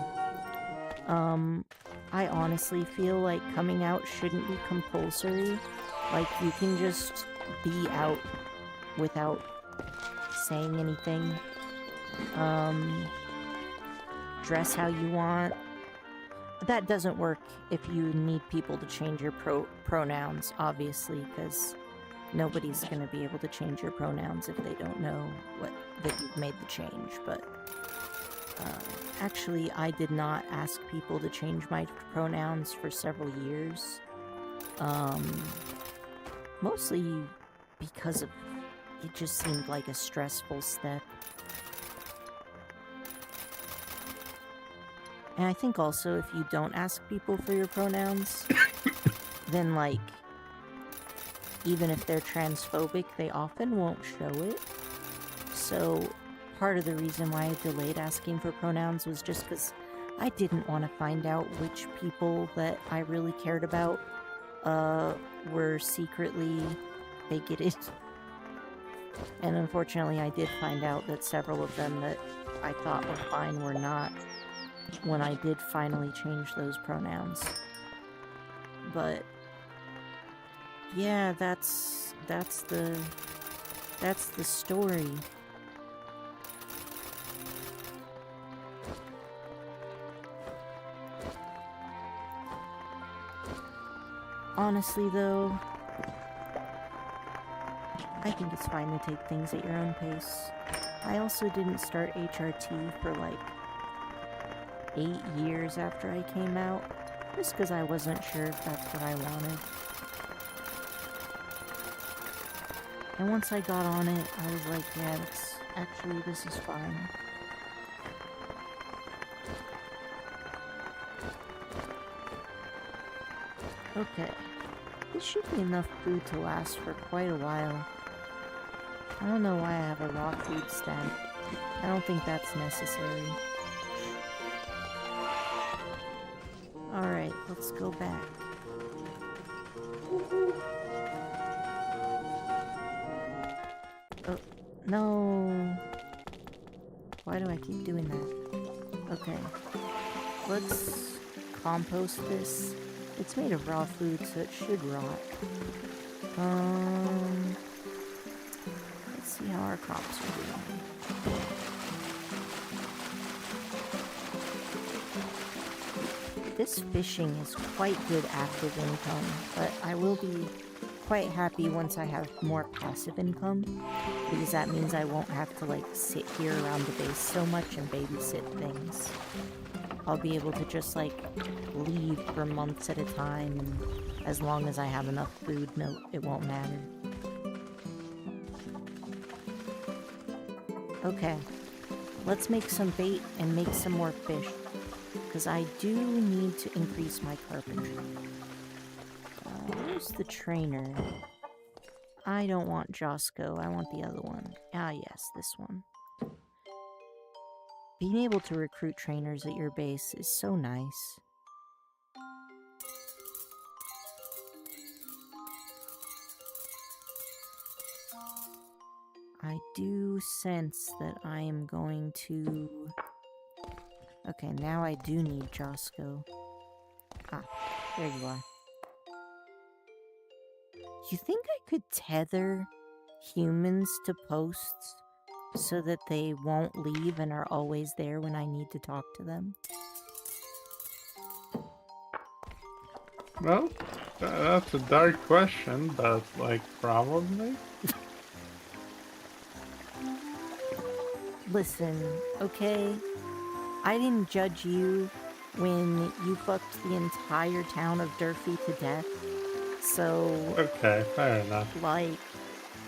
Speaker 1: I honestly feel like coming out shouldn't be compulsory. Like, you can just be out without saying anything. Dress how you want. That doesn't work if you need people to change your pronouns, obviously, because nobody's going to be able to change your pronouns if they don't know that you've made the change. But actually, I did not ask people to change my pronouns for several years. Mostly because it just seemed like a stressful step. And I think also if you don't ask people for your pronouns, then, like, even if they're transphobic, they often won't show it. So part of the reason why I delayed asking for pronouns was just because I didn't want to find out which people that I really cared about were secretly bigoted. And unfortunately, I did find out that several of them that I thought were fine were not, when I did finally change those pronouns. But yeah, that's the story. Honestly, though, I think it's fine to take things at your own pace. I also didn't start HRT for like 8 years after I came out, just because I wasn't sure if that's what I wanted. And once I got on it, I was like, yeah, this is fine. Okay, this should be enough food to last for quite a while. I don't know why I have a raw food stand. I don't think that's necessary. Alright, let's go back. Oh, no. Why do I keep doing that? Okay. Let's compost this. It's made of raw food, so it should rot. Let's see how our crops are doing. This fishing is quite good active income, but I will be quite happy once I have more passive income, because that means I won't have to, like, sit here around the base so much and babysit things. I'll be able to just, like, leave for months at a time, and as long as I have enough food, no, it won't matter. Okay. Let's make some bait and make some more fish. Because I do need to increase my carpentry. Where's the trainer? I don't want Josco. I want the other one. Ah, yes, this one. Being able to recruit trainers at your base is so nice. I do sense that I am going to... Okay, now I do need Josco. Ah, there you are. You think I could tether humans to posts so that they won't leave and are always there when I need to talk to them?
Speaker 2: Well, that's a dark question, but, like, probably?
Speaker 1: Listen, okay? I didn't judge you when you fucked the entire town of Durfee to death. So,
Speaker 2: Okay, fair enough.
Speaker 1: like,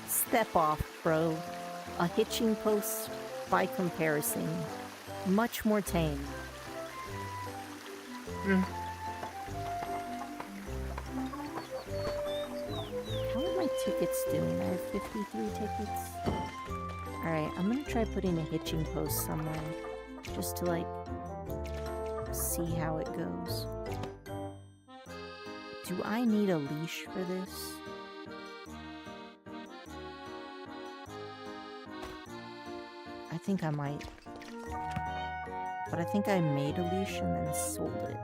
Speaker 1: step off, bro. A hitching post, by comparison, much more tame.
Speaker 2: Yeah.
Speaker 1: How are my tickets doing? I have 53 tickets. Alright, I'm gonna try putting a hitching post somewhere. Just to, like, see how it goes. Do I need a leash for this? I think I might. But I think I made a leash and then sold it.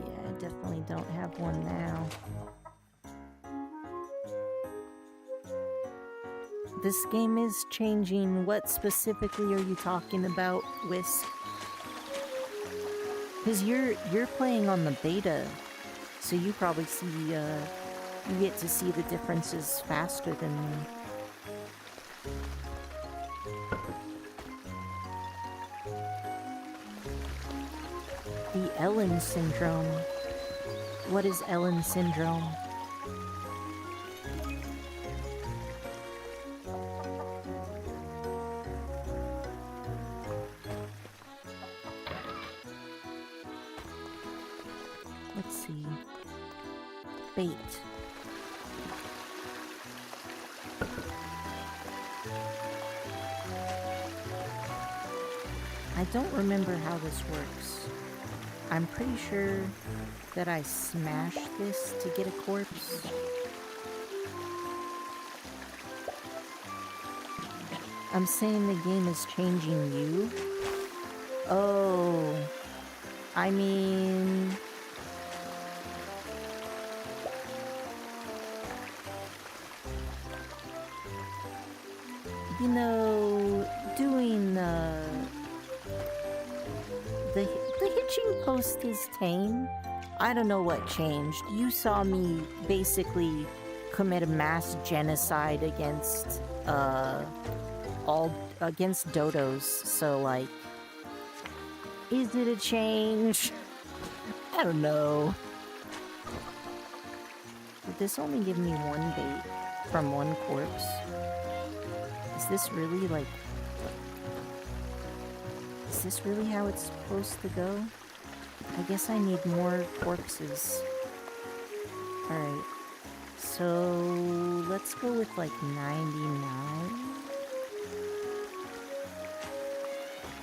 Speaker 1: Yeah, I definitely don't have one now. This game is changing. What specifically are you talking about, Whisk? Because you're playing on the beta, so you probably see, you get to see the differences faster than me. The Elin syndrome. What is Elin syndrome? Let's see. Bait. I don't remember how this works. I'm pretty sure that I smashed this to get a corpse. I'm saying the game is changing you? Oh. I mean... You know, doing the hitching post is tame. I don't know what changed. You saw me basically commit a mass genocide against against dodos. So like, is it a change? I don't know. Did this only give me one bait from one corpse? Is this really like... Is this really how it's supposed to go? I guess I need more corpses. Alright. So... let's go with like 99.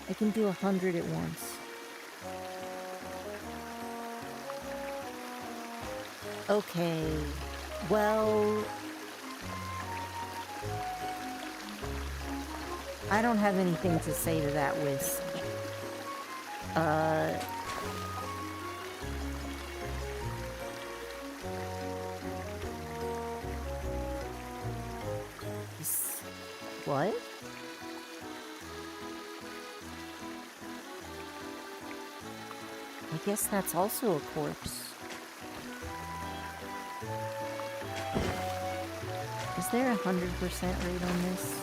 Speaker 1: I can do 100 at once. Okay. Well... I don't have anything to say to that, Whisk. What? I guess that's also a corpse. Is there 100% rate on this?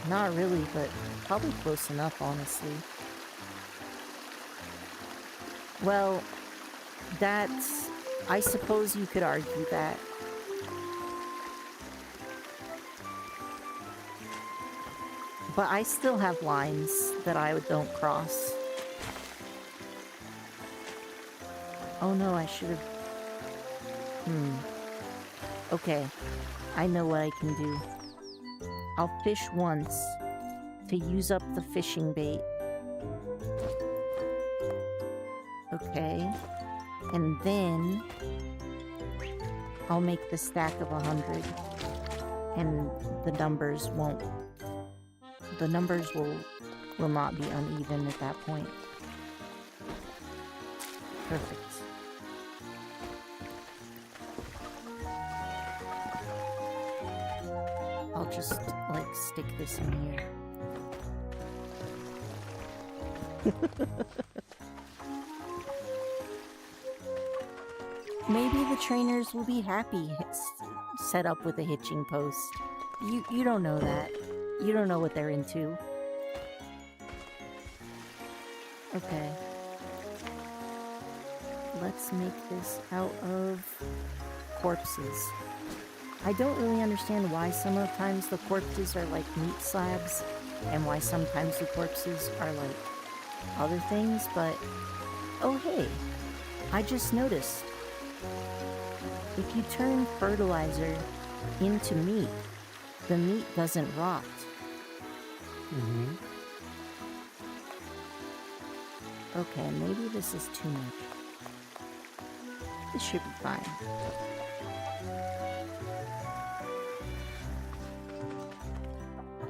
Speaker 1: Not really, but probably close enough, honestly. Well, that's... I suppose you could argue that. But I still have lines that I don't cross. Oh no, I should have... Okay, I know what I can do. I'll fish once to use up the fishing bait. Okay, and then I'll make the stack of 100, and the numbers won't... The numbers will not be uneven at that point. Perfect. I'll just, like, stick this in here. Maybe the trainers will be happy set up with a hitching post. You don't know that. You don't know what they're into. Okay. Let's make this out of corpses. I don't really understand why sometimes the corpses are like meat slabs and why sometimes the corpses are like other things, but oh hey, I just noticed. If you turn fertilizer into meat, the meat doesn't rot.
Speaker 2: Mm-hmm.
Speaker 1: Okay, maybe this is too much. This should be fine.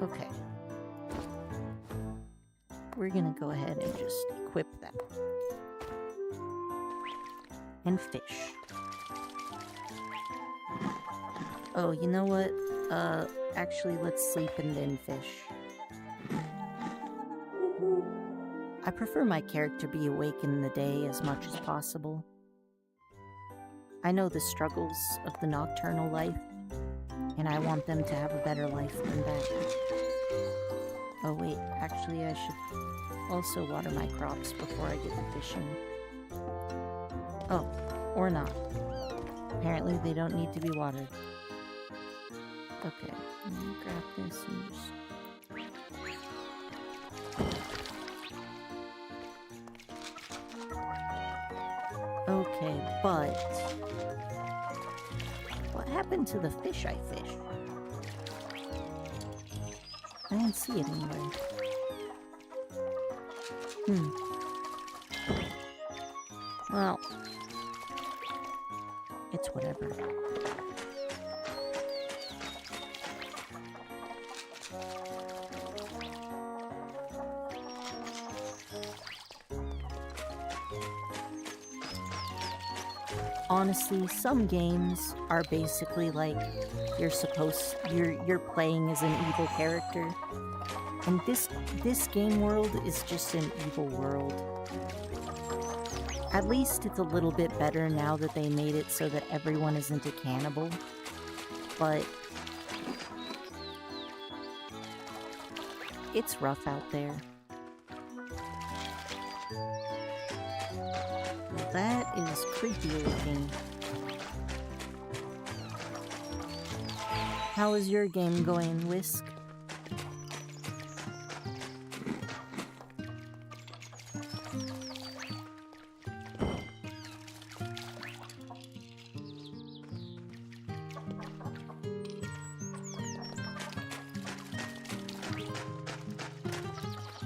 Speaker 1: Okay. We're gonna go ahead and just equip that. And fish. Oh, you know what? Actually, let's sleep and then fish. I prefer my character be awake in the day as much as possible. I know the struggles of the nocturnal life, and I want them to have a better life than that. Oh wait, actually I should also water my crops before I get to fishing. Oh, or not. Apparently they don't need to be watered. Okay, let me grab this and just... Okay, but... what happened to the fish I fished? I didn't see it anywhere. Well... it's whatever. Honestly, some games are basically like you're playing as an evil character. And this game world is just an evil world. At least it's a little bit better now that they made it so that everyone isn't a cannibal. But it's rough out there. That is creepy looking. How is your game going, Whisk?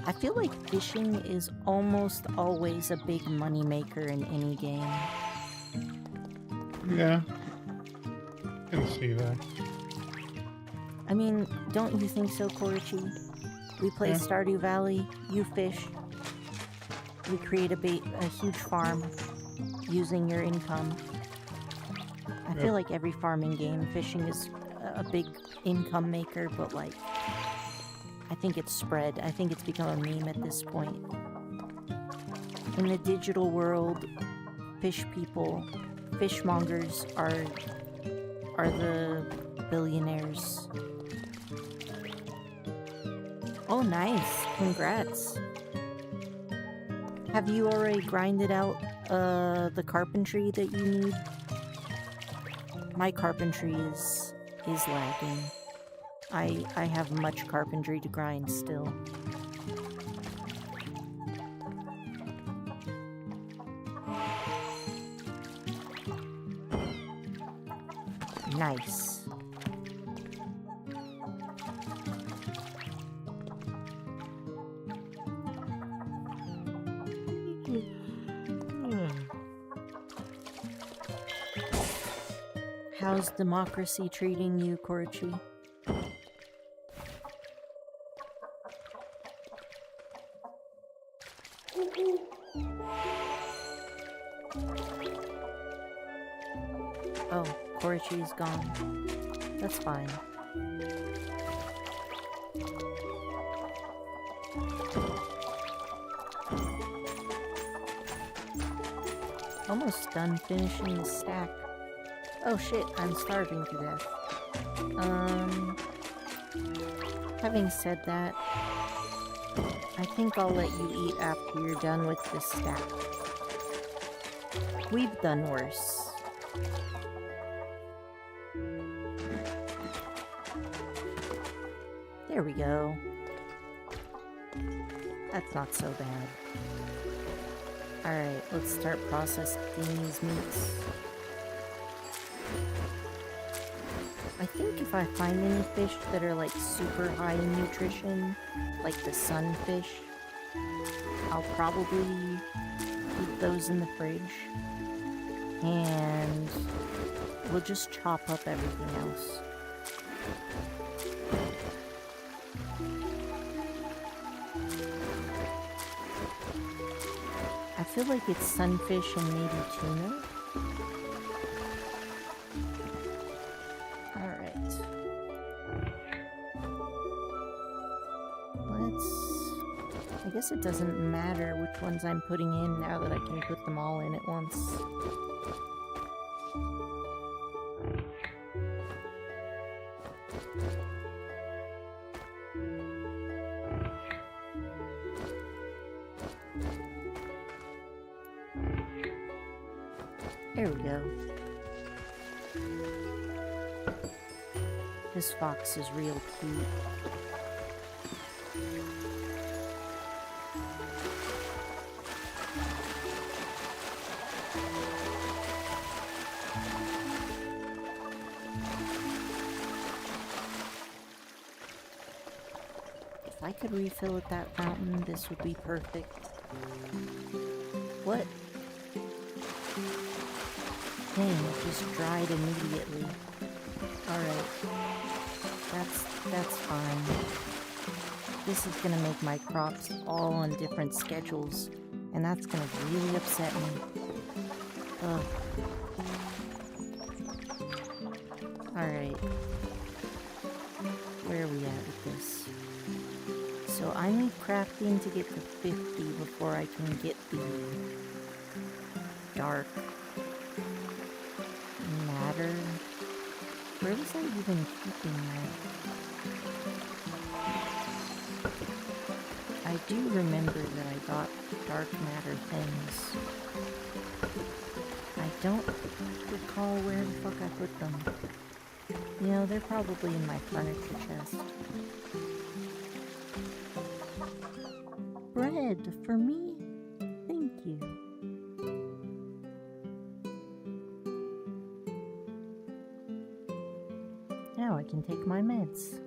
Speaker 1: I feel like fishing is almost always a big money maker in any game.
Speaker 2: Yeah, I can see that.
Speaker 1: I mean, don't you think so, Korichi? We play Stardew Valley, you fish, we create a huge farm using your income. I feel like every farming game, fishing is a big income maker, but like, I think it's spread. I think it's become a meme at this point. In the digital world, fishmongers are the billionaires. Oh, nice. Congrats. Have you already grinded out the carpentry that you need? My carpentry is lagging. I have much carpentry to grind still. Nice. How's democracy treating you, Korchi? Oh, Korchi's gone. That's fine. Almost done finishing the stack. Oh shit, I'm starving to death. Having said that, I think I'll let you eat after you're done with this stack. We've done worse. There we go. That's not so bad. Alright, let's start processing these meats. I think if I find any fish that are like super high in nutrition, like the sunfish, I'll probably keep those in the fridge. And we'll just chop up everything else. I feel like it's sunfish and maybe tuna. Alright. I guess it doesn't matter which ones I'm putting in now that I can put them all in at once. There we go. This fox is real cute. If I could refill at that fountain, this would be perfect. What? Dang, it just dried immediately. Alright. That's fine. This is gonna make my crops all on different schedules, and that's gonna really upset me. Ugh. Alright. Where are we at with this? So I need crafting to get to 50 before I can get the dark matter. Where was I even keeping that? I do remember that I got dark matter things. I don't recall where the fuck I put them. You know, they're probably in my furniture chest. Bread for me? Thank you. Now I can take my meds.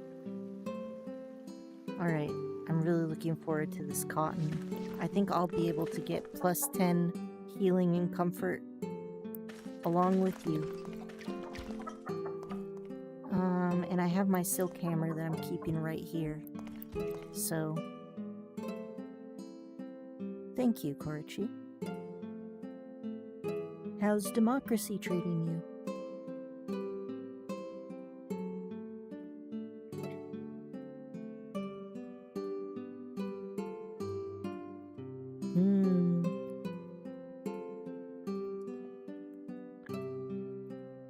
Speaker 1: Alright, I'm really looking forward to this cotton. I think I'll be able to get plus 10 healing and comfort along with you. And I have my silk hammer that I'm keeping right here. So, thank you, Korchi. How's democracy treating you?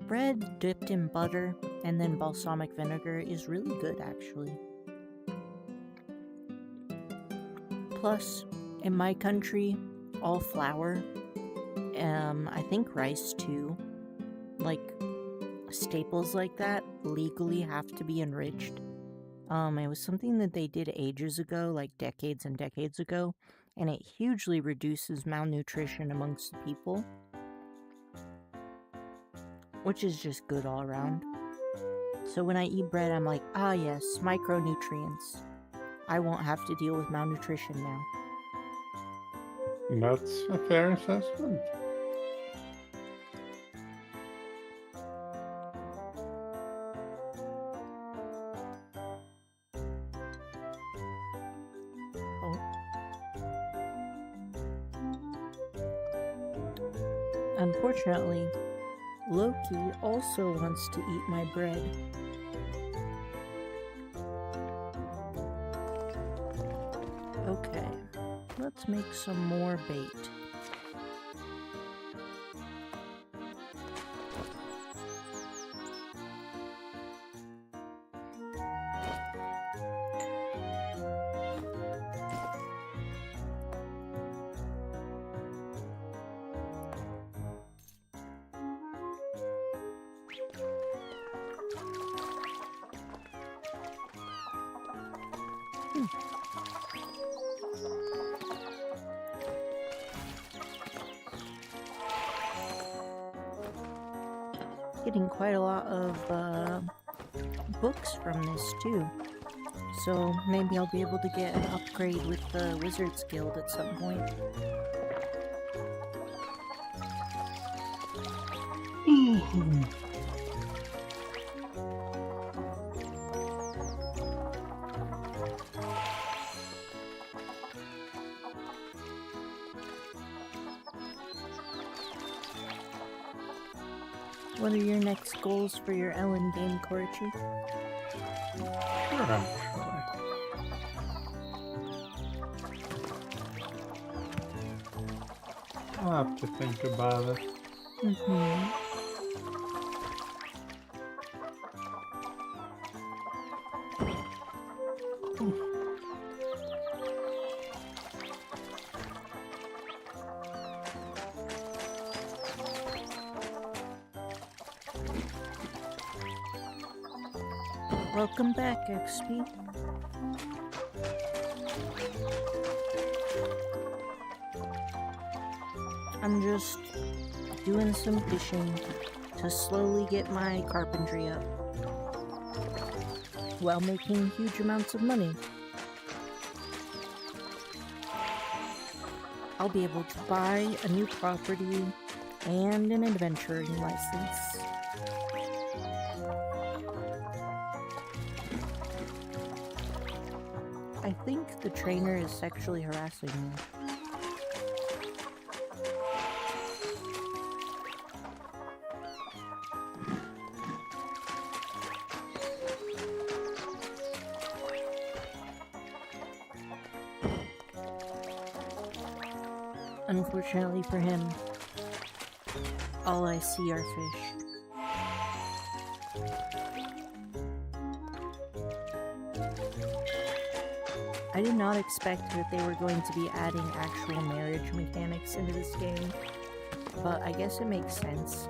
Speaker 1: Bread dipped in butter and then balsamic vinegar is really good, actually. Plus, in my country, all flour, I think rice too, like staples like that legally have to be enriched. It was something that they did ages ago, like decades and decades ago, and it hugely reduces malnutrition amongst the people, which is just good all around. So when I eat bread, I'm like, ah yes, micronutrients. I won't have to deal with malnutrition now.
Speaker 2: That's a fair assessment.
Speaker 1: Unfortunately, Loki also wants to eat my bread. Okay, let's make some more bait. Getting quite a lot of books from this too. So maybe I'll be able to get an upgrade with the Wizards Guild at some point. What are your next goals for your Elin game, Koichi?
Speaker 2: Sure, actually. I'll have to think about it.
Speaker 1: Welcome back, XP. I'm just doing some fishing to slowly get my carpentry up while making huge amounts of money. I'll be able to buy a new property and an adventuring license. I think the trainer is sexually harassing me. Unfortunately for him, all I see are fish. I did not expect that they were going to be adding actual marriage mechanics into this game, but I guess it makes sense.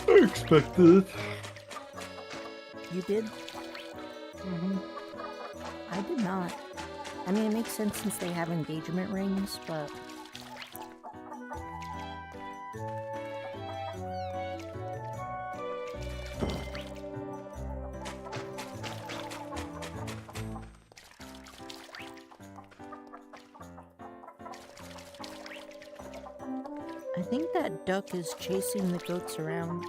Speaker 2: I expected it.
Speaker 1: You did? I did not. I mean, it makes sense since they have engagement rings, but... I think that duck is chasing the goats around.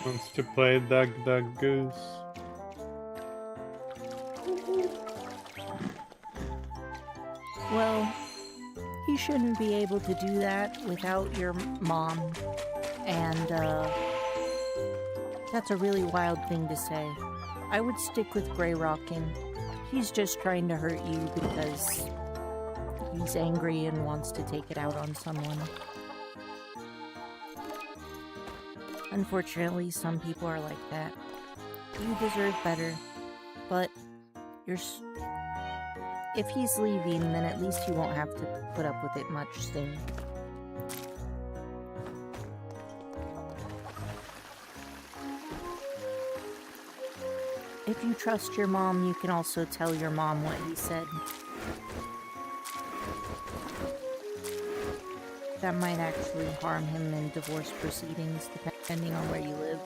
Speaker 2: Wants to play Duck Duck Goose.
Speaker 1: Well, he shouldn't be able to do that without your mom, and that's a really wild thing to say. I would stick with Grey Rockin'. He's just trying to hurt you because he's angry and wants to take it out on someone. Unfortunately, some people are like that. You deserve better, but if he's leaving, then at least you won't have to put up with it much soon. If you trust your mom, you can also tell your mom what he said. That might actually harm him in divorce proceedings, depending on where you live.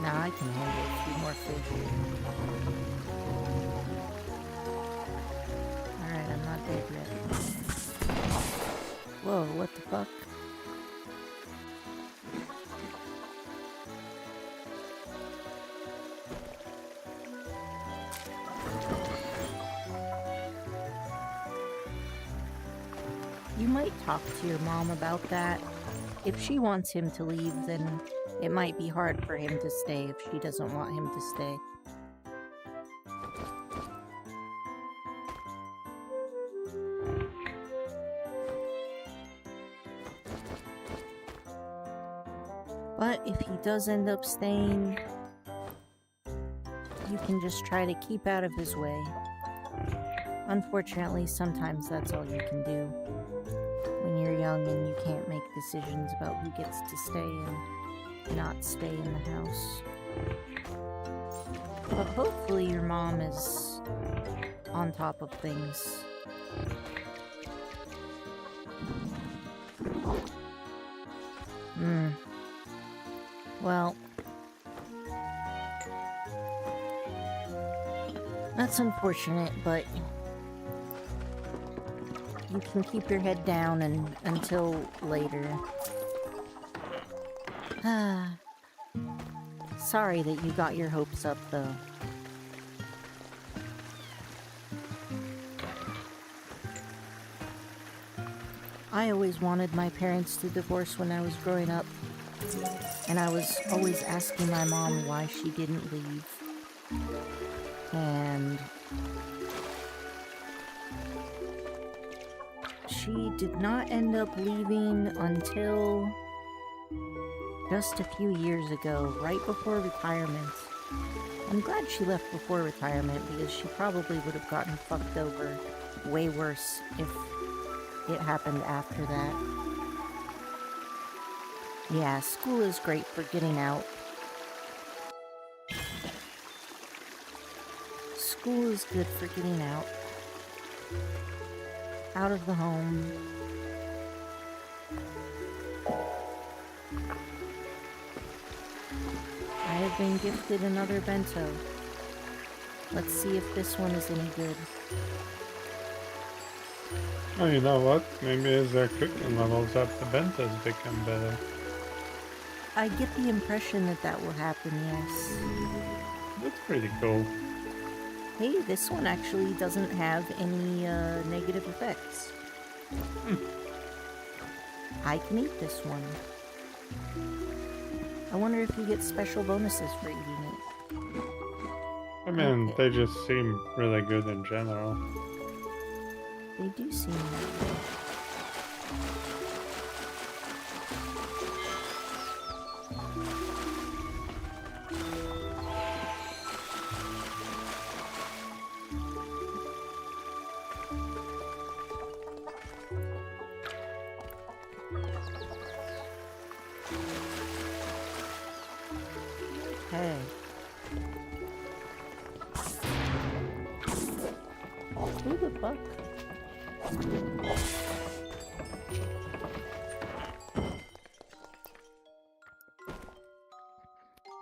Speaker 1: Now I can handle a few more fish. Alright, I'm not dead yet. Whoa, what the fuck? You might talk to your mom about that. If she wants him to leave, then it might be hard for him to stay if she doesn't want him to stay. But if he does end up staying, you can just try to keep out of his way. Unfortunately, sometimes that's all you can do when you're young and you can't make decisions about who gets to stay and not stay in the house. But hopefully your mom is on top of things. Well, that's unfortunate, but you can keep your head down until later. Sorry that you got your hopes up, though. I always wanted my parents to divorce when I was growing up, and I was always asking my mom why she didn't leave. And she did not end up leaving until just a few years ago, right before retirement. I'm glad she left before retirement because she probably would have gotten fucked over way worse if it happened after that. Yeah, school is great for getting out. School is good for getting out. Out of the home. I have been gifted another bento. Let's see if this one is any good.
Speaker 2: Oh, you know what? Maybe as their cooking levels up, the bentos become better.
Speaker 1: I get the impression that that will happen, yes.
Speaker 2: That's pretty cool.
Speaker 1: Hey, this one actually doesn't have any negative effects. I can eat this one. I wonder if you get special bonuses for eating it.
Speaker 2: I mean,
Speaker 1: Okay.
Speaker 2: they just seem really good in general.
Speaker 1: They do seem that way. Okay. Who the fuck?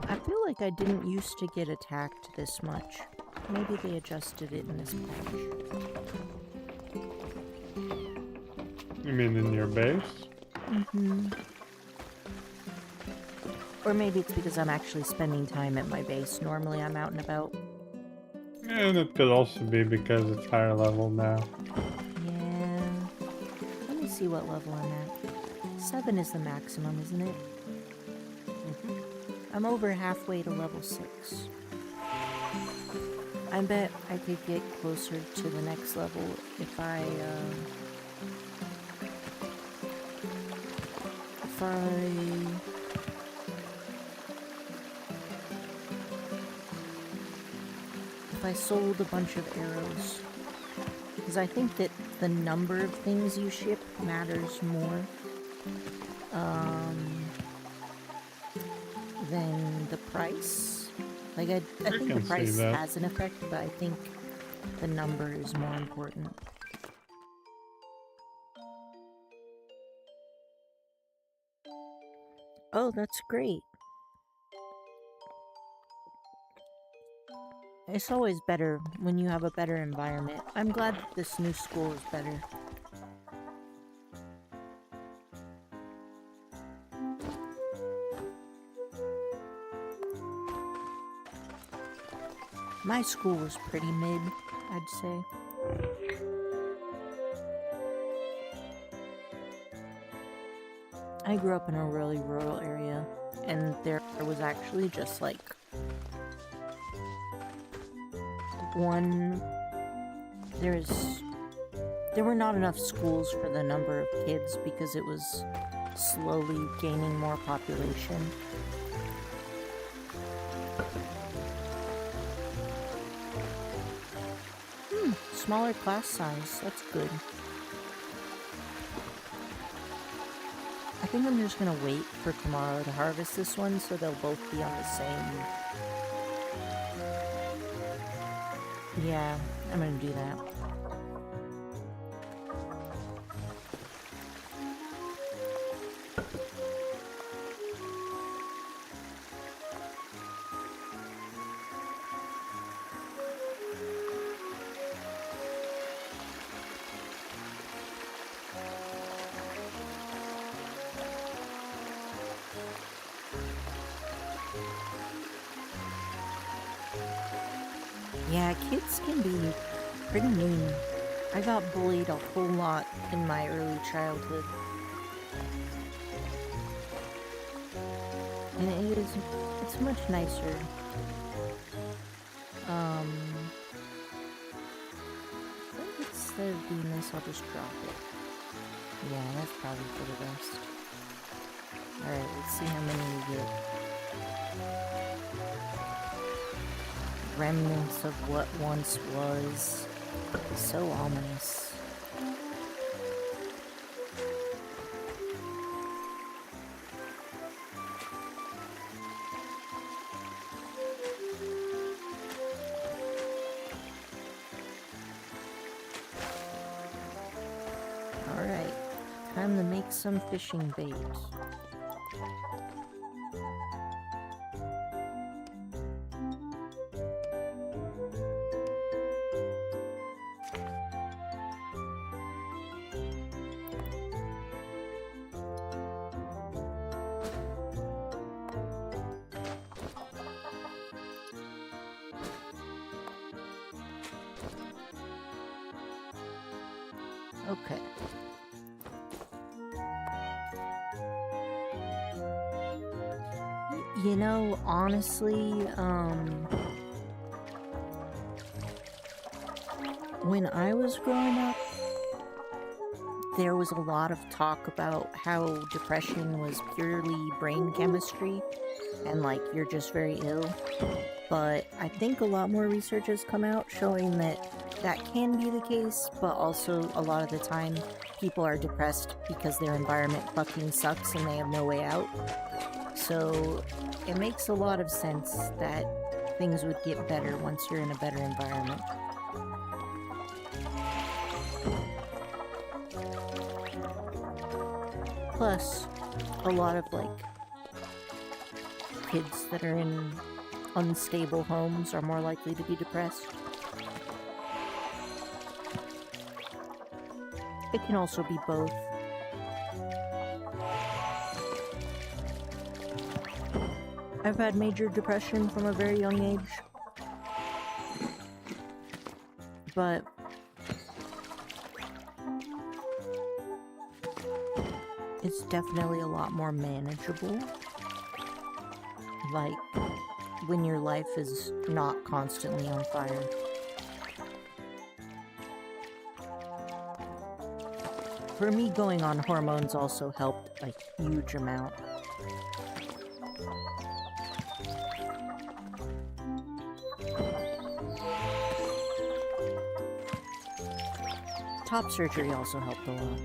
Speaker 1: I feel like I didn't used to get attacked this much. Maybe they adjusted it in this patch.
Speaker 2: You mean in your base?
Speaker 1: Mm-hmm. Or maybe it's because I'm actually spending time at my base. Normally I'm out and about.
Speaker 2: And it could also be because it's higher level now.
Speaker 1: Yeah. Let me see what level I'm at. 7 is the maximum, isn't it? I'm over halfway to level 6. I bet I could get closer to the next level if I if I sold a bunch of arrows. Because I think that the number of things you ship matters more than the price. Like, I think the
Speaker 2: can see
Speaker 1: price
Speaker 2: that.
Speaker 1: has an effect, but I think the number is more important. Oh, that's great. It's always better when you have a better environment. I'm glad that this new school is better. My school was pretty mid, I'd say. I grew up in a really rural area, and there was actually just like there were not enough schools for the number of kids because it was slowly gaining more population. Smaller class size, that's good. I think I'm just gonna wait for tomorrow to harvest this one so they'll both be on the same. Yeah, I'm gonna do that. Yeah, kids can be pretty mean. I got bullied a whole lot in my early childhood. And it's much nicer. Instead of doing this, I'll just drop it. Yeah, that's probably for the best. Alright, let's see how many we get. Remnants of what once was. So ominous. Alright, time to make some fishing bait. Okay. You know, honestly, when I was growing up, there was a lot of talk about how depression was purely brain chemistry and like you're just very ill. But I think a lot more research has come out showing that that can be the case, but also a lot of the time people are depressed because their environment fucking sucks and they have no way out. So it makes a lot of sense that things would get better once you're in a better environment. Plus, a lot of like kids that are in unstable homes are more likely to be depressed. It can also be both. I've had major depression from a very young age. But it's definitely a lot more manageable. Like, when your life is not constantly on fire. For me, going on hormones also helped a huge amount. top surgery also helped a lot.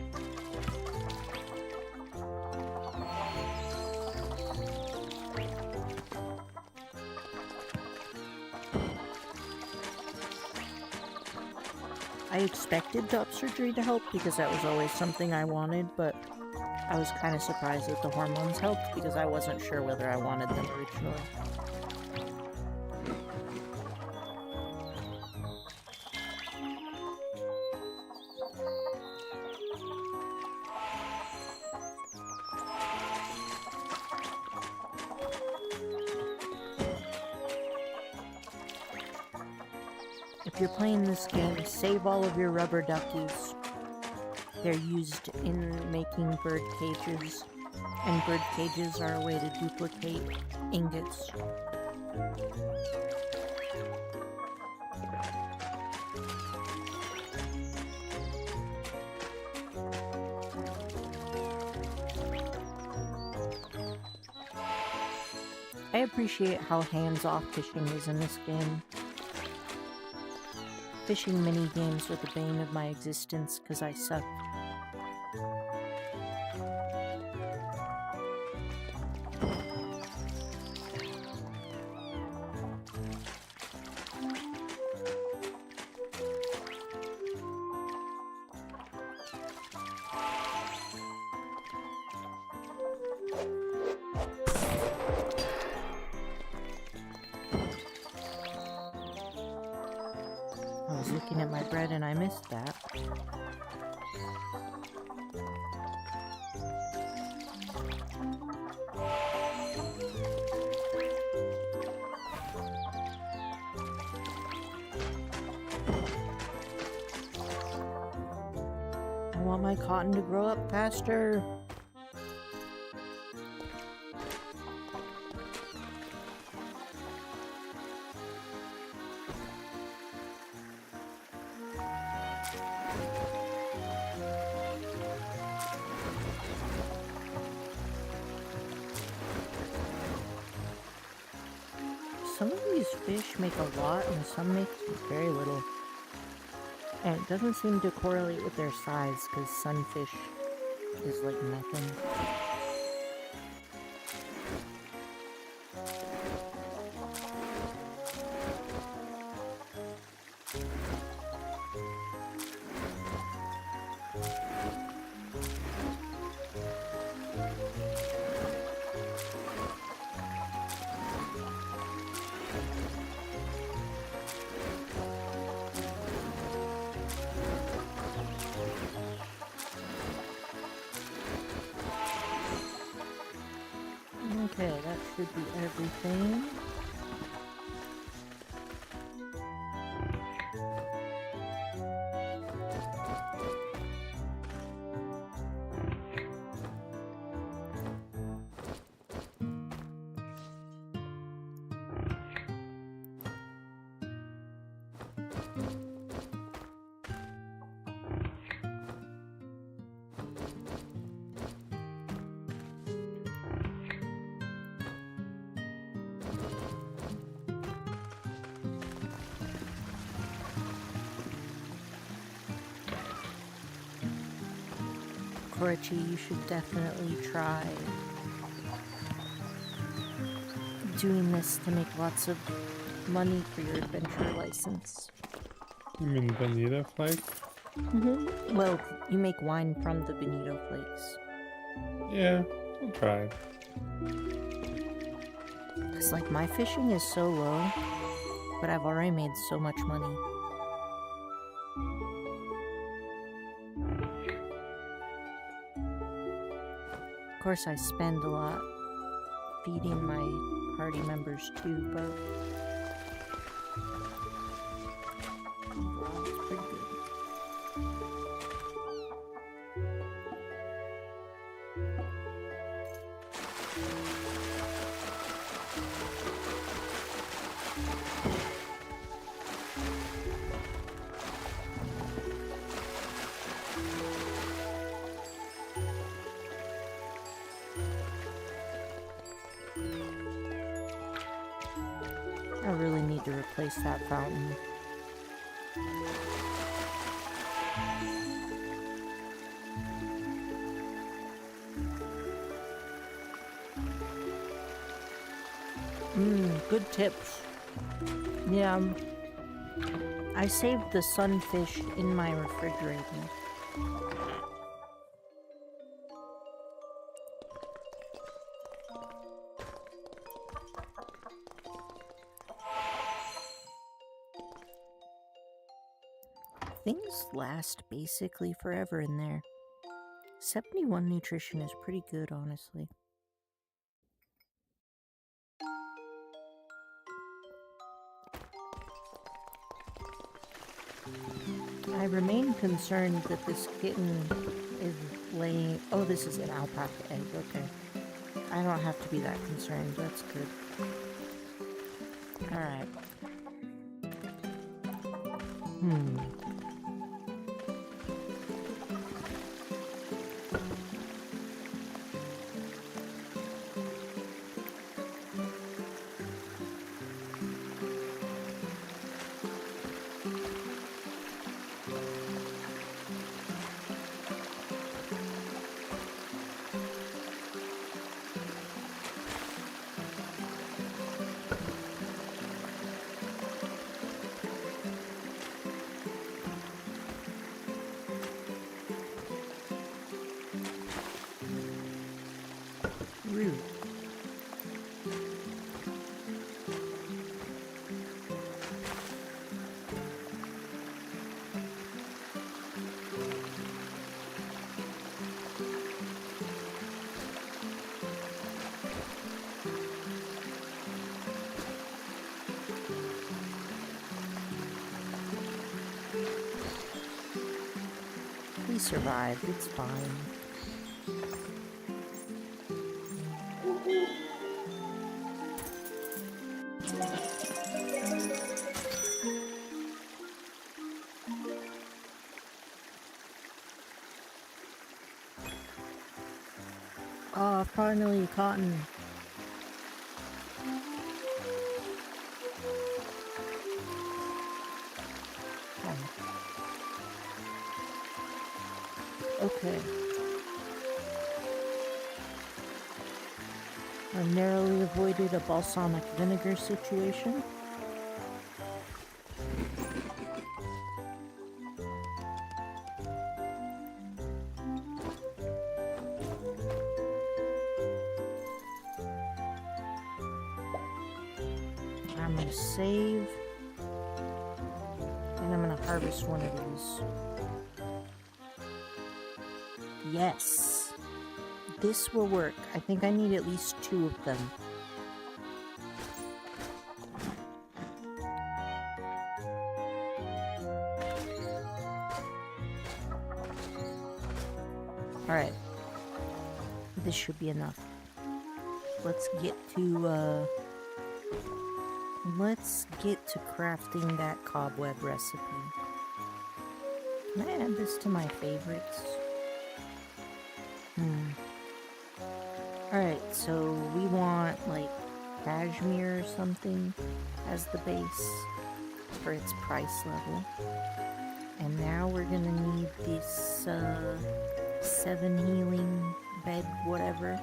Speaker 1: I expected top surgery to help because that was always something I wanted, but I was kind of surprised that the hormones helped because I wasn't sure whether I wanted them originally. If you're playing this game, save all of your rubber duckies. They're used in making bird cages, and bird cages are a way to duplicate ingots. I appreciate how hands-off fishing is in this game. Fishing mini-games were the bane of my existence because I suck. I was looking at my bread and I missed that. I want my cotton to grow up faster. Some of these fish make a lot and some make very little. And it doesn't seem to correlate with their size because sunfish is like nothing. Okay, that should be everything. Koichi, you should definitely try doing this to make lots of money for your adventure license.
Speaker 2: You mean bonito flakes?
Speaker 1: Well, you make wine from the bonito flakes.
Speaker 2: Yeah, I'll try.
Speaker 1: Because, like, my fishing is so low, but I've already made so much money. Of course, I spend a lot feeding my party members too, but overall, it's pretty good. I really need to replace that fountain. Good tips. Yeah, I saved the sunfish in my refrigerator. Things last basically forever in there. 71 nutrition is pretty good, honestly. I remain concerned that this kitten is laying... Oh, this is an alpaca egg, okay. I don't have to be that concerned, that's good. Alright. Rude. We survived, it's fine. Ah, finally, cotton. Okay. I narrowly avoided a balsamic vinegar situation. I'm gonna save. And I'm gonna harvest one of these. Yes! This will work. I think I need at least 2 of them. Alright. This should be enough. Let's get to, let's get to crafting that cobweb recipe. Can I add this to my favorites? Alright, so we want, like, cashmere or something as the base for its price level. And now we're gonna need this, 7 healing bed, whatever.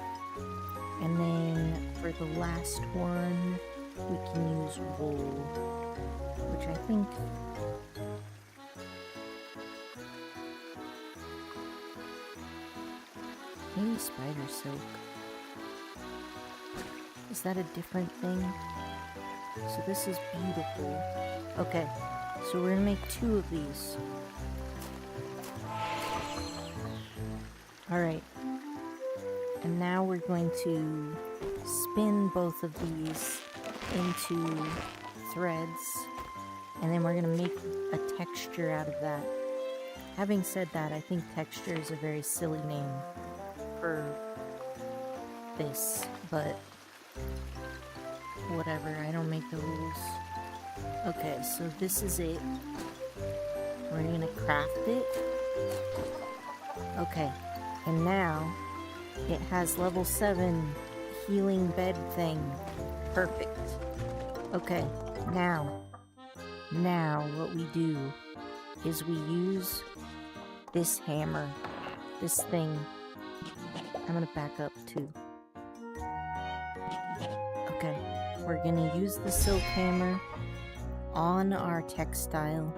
Speaker 1: And then for the last one, we can use wool, which I think... maybe spider silk. Is that a different thing? So this is beautiful. Okay, so we're gonna make 2 of these. Alright. And now we're going to spin both of these into threads. And then we're gonna make a texture out of that. Having said that, I think texture is a very silly name for this, but whatever, I don't make the rules. Okay, so this is it. We're gonna craft it. Okay, and now it has level 7 healing bed thing. Perfect. Okay, now what we do is we use this hammer, this thing. I'm gonna back up too. Okay, We're gonna use the silk hammer on our textile.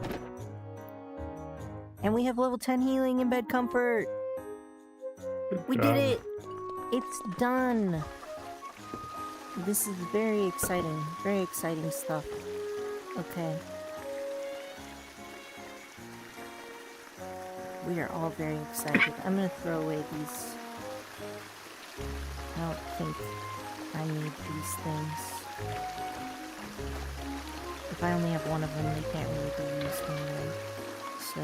Speaker 1: And we have level 10 healing and bed comfort! We did it! It's done! This is very exciting stuff. Okay. We are all very excited. I'm gonna throw away these. I don't think I need these things. If I only have one of them, they can't really be used anyway. So,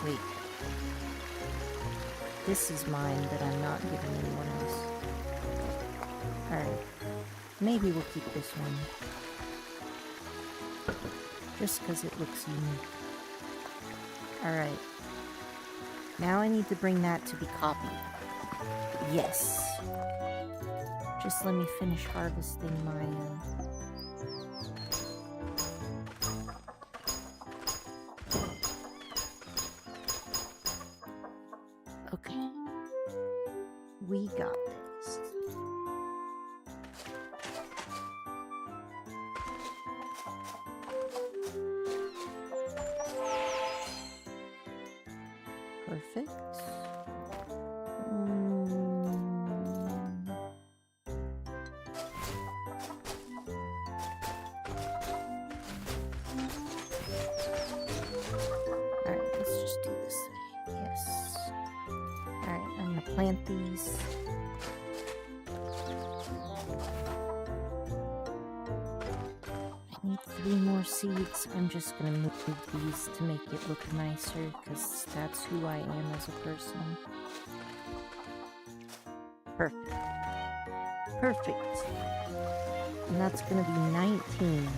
Speaker 1: wait. This is mine that I'm not giving anyone else. Alright. Maybe we'll keep this one. Just because it looks unique. Alright. Now I need to bring that to be copied. Yes. Just let me finish harvesting my, Okay. We got this. Perfect. Alright, let's just do this. Yes. Alright, I'm gonna plant these. I need 3 more seeds. I'm just gonna move these to make it look nicer, because that's who I am as a person. Perfect. Perfect. And that's gonna be 19.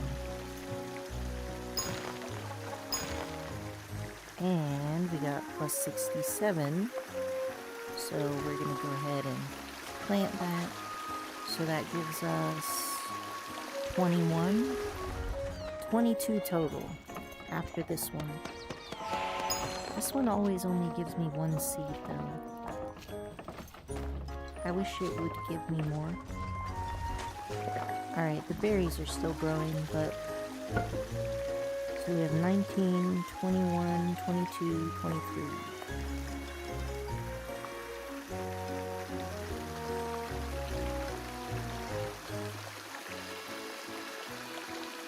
Speaker 1: And we got plus 67. So we're gonna go ahead and plant that. So that gives us 21. 22 total after this one. This one always only gives me 1 seed though. I wish it would give me more. Alright, the berries are still growing, but... So we have 19, 21, 22, 23.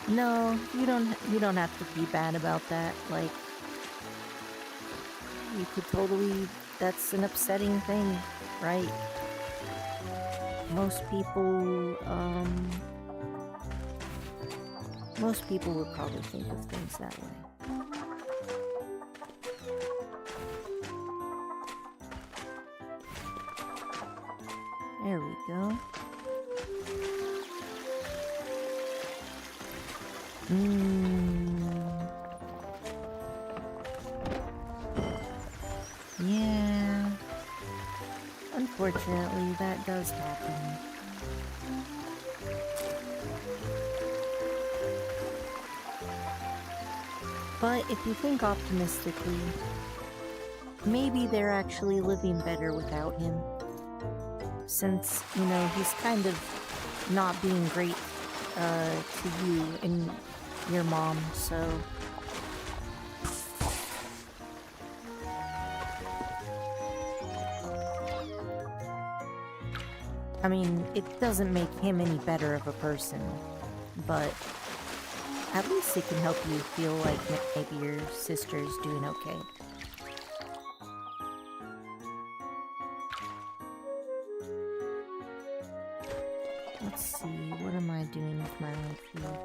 Speaker 1: No, you don't have to be bad about that. Like, you could totally, that's an upsetting thing, right? Most people would probably think of things that way. There we go. Yeah. Unfortunately, that does happen. But if you think optimistically, maybe they're actually living better without him. Since, you know, he's kind of not being great to you and your mom, so... I mean, it doesn't make him any better of a person, but at least it can help you feel like maybe your sister's doing okay. Let's see, what am I doing with my life here?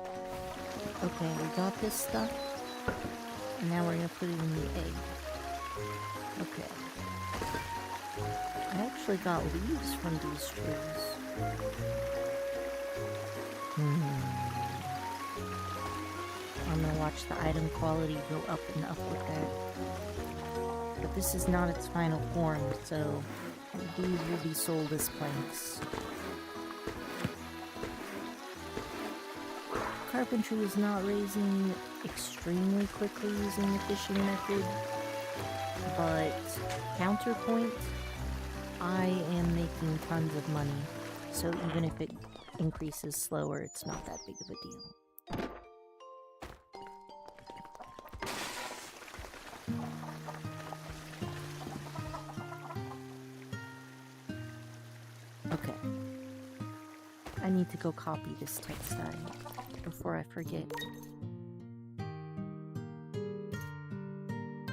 Speaker 1: Okay, we got this stuff, and now we're gonna put it in the egg. Okay. I actually got leaves from these trees. I'm gonna watch the item quality go up and up with that. But this is not its final form, so these will be sold as planks. Carpentry is not raising extremely quickly using the fishing method, but counterpoint, I am making tons of money, so even if it increases slower, it's not that big of a deal. Okay. I need to go copy this textile before I forget.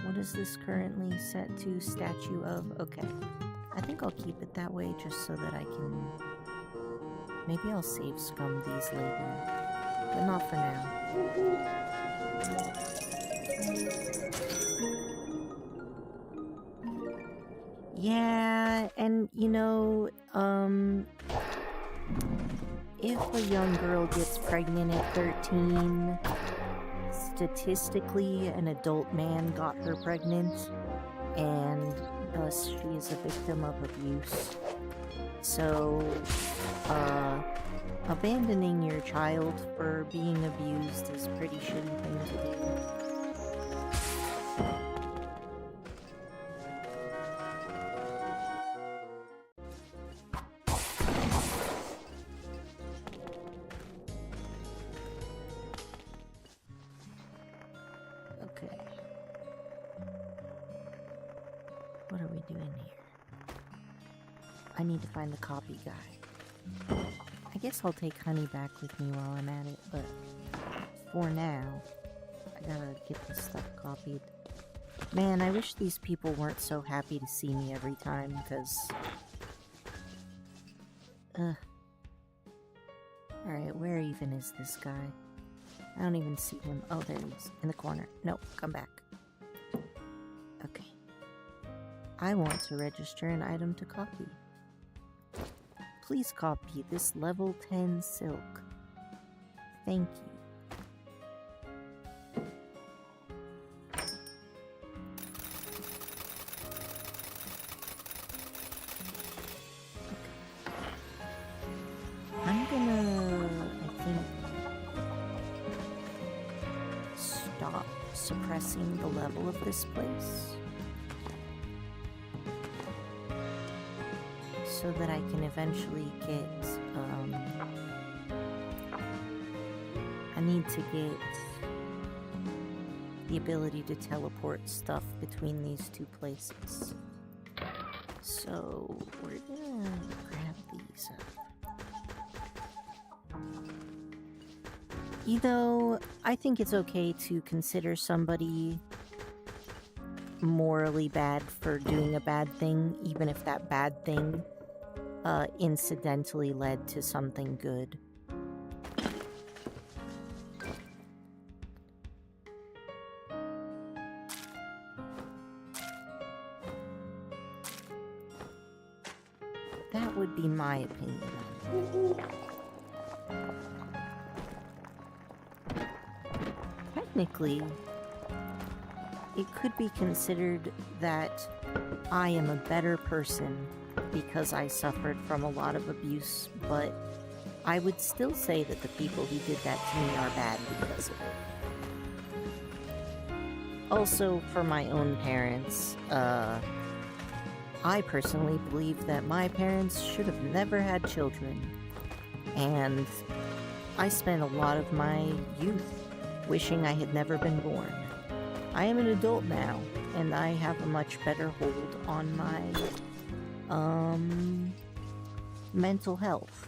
Speaker 1: What is this currently set to? Statue of? Okay. I think I'll keep it that way just so that I can... Maybe I'll save scum these later, but not for now. Yeah, and you know, if a young girl gets pregnant at 13, statistically an adult man got her pregnant, and thus she is a victim of abuse. So, abandoning your child for being abused is a pretty shitty thing to do. Okay. What are we doing here? I need to find the copy guy. I guess I'll take Honey back with me while I'm at it, but for now, I gotta get this stuff copied. Man, I wish these people weren't so happy to see me every time, because... Alright, where even is this guy? I don't even see him. Oh, there he is. In the corner. Nope, come back. Okay. I want to register an item to copy. Please copy this level 10 silk. Thank you. I'm gonna, I think, stop suppressing the level of this place so that I can eventually get, I need to get the ability to teleport stuff between these two places. So, we're gonna grab these up. You know, I think it's okay to consider somebody morally bad for doing a bad thing, even if that bad thing incidentally led to something good. That would be my opinion. Technically, it could be considered that I am a better person because I suffered from a lot of abuse, but I would still say that the people who did that to me are bad because of it. Also, for my own parents, I personally believe that my parents should have never had children, and I spent a lot of my youth wishing I had never been born. I am an adult now, and I have a much better hold on my, mental health.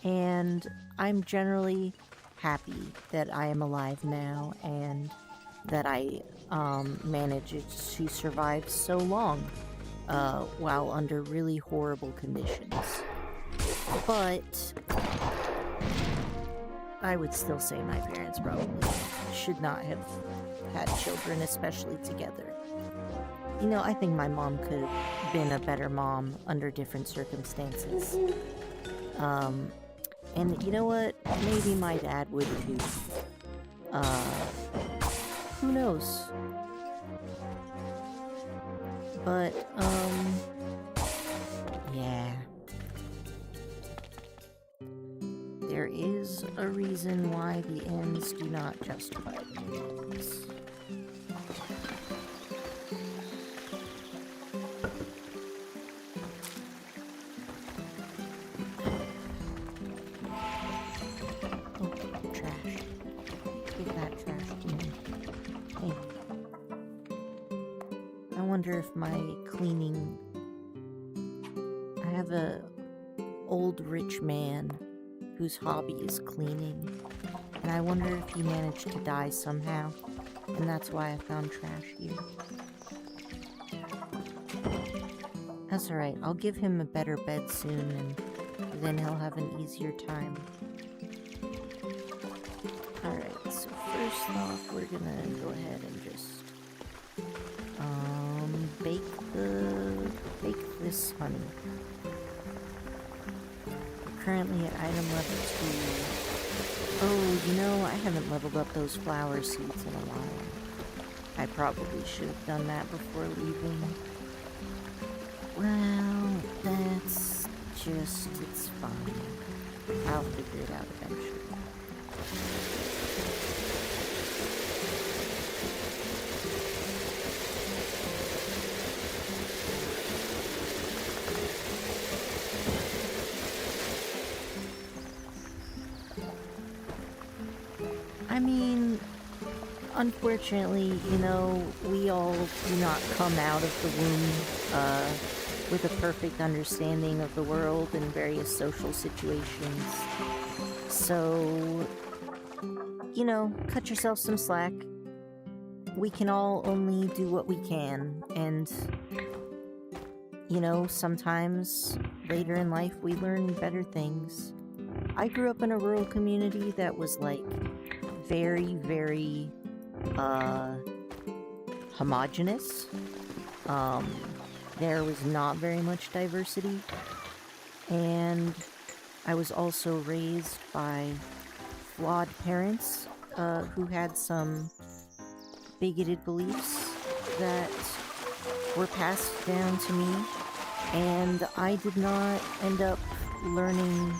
Speaker 1: And I'm generally happy that I am alive now, and that I, managed to survive so long, while under really horrible conditions. But I would still say my parents probably should not have had children, especially together. You know, I think my mom could have been a better mom under different circumstances. And you know what? Maybe my dad would too. Who knows? But, yeah. There is a reason why the ends do not justify the means. wonder if my cleaning... I have a old rich man whose hobby is cleaning, and I wonder if he managed to die somehow, and that's why I found trash here. That's alright, I'll give him a better bed soon, and then he'll have an easier time. Alright, so first off, we're gonna go ahead and just bake this honey. We're currently at item level 2. Oh, you know, I haven't leveled up those flower seeds in a while. I probably should have done that before leaving. Well, that's just, it's fine. I'll figure it out eventually. I mean, unfortunately, you know, we all do not come out of the womb with a perfect understanding of the world and various social situations. So, you know, cut yourself some slack. We can all only do what we can, and, you know, sometimes later in life we learn better things. I grew up in a rural community that was like very, very homogenous. There was not very much diversity, and I was also raised by flawed parents who had some bigoted beliefs that were passed down to me, and I did not end up learning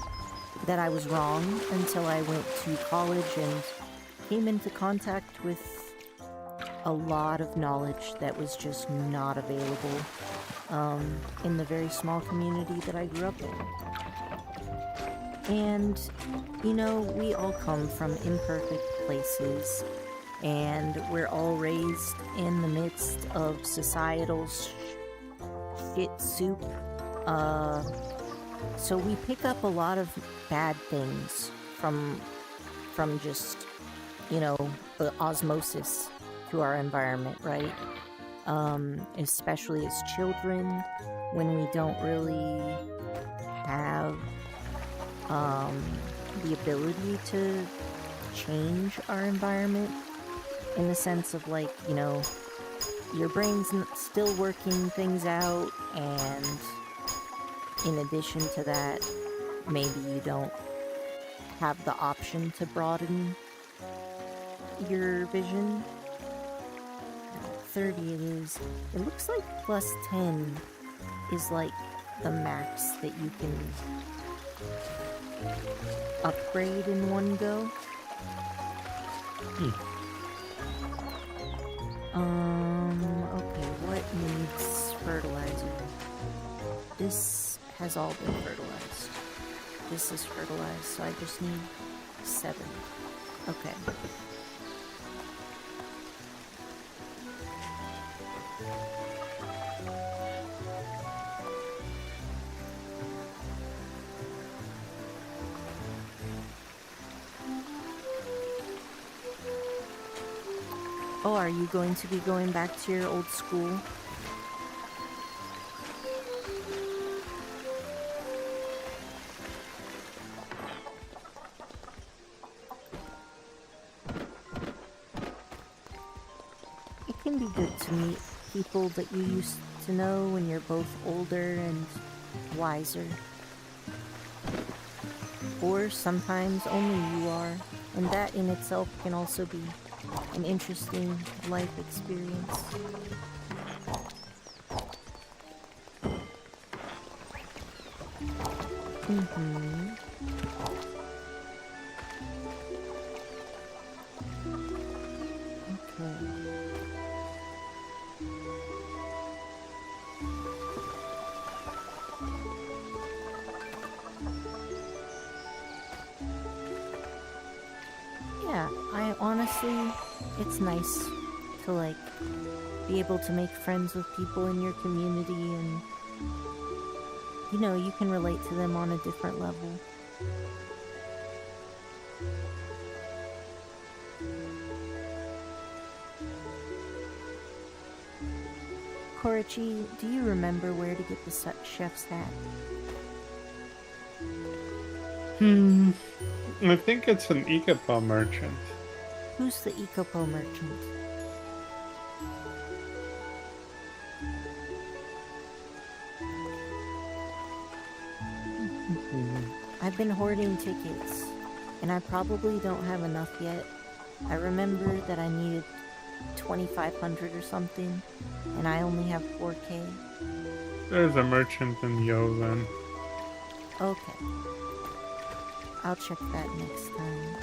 Speaker 1: that I was wrong until I went to college and came into contact with a lot of knowledge that was just not available in the very small community that I grew up in. And, you know, we all come from imperfect places, and we're all raised in the midst of societal shit soup. So we pick up a lot of bad things from just, you know, the osmosis to our environment, right? Especially as children, when we don't really have the ability to change our environment, in the sense of, like, you know, your brain's still working things out, and in addition to that, maybe you don't have the option to broaden your vision. 30 it is. It looks like plus 10 is like the max that you can upgrade in one go. Okay, what needs fertilizer? This has all been fertilized. This is fertilized, so I just need 7. Okay. Oh, are you going to be going back to your old school? It can be good to meet people that you used to know when you're both older and wiser. Or sometimes only you are, and that in itself can also be an interesting life experience. Okay. Yeah, I honestly, it's nice to, like, be able to make friends with people in your community and, you know, you can relate to them on a different level. Korichi, do you remember where to get the chef's hat?
Speaker 2: I think it's an Ikapo merchant.
Speaker 1: Who's the Ikopo merchant? I've been hoarding tickets, and I probably don't have enough yet. I remember that I needed 2,500 or something, and I only have 4K.
Speaker 2: There's a merchant in Yo then.
Speaker 1: Okay. I'll check that next time.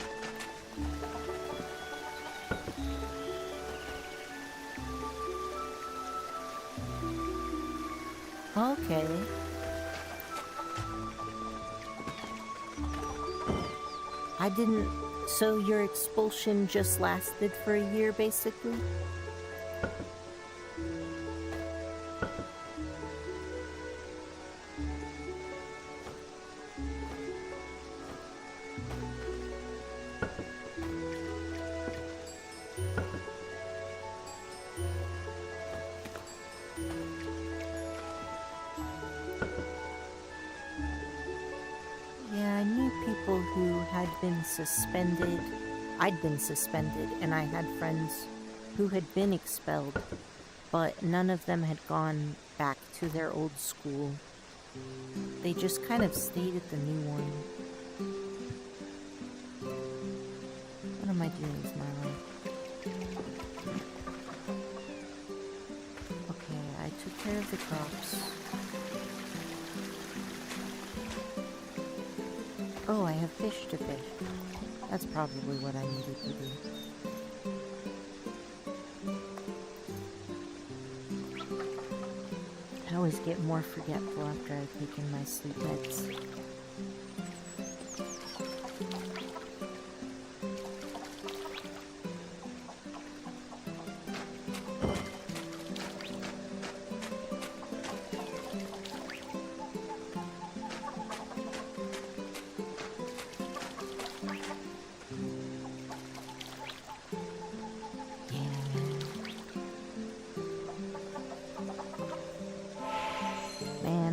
Speaker 1: Okay. I didn't... So your expulsion just lasted for a year, basically? Yeah, I knew people who had been suspended. I'd been suspended, and I had friends who had been expelled, but none of them had gone back to their old school. They just kind of stayed at the new one. What am I doing with my life? Okay, I took care of the crops. Oh, I have fish to fish. That's probably what I needed to do. I always get more forgetful after I've taken my sleep meds.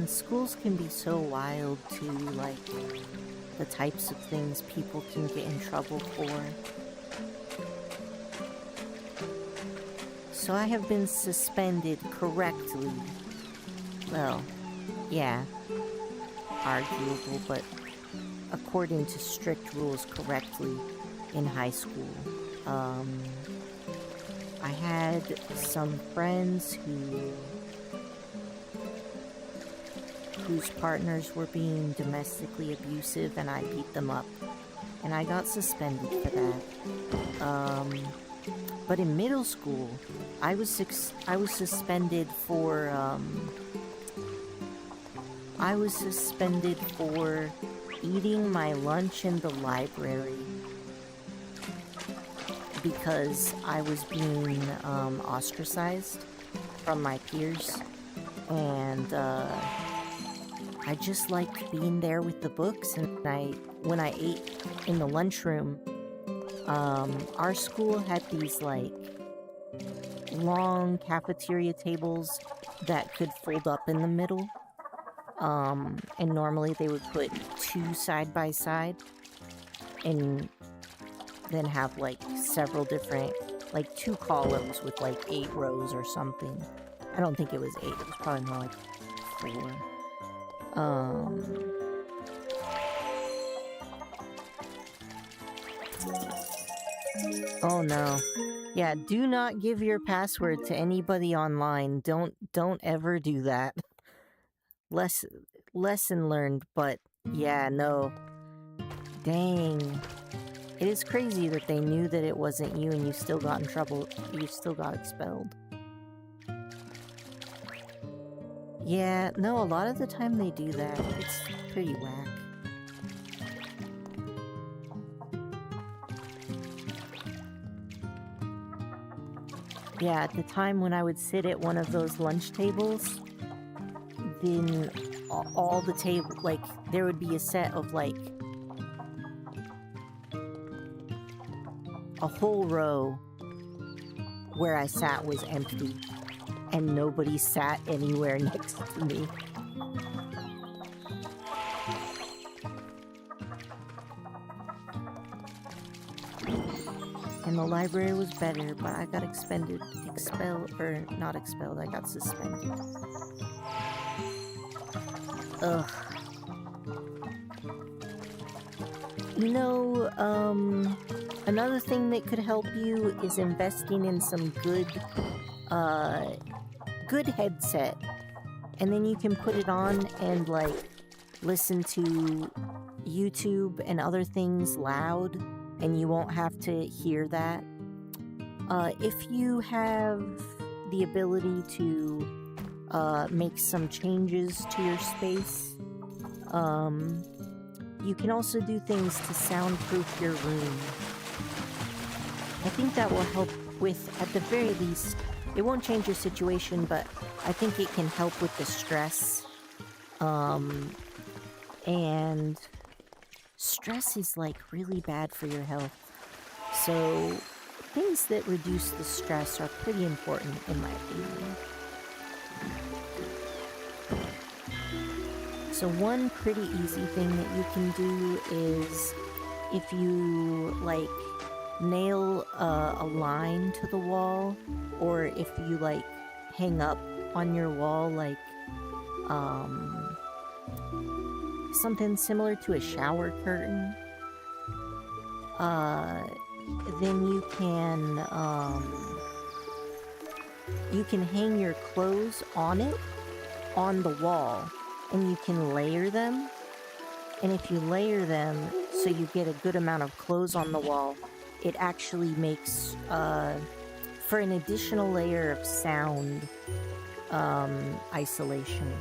Speaker 1: Schools can be so wild too, like the types of things people can get in trouble for. So I have been suspended correctly. Well, yeah, arguable, but according to strict rules correctly in high school. I had some friends whose partners were being domestically abusive, and I beat them up, and I got suspended for that. But in middle school, I was suspended for eating my lunch in the library because I was being ostracized from my peers, and I just liked being there with the books, and when I ate in the lunchroom, our school had these, like, long cafeteria tables that could fold up in the middle, and normally they would put 2 side by side, and then have, like, several different, like, 2 columns with, like, 8 rows or something. I don't think it was 8, it was probably more like 4. Oh no. Yeah, do not give your password to anybody online. Don't ever do that. Lesson learned, but yeah, no. Dang. It is crazy that they knew that it wasn't you and you still got in trouble. You still got expelled. Yeah, no, a lot of the time they do that. It's pretty whack. Yeah, at the time when I would sit at one of those lunch tables, then all the table, like, there would be a set of, like, a whole row where I sat was empty, and nobody sat anywhere next to me. And the library was better, but I got not expelled, I got suspended. Ugh. You know, another thing that could help you is investing in some good headset. And then you can put it on and, like, listen to YouTube and other things loud, and you won't have to hear that. If you have the ability to make some changes to your space, you can also do things to soundproof your room. I think that will help with, at the very least, it won't change your situation, but I think it can help with the stress. And stress is, like, really bad for your health. So things that reduce the stress are pretty important, in my opinion. So one pretty easy thing that you can do is, if you, like, nail a line to the wall, or if you, like, hang up on your wall, like, something similar to a shower curtain, then you can hang your clothes on it, on the wall, and you can layer them. And if you layer them so you get a good amount of clothes on the wall, it actually makes, for an additional layer of sound isolation.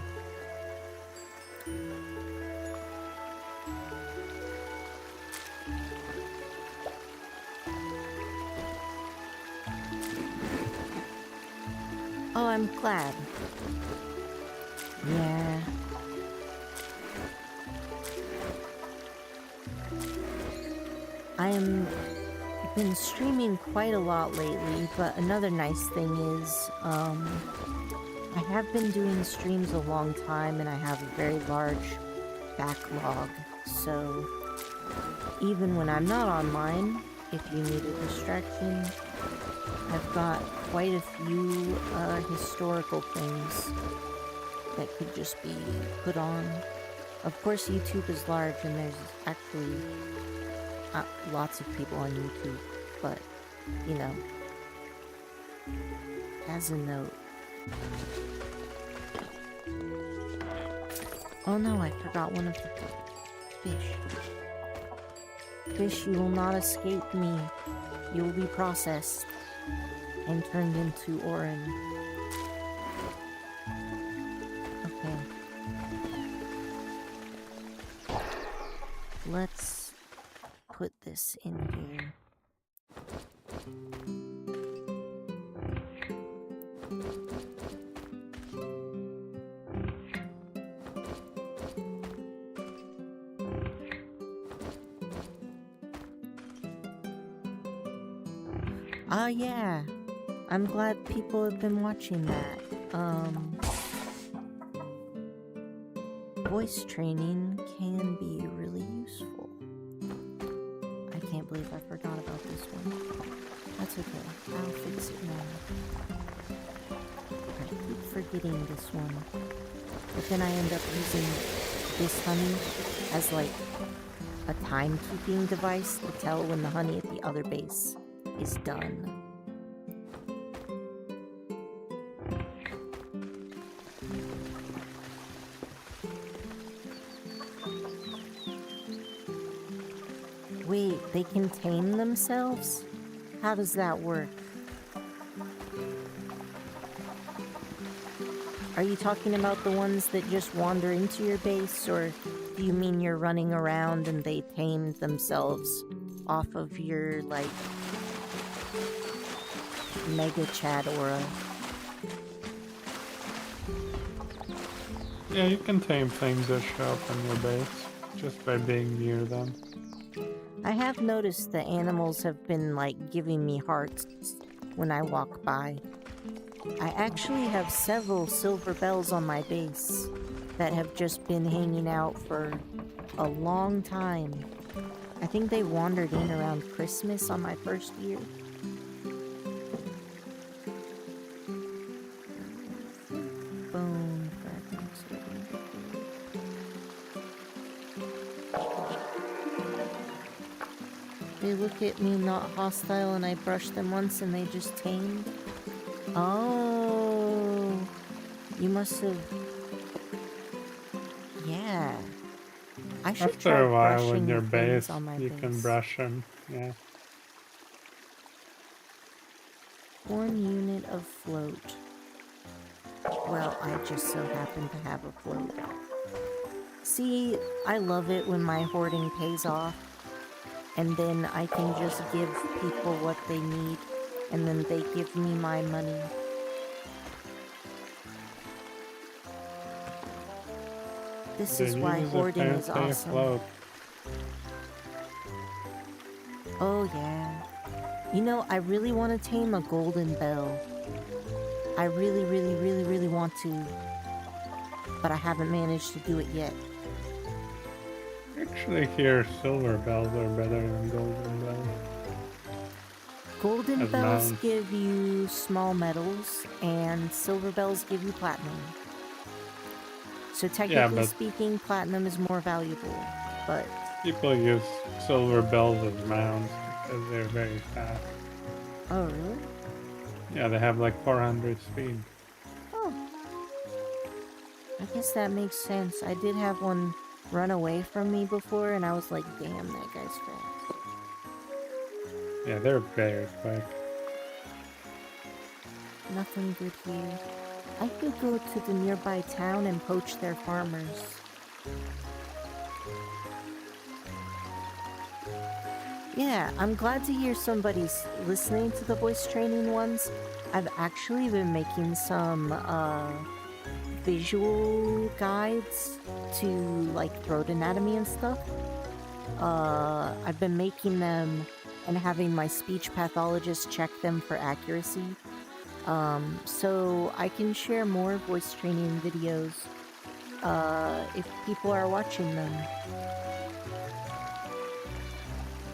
Speaker 1: Oh, I'm glad. Yeah. I've been streaming quite a lot lately, but another nice thing is, I have been doing streams a long time, and I have a very large backlog, so even when I'm not online, if you need a distraction, I've got quite a few historical things that could just be put on. Of course, YouTube is large, and there's actually lots of people on YouTube, but, you know, as a note. Oh no, I forgot one of the fish. Fish, you will not escape me. You will be processed and turned into Orin. Okay. Let's put this in here. Yeah. I'm glad people have been watching that. Voice training can be really useful. I can't believe I forgot about this one. That's okay. I'll fix it now. I keep forgetting this one. But then I end up using this honey as, like, a timekeeping device to tell when the honey at the other base is done. Wait, they can tame themselves? How does that work? Are you talking about the ones that just wander into your base, or do you mean you're running around and they tamed themselves off of your, like, Mega Chad aura.
Speaker 2: Yeah, you can tame things that show up on your base just by being near them.
Speaker 1: I have noticed the animals have been like giving me hearts when I walk by. I actually have several silver bells on my base that have just been hanging out for a long time. I think they wandered in around Christmas on my first year. Bone fragments. They look at me not hostile and I brush them once and they just tamed. Oh, you must have. Yeah. I should try
Speaker 2: After a while, when
Speaker 1: brushing
Speaker 2: your
Speaker 1: the things
Speaker 2: base,
Speaker 1: on my
Speaker 2: you
Speaker 1: base.
Speaker 2: can brush them. Yeah.
Speaker 1: 1 unit of float. Well, I just so happen to have a float. See, I love it when my hoarding pays off. And then I can just give people what they need. And then they give me my money. This is
Speaker 2: Then
Speaker 1: why
Speaker 2: use a
Speaker 1: hoarding is
Speaker 2: fancy
Speaker 1: awesome.
Speaker 2: float.
Speaker 1: Oh yeah. You know, I really want to tame a golden bell. I really, really, really, really want to. But I haven't managed to do it yet.
Speaker 2: Actually, here silver bells are better than golden bells.
Speaker 1: Golden
Speaker 2: As
Speaker 1: bells
Speaker 2: mounts.
Speaker 1: give you small metals, and silver bells give you platinum. So technically
Speaker 2: but-
Speaker 1: speaking, platinum is more valuable, but...
Speaker 2: People use silver bells as mounts because they're very fast.
Speaker 1: Oh, really?
Speaker 2: Yeah, they have like 400 speed.
Speaker 1: Oh. I guess that makes sense. I did have one run away from me before, and I was like, damn, that guy's fast.
Speaker 2: Yeah, they're very quick.
Speaker 1: Nothing good here. I could go to the nearby town and poach their farmers. Yeah, I'm glad to hear somebody's listening to the voice training ones. I've actually been making some visual guides to like throat anatomy and stuff. I've been making them and having my speech pathologist check them for accuracy. So I can share more voice training videos if people are watching them.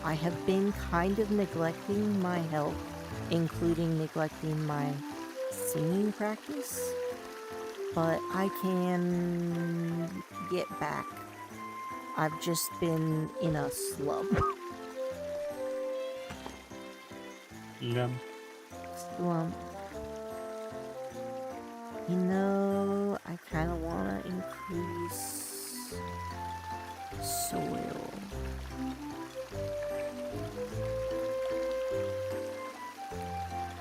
Speaker 1: I have been kind of neglecting my health, including neglecting my singing practice, but I can get back. I've just been in a slump. Slump. You know, I kind of want to increase soil.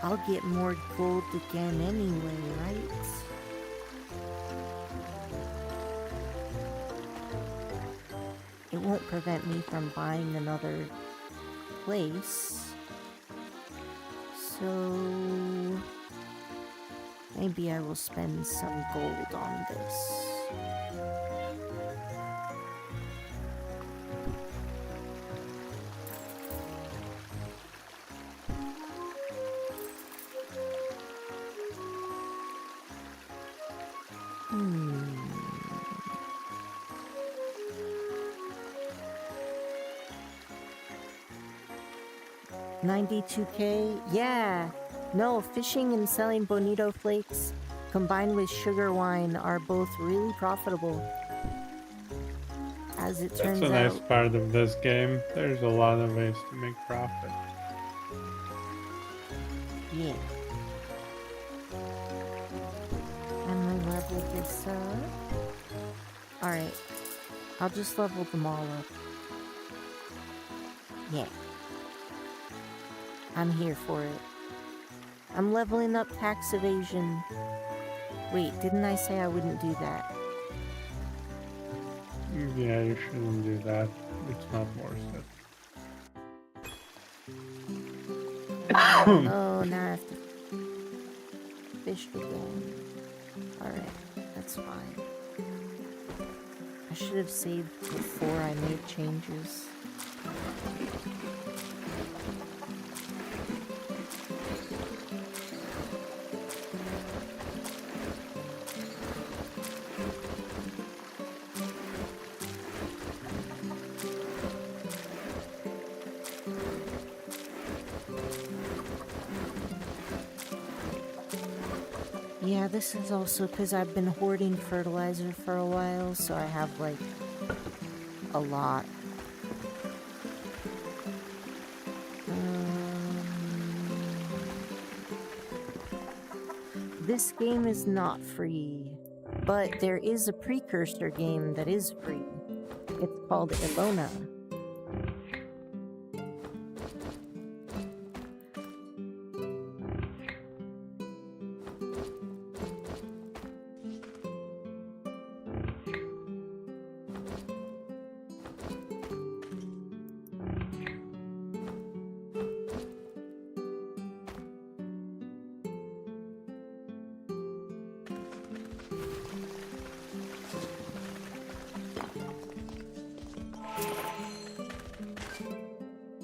Speaker 1: I'll get more gold again anyway, right? It won't prevent me from buying another place. So maybe I will spend some gold on this. Hmm. 92K? Yeah. No, fishing and selling bonito flakes combined with sugar wine are both really profitable. As it turns
Speaker 2: That's
Speaker 1: out.
Speaker 2: a nice part of this game. There's a lot of ways to make profit.
Speaker 1: Yeah. I'm gonna level this up. Alright. I'll just level them all up. Yeah. I'm here for it. I'm leveling up tax evasion. Wait, didn't I say I wouldn't do that?
Speaker 2: Yeah, you shouldn't do that. It's not worth it.
Speaker 1: Oh, now I have to fish again. Alright, that's fine. I should have saved before I made changes. Yeah, this is also because I've been hoarding fertilizer for a while, so I have, like, a lot. This game is not free, but there is a precursor game that is free. It's called Ilona.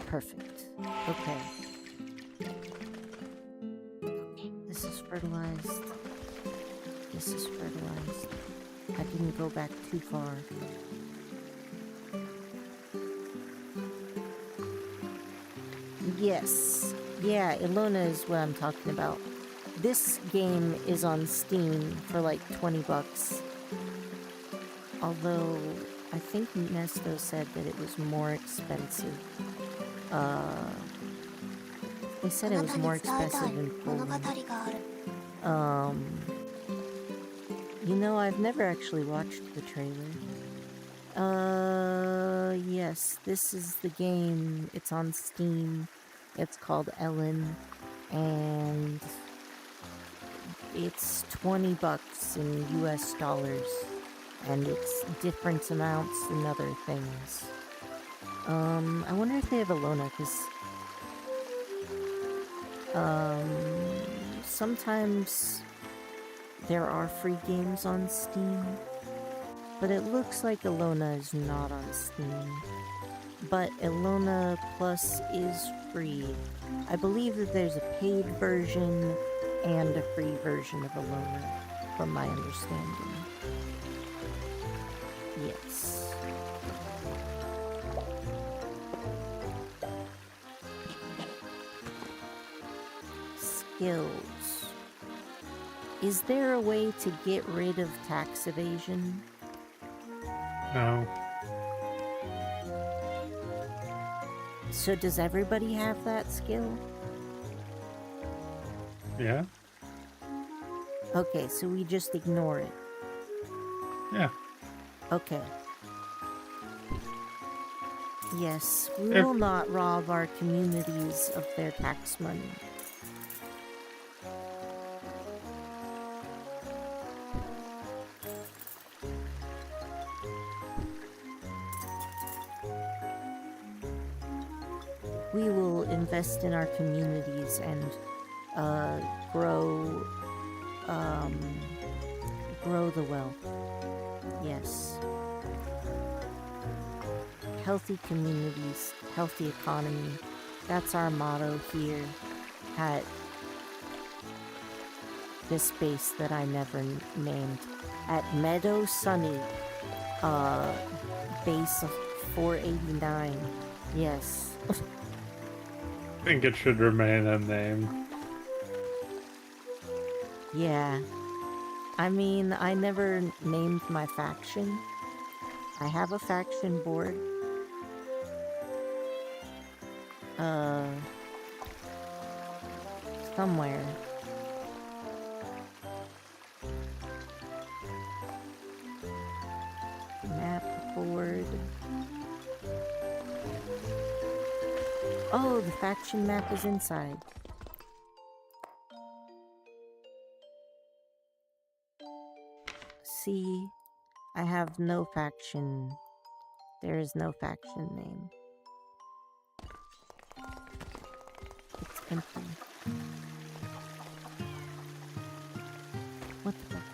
Speaker 1: Perfect. Okay. Okay, this is fertilized. This is fertilized. I didn't go back too far. Yes. Yeah, Ilona is what I'm talking about. This game is on Steam for like 20 bucks. Although, I think Nesto said that it was more expensive. They said it was more expensive in Poland. You know, I've never actually watched the trailer. Yes, this is the game. It's on Steam. It's called Elin, and it's 20 bucks in US dollars, and it's different amounts and other things. I wonder if they have Ilona, because sometimes there are free games on Steam, but it looks like Ilona is not on Steam. But Ilona Plus is free. I believe that there's a paid version and a free version of Ilona, from my understanding. Yes. Skills. Is there a way to get rid of tax evasion?
Speaker 2: No.
Speaker 1: So does everybody have that skill?
Speaker 2: Yeah?
Speaker 1: Okay, so we just ignore it.
Speaker 2: Yeah.
Speaker 1: Okay. Yes, we will not rob our communities of their tax money. We will invest in our communities and grow the wealth. Yes. Healthy communities, healthy economy. That's our motto here at this base that I never named. At Meadow Sunny, base of 489. Yes.
Speaker 2: I think it should remain unnamed.
Speaker 1: Yeah. I mean, I never named my faction. I have a faction board. Somewhere. Map board. Oh, the faction map is inside. See, I have no faction. There is no faction name. It's empty.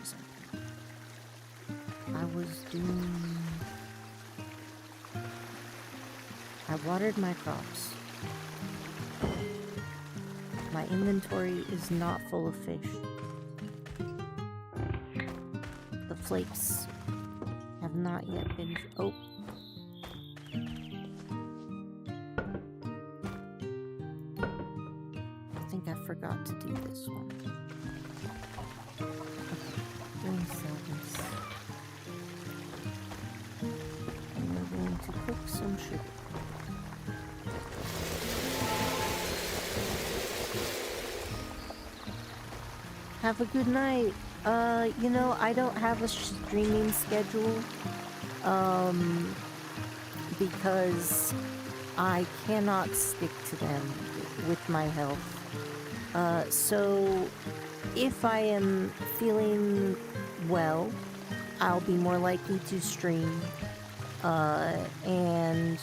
Speaker 1: was I? I was doing... I watered my crops. My inventory is not full of fish. The flakes have not yet been... Oh. I think I forgot to do this one. Okay, we'll sell this. And we're going to cook some sugar. Have a good night. You know, I don't have a streaming schedule, because I cannot stick to them with my health. So if I am feeling well, I'll be more likely to stream, and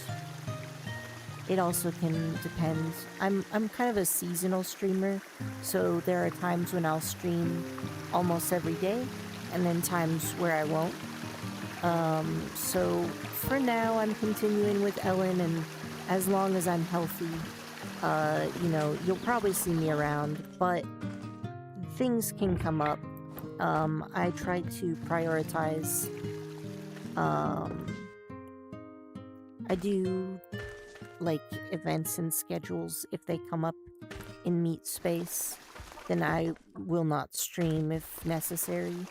Speaker 1: it also can depend. I'm kind of a seasonal streamer, so there are times when I'll stream almost every day, and then times where I won't. So for now, I'm continuing with Elin, and as long as I'm healthy, you know, you'll probably see me around, but things can come up. I try to prioritize. I do like events and schedules. If they come up in meat space, then I will not stream if necessary,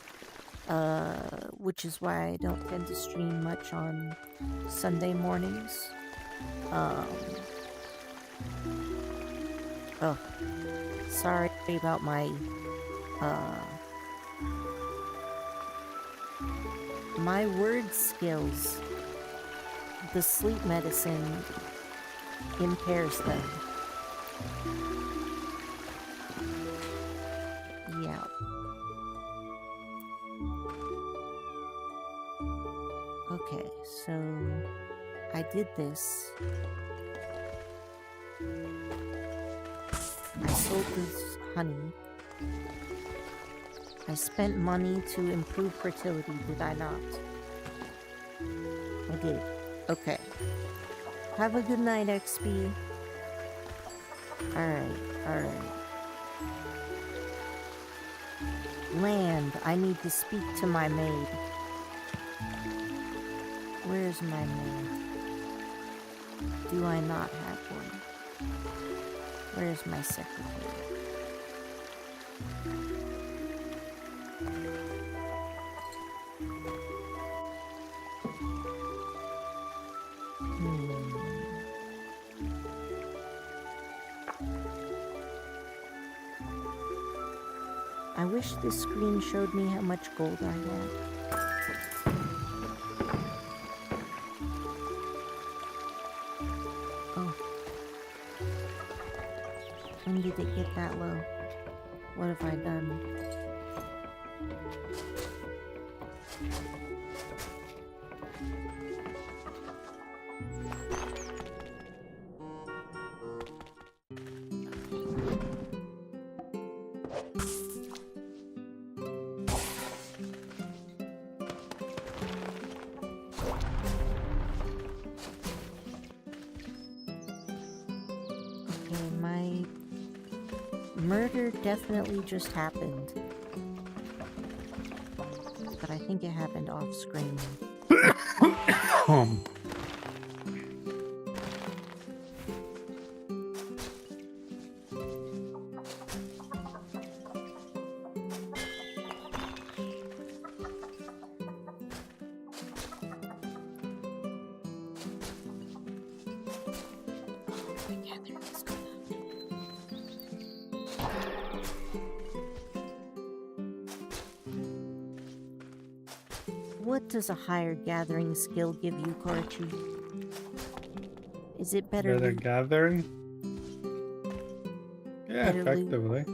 Speaker 1: which is why I don't tend to stream much on Sunday mornings. Oh, sorry about my my word skills. The sleep medicine impairs them. Yeah. Okay, so I did this. I sold this honey. I spent money to improve fertility, did I not? I did. Okay. Have a good night, XP. Alright, alright. Land, I need to speak to my maid. Where's my maid? Do I not have one? Where's my secretary? I wish this screen showed me how much gold I had. Oh. When did it get that low? What have I done? Murder definitely just happened. But I think it happened off screen. What does a higher gathering skill give you, Koichi? Is it better
Speaker 2: gathering? Yeah,
Speaker 1: better
Speaker 2: effectively.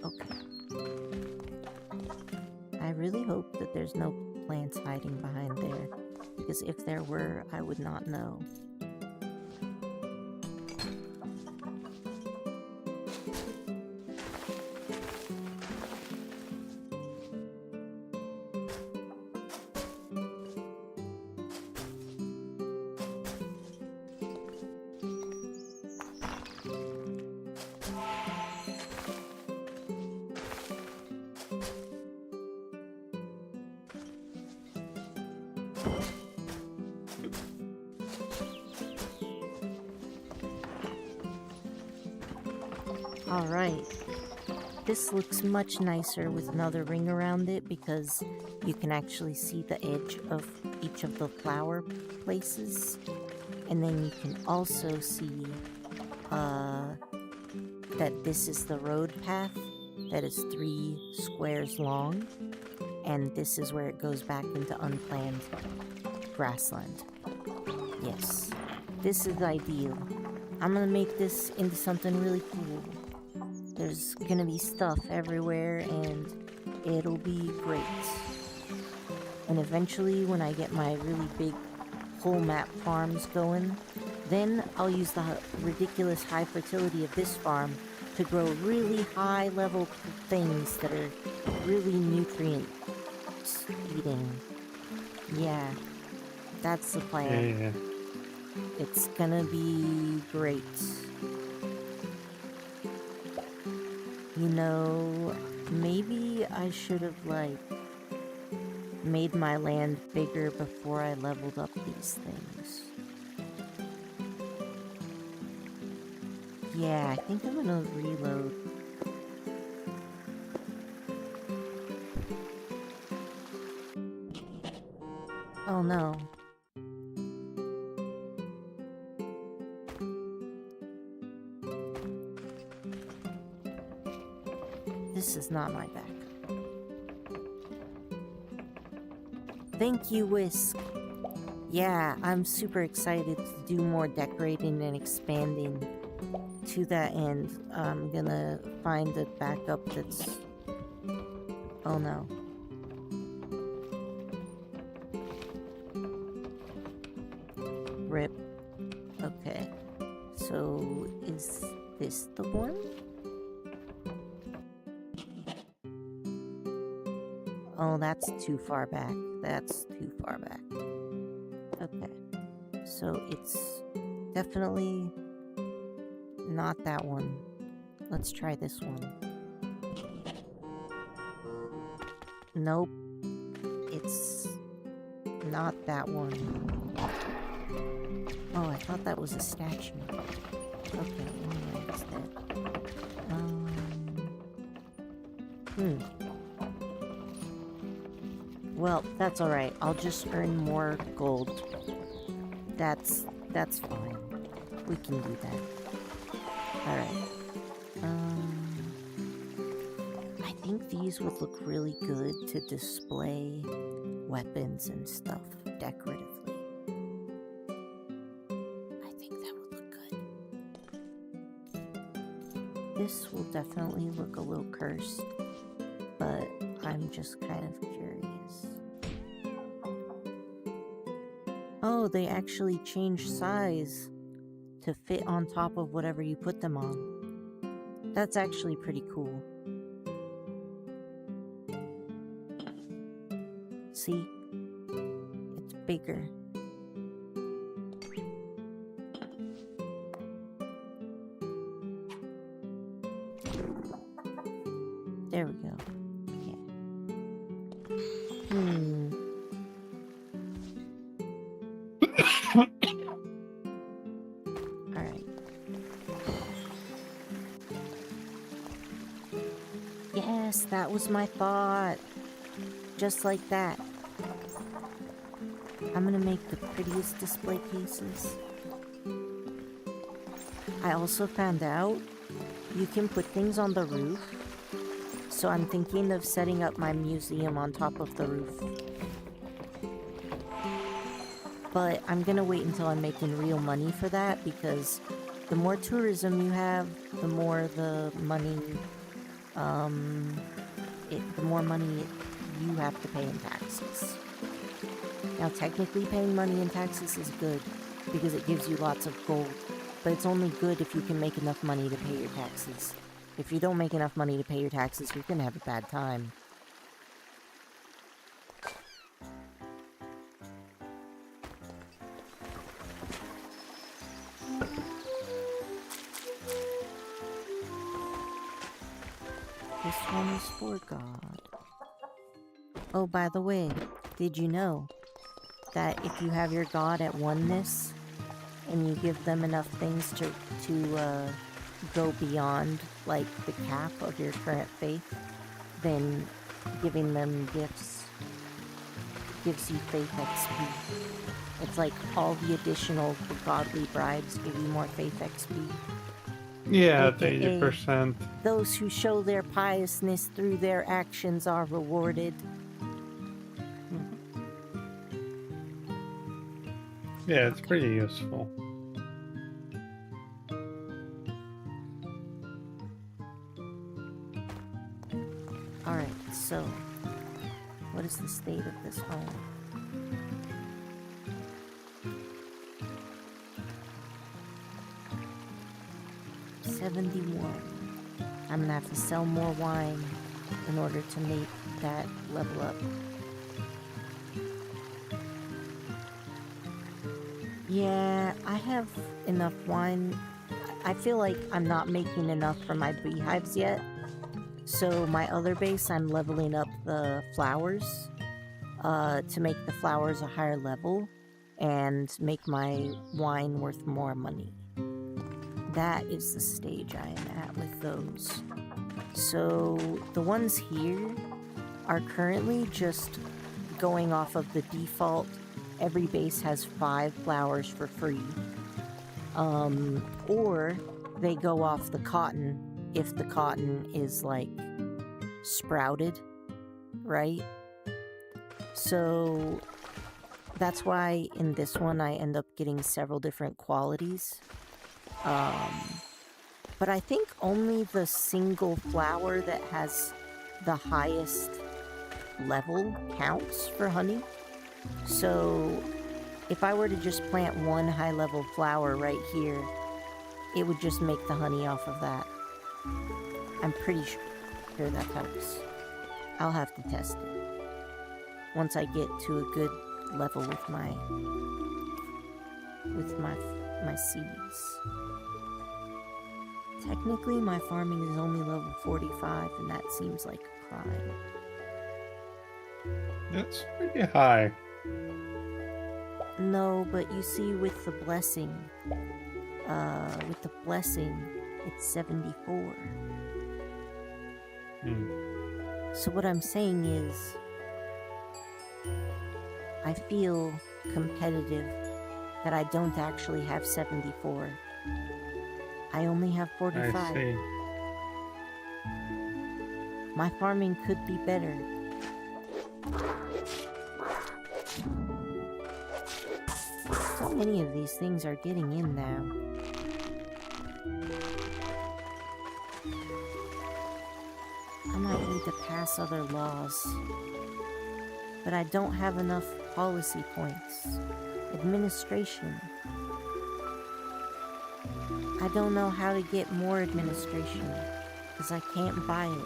Speaker 1: Okay. I really hope that there's no plants hiding behind there, because if there were, I would not know. Alright. This looks much nicer with another ring around it because you can actually see the edge of each of the flower places. And then you can also see that this is the road path that is 3 squares long. And this is where it goes back into unplanned grassland. Yes, this is ideal. I'm gonna make this into something really cool. There's gonna be stuff everywhere and it'll be great. And eventually when I get my really big whole map farms going, then I'll use the ridiculous high fertility of this farm to grow really high level things that are really nutrient eating. Yeah, that's the plan.
Speaker 2: Yeah.
Speaker 1: It's gonna be great. You know, maybe I should have, like, made my land bigger before I leveled up these things. Yeah, I think I'm gonna reload. Oh no. This is not my back. Thank you, Whisk. Yeah, I'm super excited to do more decorating and expanding. To that end, I'm gonna find a backup that's... Oh no. Rip. Okay. So, is this the one? Oh, that's too far back. That's too far back. Okay. So it's definitely not that one. Let's try this one. Nope. It's not that one. Oh, I thought that was a statue. Okay, anyway, it's dead. Well, that's alright. I'll just earn more gold. That's fine. We can do that. Alright. I think these would look really good to display weapons and stuff decoratively. I think that would look good. This will definitely look a little cursed, but I'm just kind of curious. Oh, they actually change size to fit on top of whatever you put them on. That's actually pretty cool. See? It's bigger. There we go. Alright. Yes, that was my thought. Just like that. I'm gonna make the prettiest display cases. I also found out you can put things on the roof. So I'm thinking of setting up my museum on top of the roof. But I'm gonna wait until I'm making real money for that, because the more tourism you have, the more the money, the more money you have to pay in taxes. Now, technically paying money in taxes is good, because it gives you lots of gold, but it's only good if you can make enough money to pay your taxes. If you don't make enough money to pay your taxes, you're gonna have a bad time. This one is for God. Oh, by the way, did you know that if you have your God at oneness and you give them enough things to go beyond like the cap of your current faith, then giving them gifts gives you faith XP. It's like all the additional godly bribes give you more faith XP.
Speaker 2: Yeah, at
Speaker 1: AKA,
Speaker 2: 80%.
Speaker 1: those who show their piousness through their actions are rewarded.
Speaker 2: Yeah, it's pretty useful.
Speaker 1: Alright, so what is the state of this home? $71. I'm gonna have to sell more wine in order to make that level up. Yeah, I have enough wine. I feel like I'm not making enough for my beehives yet. So my other base, I'm leveling up the flowers to make the flowers a higher level and make my wine worth more money. That is the stage I am at with those. So the ones here are currently just going off of the default. Every base has 5 flowers for free. Or they go off the cotton if the cotton is like sprouted, right? So that's why in this one I end up getting several different qualities. But I think only the single flower that has the highest level counts for honey. So if I were to just plant one high level flower right here, it would just make the honey off of that. I'm pretty sure that helps. I'll have to test it once I get to a good level with my seeds. Technically, my farming is only level 45, and that seems like a crime.
Speaker 2: That's pretty high.
Speaker 1: No, but you see, with the blessing, it's 74. So what I'm saying is, I feel competitive that I don't actually have 74. I only have 45.
Speaker 2: I see.
Speaker 1: My farming could be better. So many of these things are getting in now. I might need to pass other laws. But I don't have enough policy points. Administration. I don't know how to get more administration, because I can't buy it.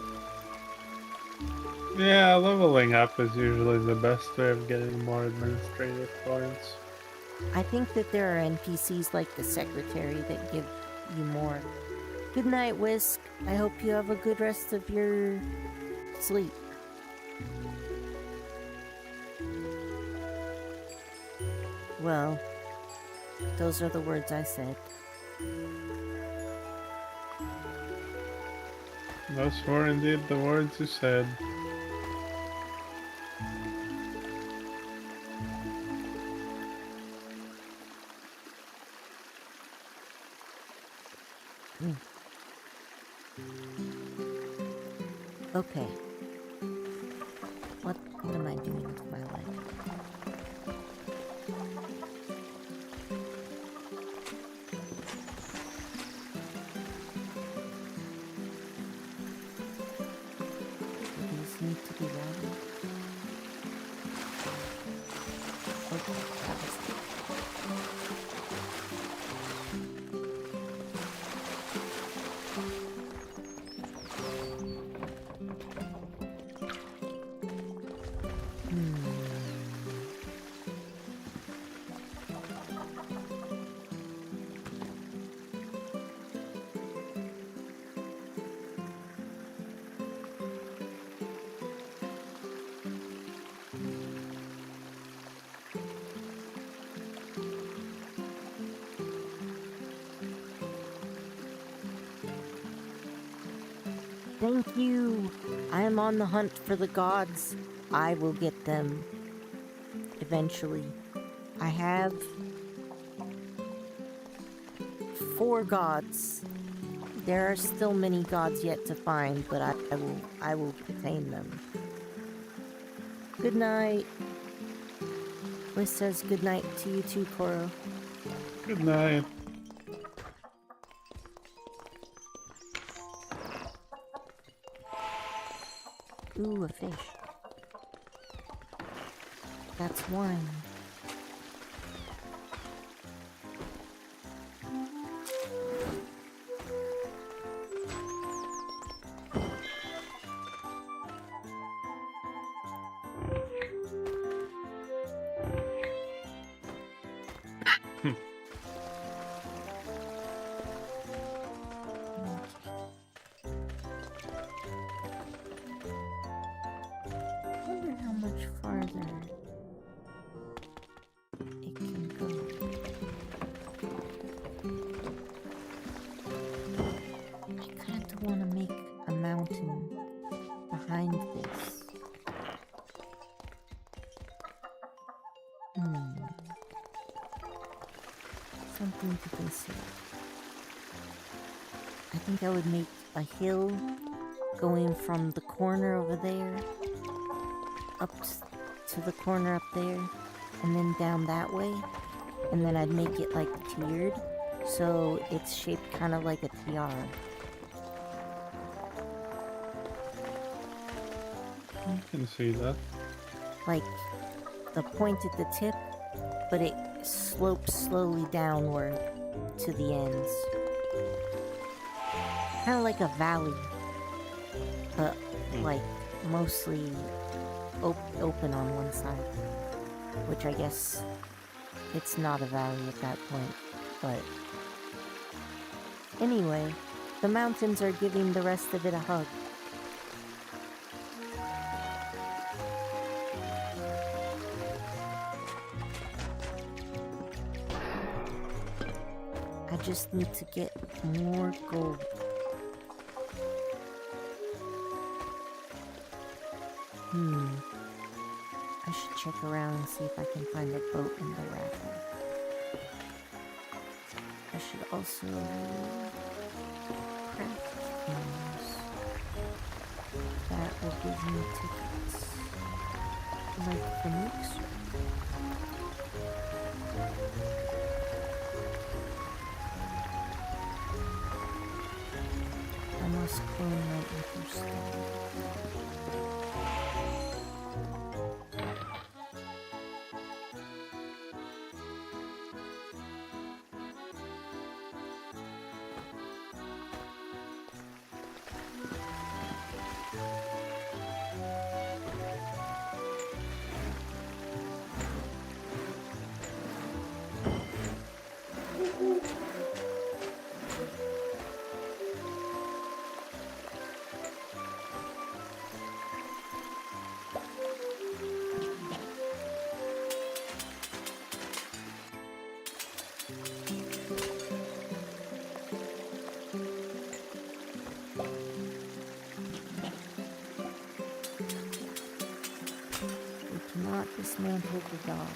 Speaker 2: Yeah, leveling up is usually the best way of getting more administrative points.
Speaker 1: I think that there are NPCs like the secretary that give you more. Good night, Whisk. I hope you have a good rest of your sleep. Well, those are the words I said.
Speaker 2: Those were indeed the words you said.
Speaker 1: Okay. What am I doing with my life? These need to be routed. Okay, that was it. Thank you. I am on the hunt for the gods. I will get them eventually. I have 4 gods. There are still many gods yet to find, but I will obtain them. Good night. Liz says good night to you too, Koro.
Speaker 2: Good night.
Speaker 1: Ooh, a fish. That's wine. I wonder how much farther it can go. I kind of want to make a mountain behind this. Something to consider. I think I would make a hill going from the corner over there up to the corner up there and then down that way, and then I'd make it like tiered so it's shaped kind of like a tiara.
Speaker 2: I can see that.
Speaker 1: Like the point at the tip, but it slopes slowly downward to the ends. Kind of like a valley, but like mostly open on one side, which I guess it's not a valley at that point, but anyway, the mountains are giving the rest of it a hug. I just need to get more gold. I should check around and see if I can find a boat in the raffle. I should also craft things that will give me tickets, like the mixer. I must clone my interstellar. Not dismantle the dog.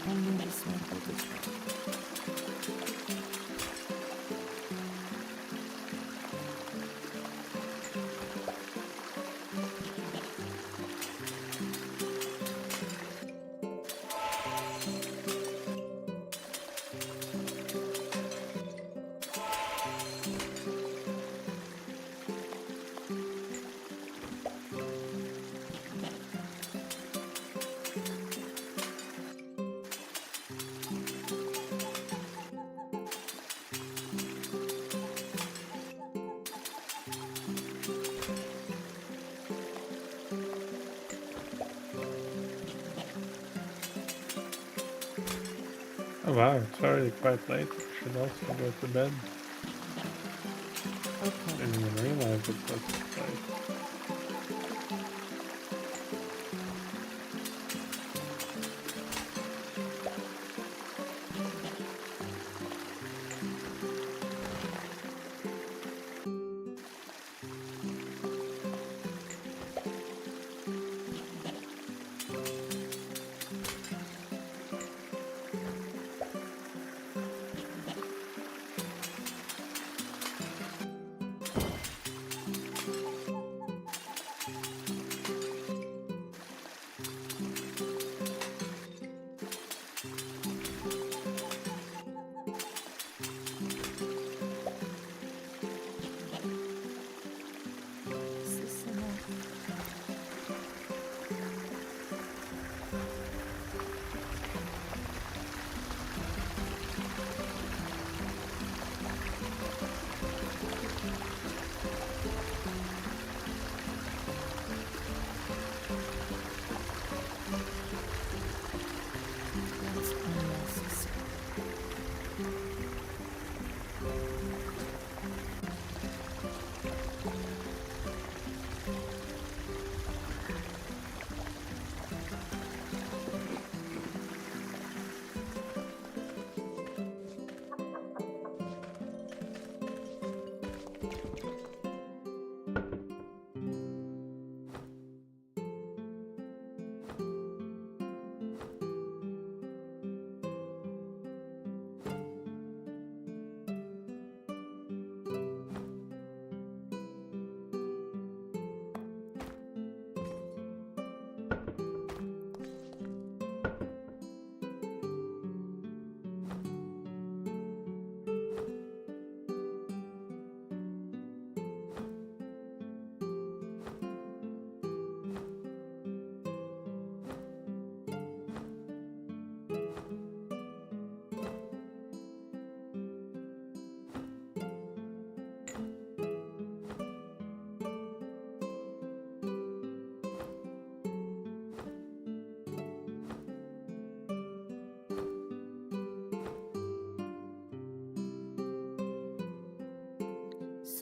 Speaker 1: Only dismantle this one.
Speaker 2: Oh wow, it's already quite late. I should also go to bed.
Speaker 1: Okay.
Speaker 2: Didn't even realize it was late.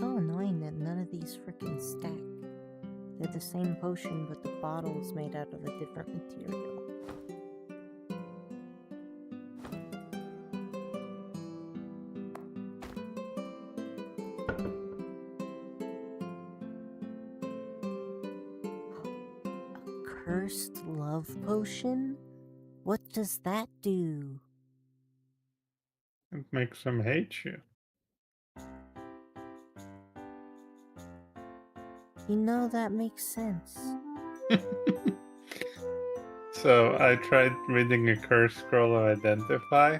Speaker 1: so annoying that none of these freaking stack. They're the same potion, but the bottle's made out of a different material. A cursed love potion? What does that do?
Speaker 2: It makes them hate you.
Speaker 1: You know, that makes sense.
Speaker 2: So I tried reading a curse scroll of identify,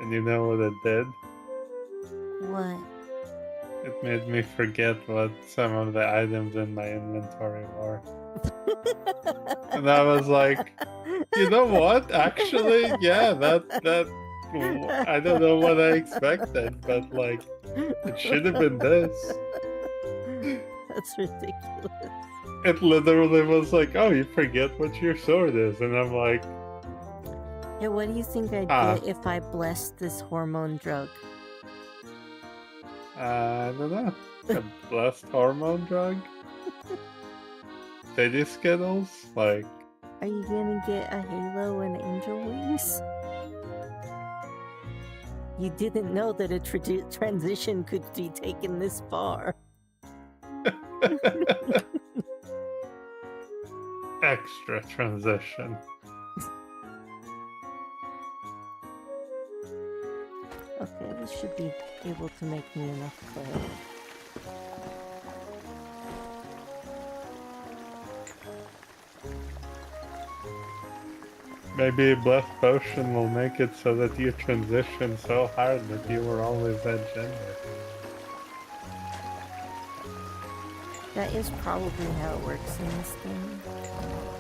Speaker 2: and you know what it did?
Speaker 1: What?
Speaker 2: It made me forget what some of the items in my inventory were. And I was like, you know what? Actually, yeah, that I don't know what I expected, but like, it should have been this.
Speaker 1: That's ridiculous.
Speaker 2: It literally was like, oh, you forget what your sword is, and I'm like,
Speaker 1: Yeah, what do you think I'd get if I blessed this hormone drug?
Speaker 2: I don't know, a blessed hormone drug, titty skittles, like.
Speaker 1: Are you gonna get a halo and angel wings? You didn't know that a transition could be taken this far.
Speaker 2: Extra transition.
Speaker 1: Okay, this should be able to make me enough clay.
Speaker 2: Maybe a blessed potion will make it so that you transition so hard that you were always that gender.
Speaker 1: That is probably how it works in this game.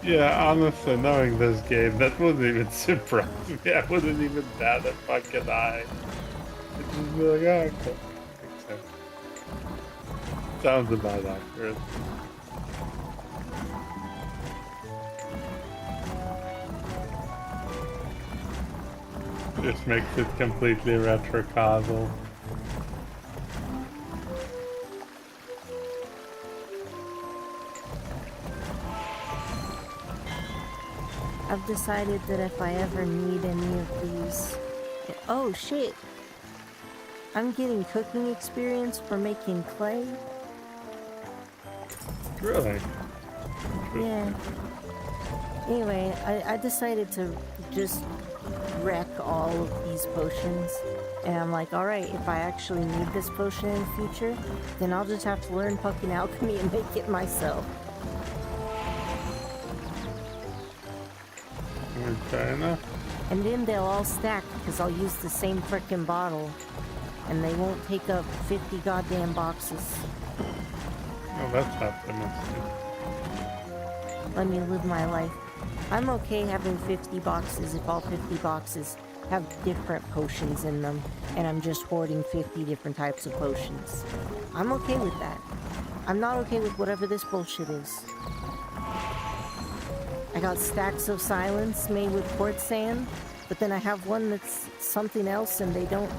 Speaker 2: Yeah, honestly, knowing this game, that wouldn't even surprise me. I wouldn't even bat a fucking eye. It'd just be like, oh, okay. Makes sense. Sounds about accurate. Just makes it completely retrocausal.
Speaker 1: I've decided that if I ever need any of these... Oh, shit! I'm getting cooking experience for making clay.
Speaker 2: Really?
Speaker 1: Yeah. Anyway, I decided to just wreck all of these potions. And I'm like, alright, if I actually need this potion in the future, then I'll just have to learn fucking alchemy and make it myself.
Speaker 2: Fair enough.
Speaker 1: And then they'll all stack because I'll use the same frickin' bottle. And they won't take up 50 goddamn boxes.
Speaker 2: Oh, that's optimistic.
Speaker 1: Let me live my life. I'm okay having 50 boxes if all 50 boxes have different potions in them. And I'm just hoarding 50 different types of potions. I'm okay with that. I'm not okay with whatever this bullshit is. I got stacks of silence made with quartz sand, but then I have one that's something else and they don't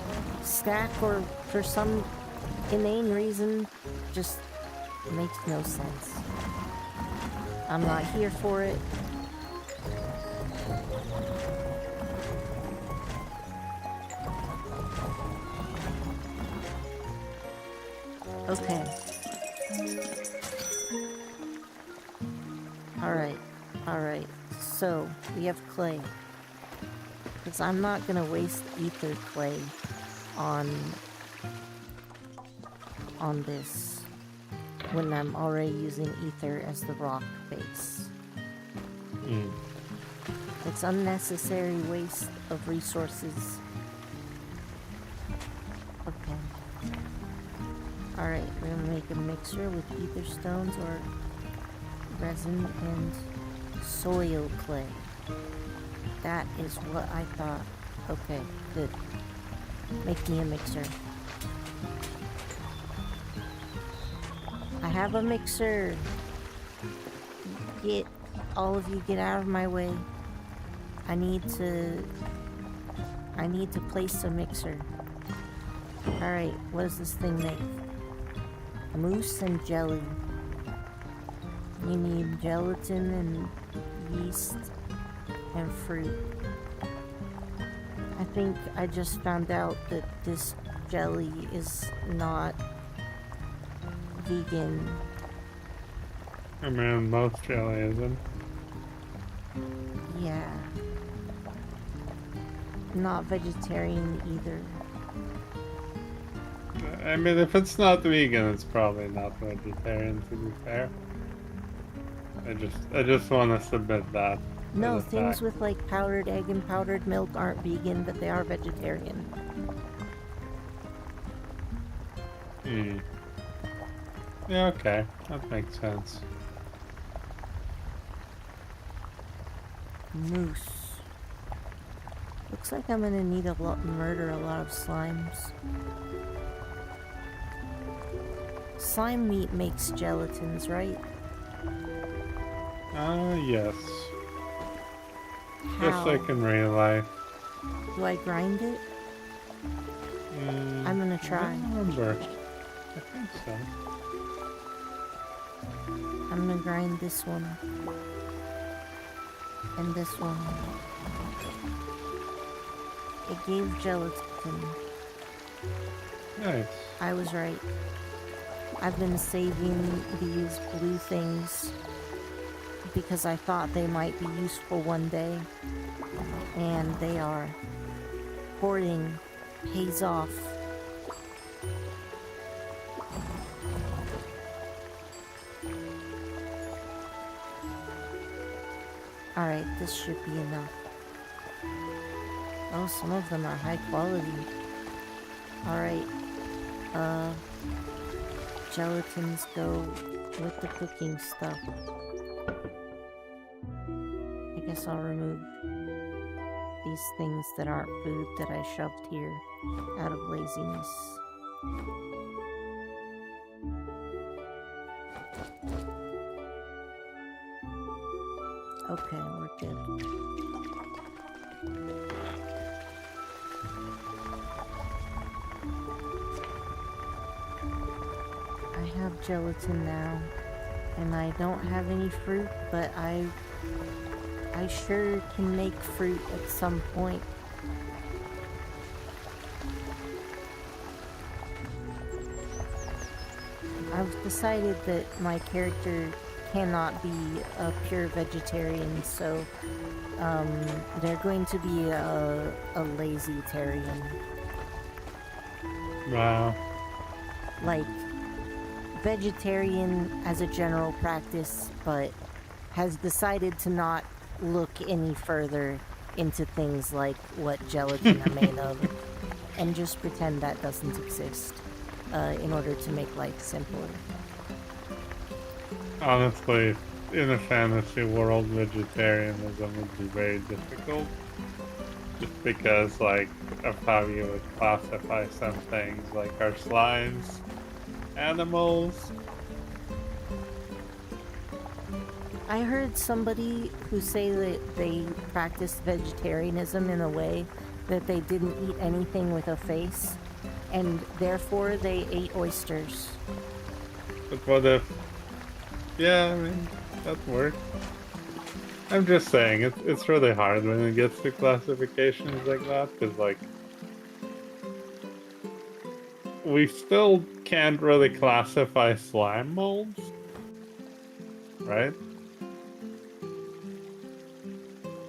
Speaker 1: stack, or for some inane reason just makes no sense. I'm not here for it. Okay. Alright. So, we have clay. Because I'm not gonna waste ether clay on this when I'm already using ether as the rock base. It's unnecessary waste of resources. Okay. Alright, we're gonna make a mixture with ether stones or resin and soil clay. That is what I thought. Okay, good. Make me a mixer. I have a mixer. All of you get out of my way. I need to place a mixer. Alright, what does this thing make? Mousse and jelly. You need gelatin and yeast and fruit. I think I just found out that this jelly is not vegan.
Speaker 2: I mean, most jelly isn't.
Speaker 1: Yeah. Not vegetarian either.
Speaker 2: I mean, if it's not vegan, it's probably not vegetarian, to be fair. I just want to submit that as
Speaker 1: No,
Speaker 2: a
Speaker 1: things
Speaker 2: fact.
Speaker 1: with like powdered egg and powdered milk aren't vegan, but they are vegetarian.
Speaker 2: Hmm. Yeah, okay. That makes sense.
Speaker 1: Moose. Looks like I'm gonna need murder a lot of slimes. Slime meat makes gelatins, right?
Speaker 2: Yes. Just
Speaker 1: How?
Speaker 2: like in real life.
Speaker 1: Do I grind it? I'm gonna
Speaker 2: I
Speaker 1: try.
Speaker 2: don't remember. I think so.
Speaker 1: I'm gonna grind this one. And this one. It gave gelatin.
Speaker 2: Nice.
Speaker 1: I was right. I've been saving these blue things because I thought they might be useful one day. And they are. Hoarding pays off. Alright, this should be enough. Oh, some of them are high quality. Alright. Gelatins go with the cooking stuff. I guess I'll remove these things that aren't food that I shoved here out of laziness. Okay, we're good. I have gelatin now, and I don't have any fruit, but I sure can make fruit at some point. I've decided that my character cannot be a pure vegetarian, so they're going to be a lazy-tarian.
Speaker 2: Wow.
Speaker 1: Like, vegetarian as a general practice, but has decided to not look any further into things like what gelatin are made of, and just pretend that doesn't exist in order to make life simpler.
Speaker 2: Honestly, in a fantasy world, vegetarianism would be very difficult. Just because, like, of how you would classify some things, like our slimes, animals.
Speaker 1: I heard somebody who say that they practiced vegetarianism in a way that they didn't eat anything with a face, and therefore they ate oysters.
Speaker 2: But what if... Yeah, I mean, that works. I'm just saying, it's really hard when it gets to classifications like that, because, like, we still can't really classify slime molds, right?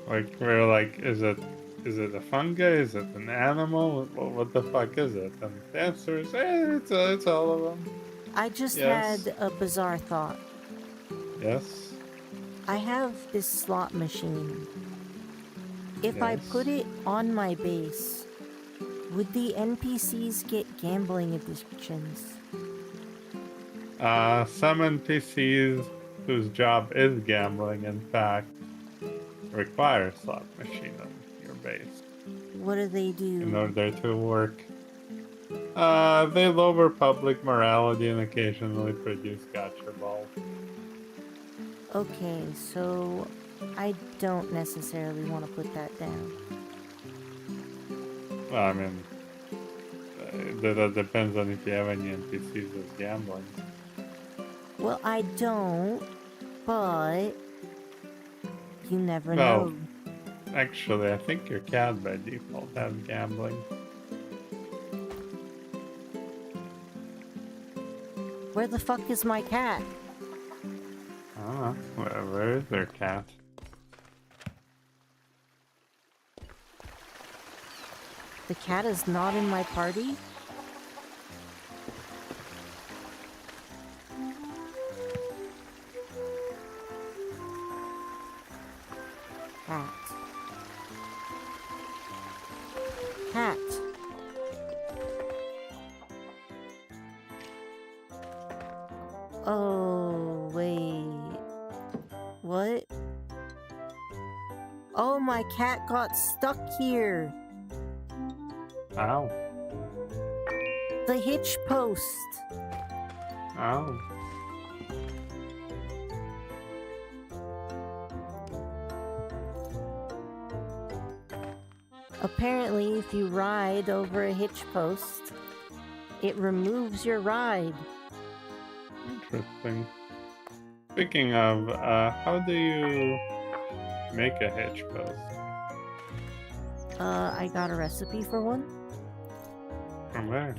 Speaker 2: Like, we're like, is it a fungi? Is it an animal? What the fuck is it? And the answer is, it's all of them.
Speaker 1: I just
Speaker 2: Yes.
Speaker 1: had a bizarre thought.
Speaker 2: Yes.
Speaker 1: I have this slot machine. If I
Speaker 2: Yes.
Speaker 1: put it on my base, would the NPCs get gambling addictions?
Speaker 2: Some NPCs whose job is gambling, in fact, require a slot machine on your base
Speaker 1: What do they
Speaker 2: in
Speaker 1: do?
Speaker 2: order to work. They lower public morality and occasionally produce gotcha balls.
Speaker 1: Okay, so I don't necessarily want to put that down.
Speaker 2: Well, I mean, that depends on if you have any NPCs with gambling.
Speaker 1: Well, I don't, but you never
Speaker 2: Well,
Speaker 1: know.
Speaker 2: actually, I think your cat by default has gambling.
Speaker 1: Where the fuck is my cat?
Speaker 2: I don't know. Where is their cat?
Speaker 1: The cat is not in my party? Cat. Cat. Oh, wait. What? Oh, my cat got stuck here.
Speaker 2: Ow.
Speaker 1: The hitch post.
Speaker 2: Ow.
Speaker 1: Apparently, if you ride over a hitch post, it removes your ride.
Speaker 2: Interesting. Speaking of, how do you make a hitch post?
Speaker 1: I got a recipe for one.
Speaker 2: From where?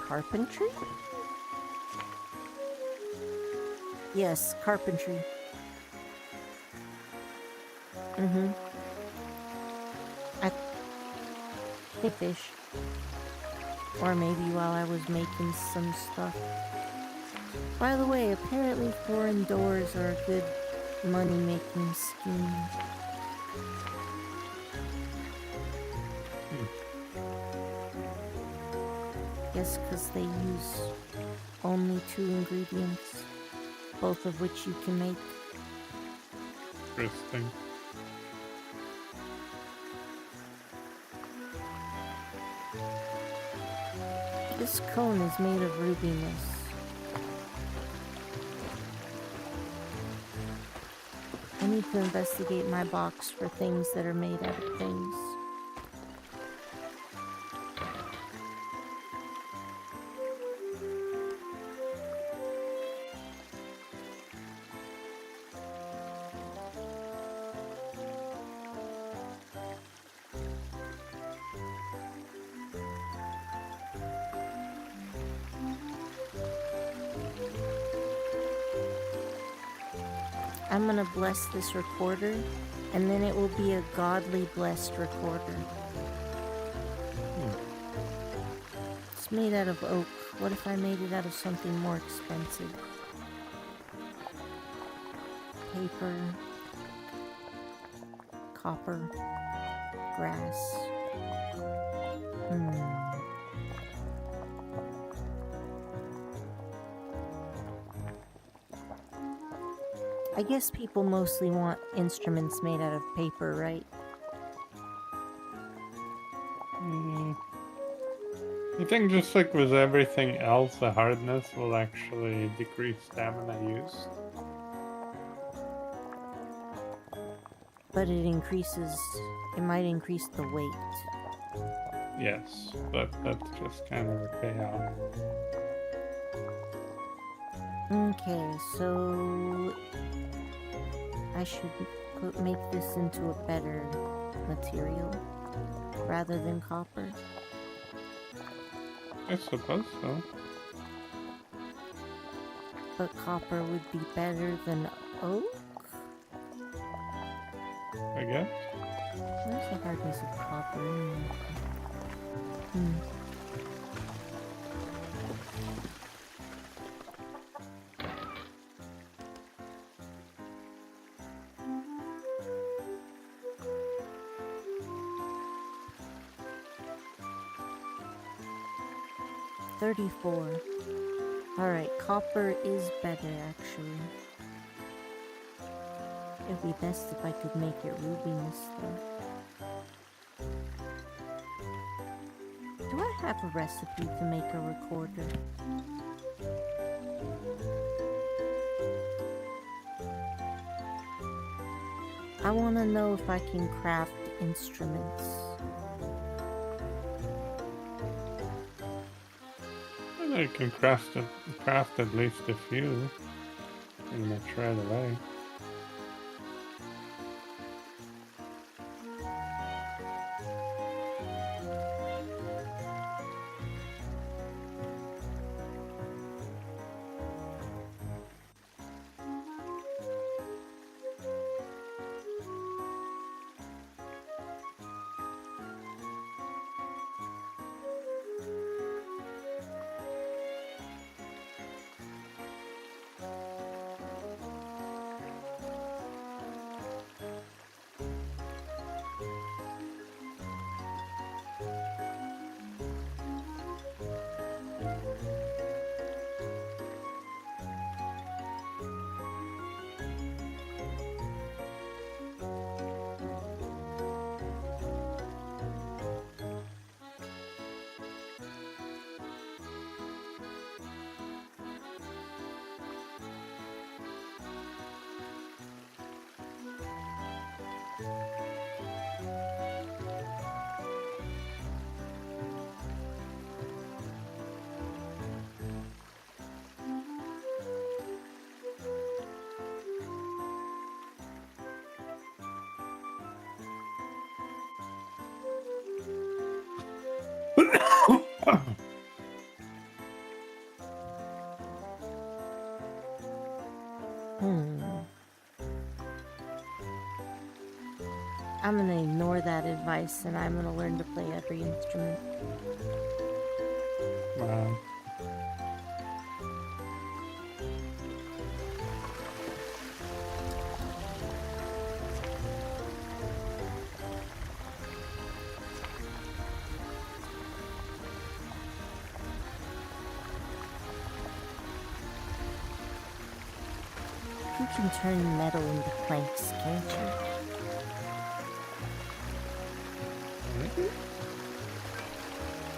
Speaker 1: Carpentry? Yes, carpentry. I fish. Or maybe while I was making some stuff. By the way, apparently foreign doors are a good money-making scheme. Yes, because they use only 2 ingredients, both of which you can make.
Speaker 2: Interesting.
Speaker 1: This cone is made of rubiness. I need to investigate my box for things that are made out of things. I'm gonna bless this recorder, and then it will be a godly blessed recorder. It's made out of oak. What if I made it out of something more expensive? Paper, copper, grass. I guess people mostly want instruments made out of paper, right?
Speaker 2: I think just like with everything else, the hardness will actually decrease stamina used.
Speaker 1: But it might increase the weight.
Speaker 2: Yes, but that's just kind of a payoff.
Speaker 1: Okay, so I should make this into a better material rather than copper.
Speaker 2: I suppose so.
Speaker 1: But copper would be better than oak?
Speaker 2: I guess.
Speaker 1: Where's the hardness of copper? 34. Alright, copper is better, actually. It'd be best if I could make it rubiness, though. Do I have a recipe to make a recorder? I want to know if I can craft instruments.
Speaker 2: I can craft at least a few. Pretty much right away.
Speaker 1: I'm gonna ignore that advice and I'm gonna learn to play every instrument.
Speaker 2: Wow.
Speaker 1: You can turn metal into planks, can't you?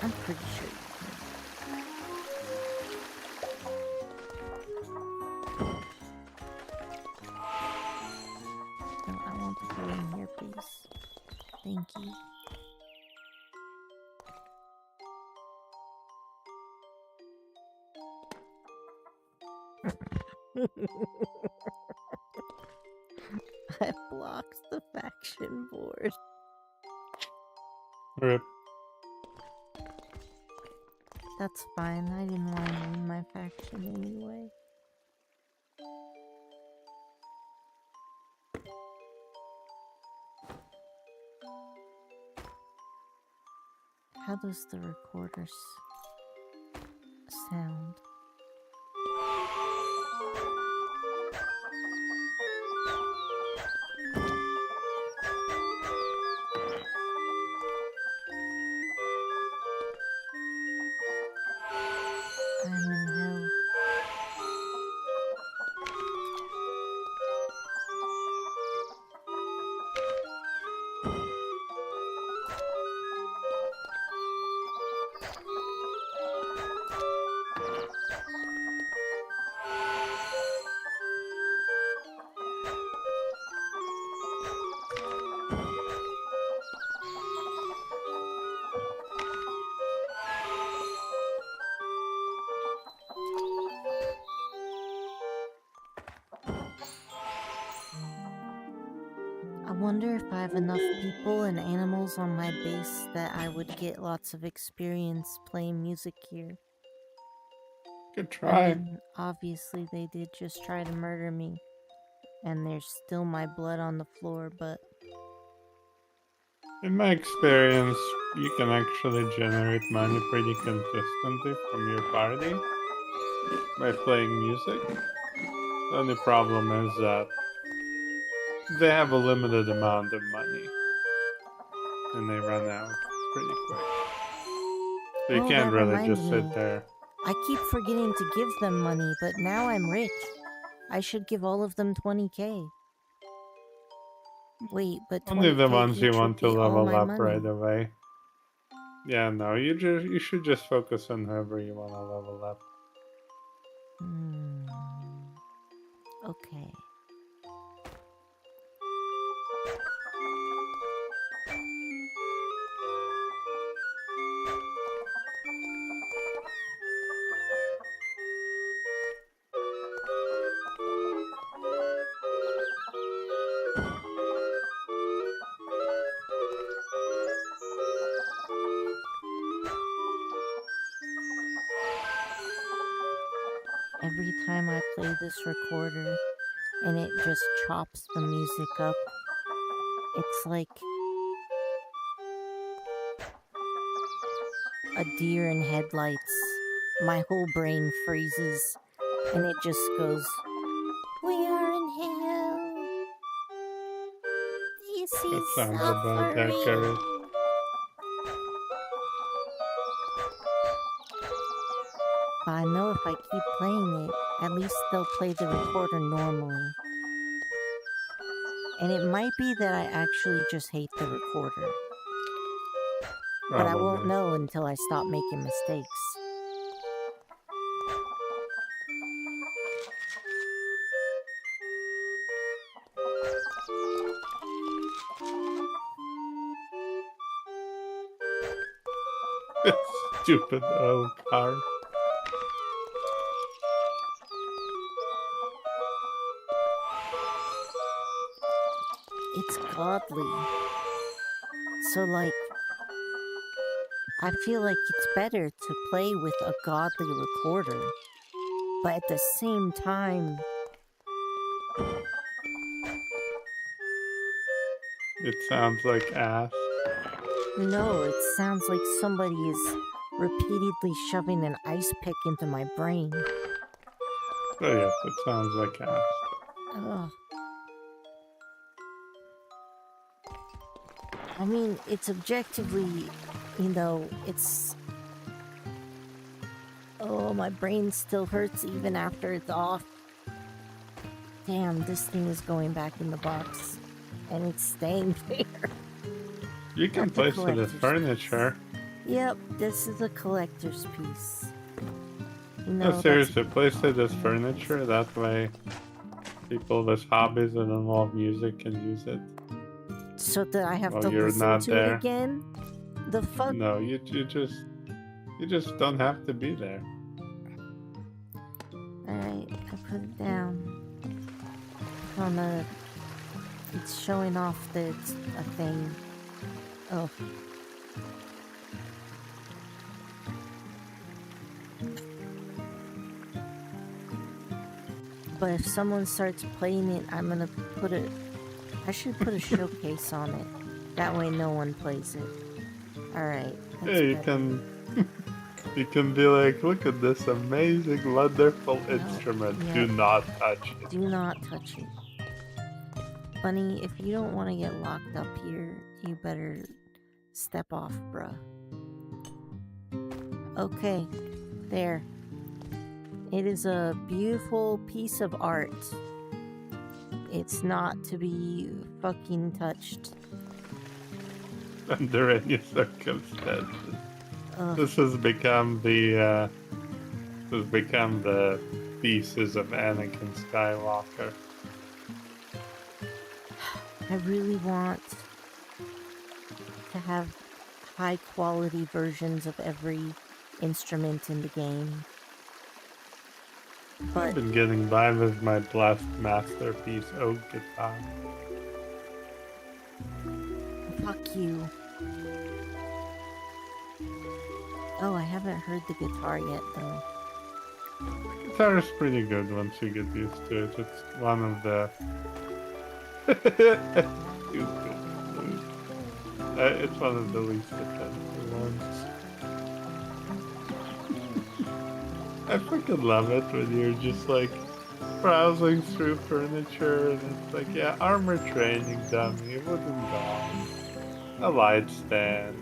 Speaker 1: I'm pretty sure you can. No, I want to go in here, please. Thank you. I blocked the faction board.
Speaker 2: Rip.
Speaker 1: That's fine. I didn't want to leave my faction anyway. How does the recorder sound? I'm in hell. I wonder if I have enough people and animals on my base that I would get lots of experience playing music here.
Speaker 2: Good try.
Speaker 1: I mean, obviously they did just try to murder me, and there's still my blood on the floor, but...
Speaker 2: In my experience, you can actually generate money pretty consistently from your party by playing music. The only problem is that they have a limited amount of money and they run out pretty quick. So you
Speaker 1: Oh,
Speaker 2: can't
Speaker 1: that
Speaker 2: really
Speaker 1: reminded
Speaker 2: just sit
Speaker 1: me.
Speaker 2: there.
Speaker 1: I keep forgetting to give them money, but now I'm rich. I should give all of them 20k. Wait, but 20k
Speaker 2: Only the ones you
Speaker 1: each
Speaker 2: want
Speaker 1: would
Speaker 2: to
Speaker 1: be all
Speaker 2: level
Speaker 1: my
Speaker 2: up
Speaker 1: money.
Speaker 2: right away. Yeah, no, you should just focus on whoever you want to level up.
Speaker 1: Okay. every time I play this recorder and it just chops the music up, it's like a deer in headlights. My whole brain freezes and it just goes, "We are in hell. This
Speaker 2: That
Speaker 1: is
Speaker 2: sounds about
Speaker 1: suffering."
Speaker 2: accurate.
Speaker 1: But I know if I keep playing it, at least they'll play the recorder normally. And it might be that I actually just hate the recorder. But I won't
Speaker 2: Probably.
Speaker 1: know until I stop making mistakes.
Speaker 2: Stupid old car.
Speaker 1: It's godly. So, like, I feel like it's better to play with a godly recorder. But at the same time,
Speaker 2: It sounds like ass.
Speaker 1: no, it sounds like somebody is repeatedly shoving an ice pick into my brain.
Speaker 2: Oh yes, it sounds like ass.
Speaker 1: Ugh. I mean, it's objectively, it's... Oh, my brain still hurts even after it's off. Damn, this thing is going back in the box. And it's staying there.
Speaker 2: You can
Speaker 1: That's a
Speaker 2: place it as
Speaker 1: collector's
Speaker 2: furniture.
Speaker 1: Yep, this is a collector's piece.
Speaker 2: No,
Speaker 1: That's
Speaker 2: seriously, place it as furniture. That way, people with hobbies that involve music can use it.
Speaker 1: so that I have
Speaker 2: While
Speaker 1: to
Speaker 2: you're
Speaker 1: listen
Speaker 2: not
Speaker 1: to
Speaker 2: there.
Speaker 1: it again? The fuck?
Speaker 2: No, you just don't have to be there.
Speaker 1: Alright, I put it down. It's showing off that it's a thing. Oh. But if someone starts playing it, I'm gonna I should put a showcase on it. That way no one plays it. Alright.
Speaker 2: Yeah, you can be like, look at this amazing, wonderful instrument.
Speaker 1: yeah.
Speaker 2: Do not touch it.
Speaker 1: Do not touch it. Bunny, if you don't want to get locked up here, you better step off, bruh. Okay, there. It is a beautiful piece of art. It's not to be fucking touched.
Speaker 2: Under any circumstances.
Speaker 1: Ugh.
Speaker 2: This has become the thesis of Anakin Skywalker.
Speaker 1: I really want to have high quality versions of every instrument in the game. But
Speaker 2: I've been getting by with my blessed masterpiece oak guitar.
Speaker 1: fuck you. Oh, I haven't heard the guitar yet, though.
Speaker 2: Guitar is pretty good once you get used to it. It's one of the... it's one of the least offensive ones. I freaking love it when you're just like browsing through furniture and it's like, yeah, armor training dummy, wooden dog, a light stand,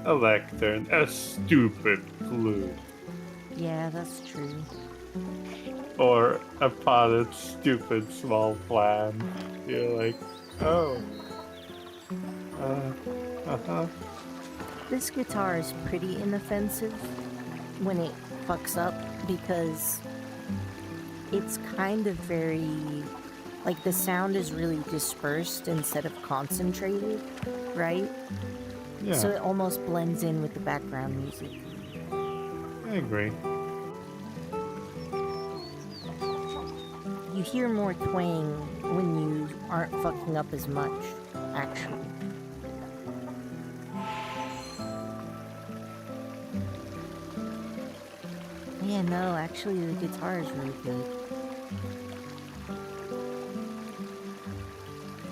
Speaker 2: a lectern, a stupid flute.
Speaker 1: Yeah, that's true.
Speaker 2: Or a potted stupid small plant. You're like, oh.
Speaker 1: This guitar is pretty inoffensive when it fucks up because it's kind of very... like the sound is really dispersed instead of concentrated, right?
Speaker 2: Yeah,
Speaker 1: So it almost blends in with the background music.
Speaker 2: I agree.
Speaker 1: You hear more twang when you aren't fucking up as much, actually. Yeah, no, actually the guitar is really good.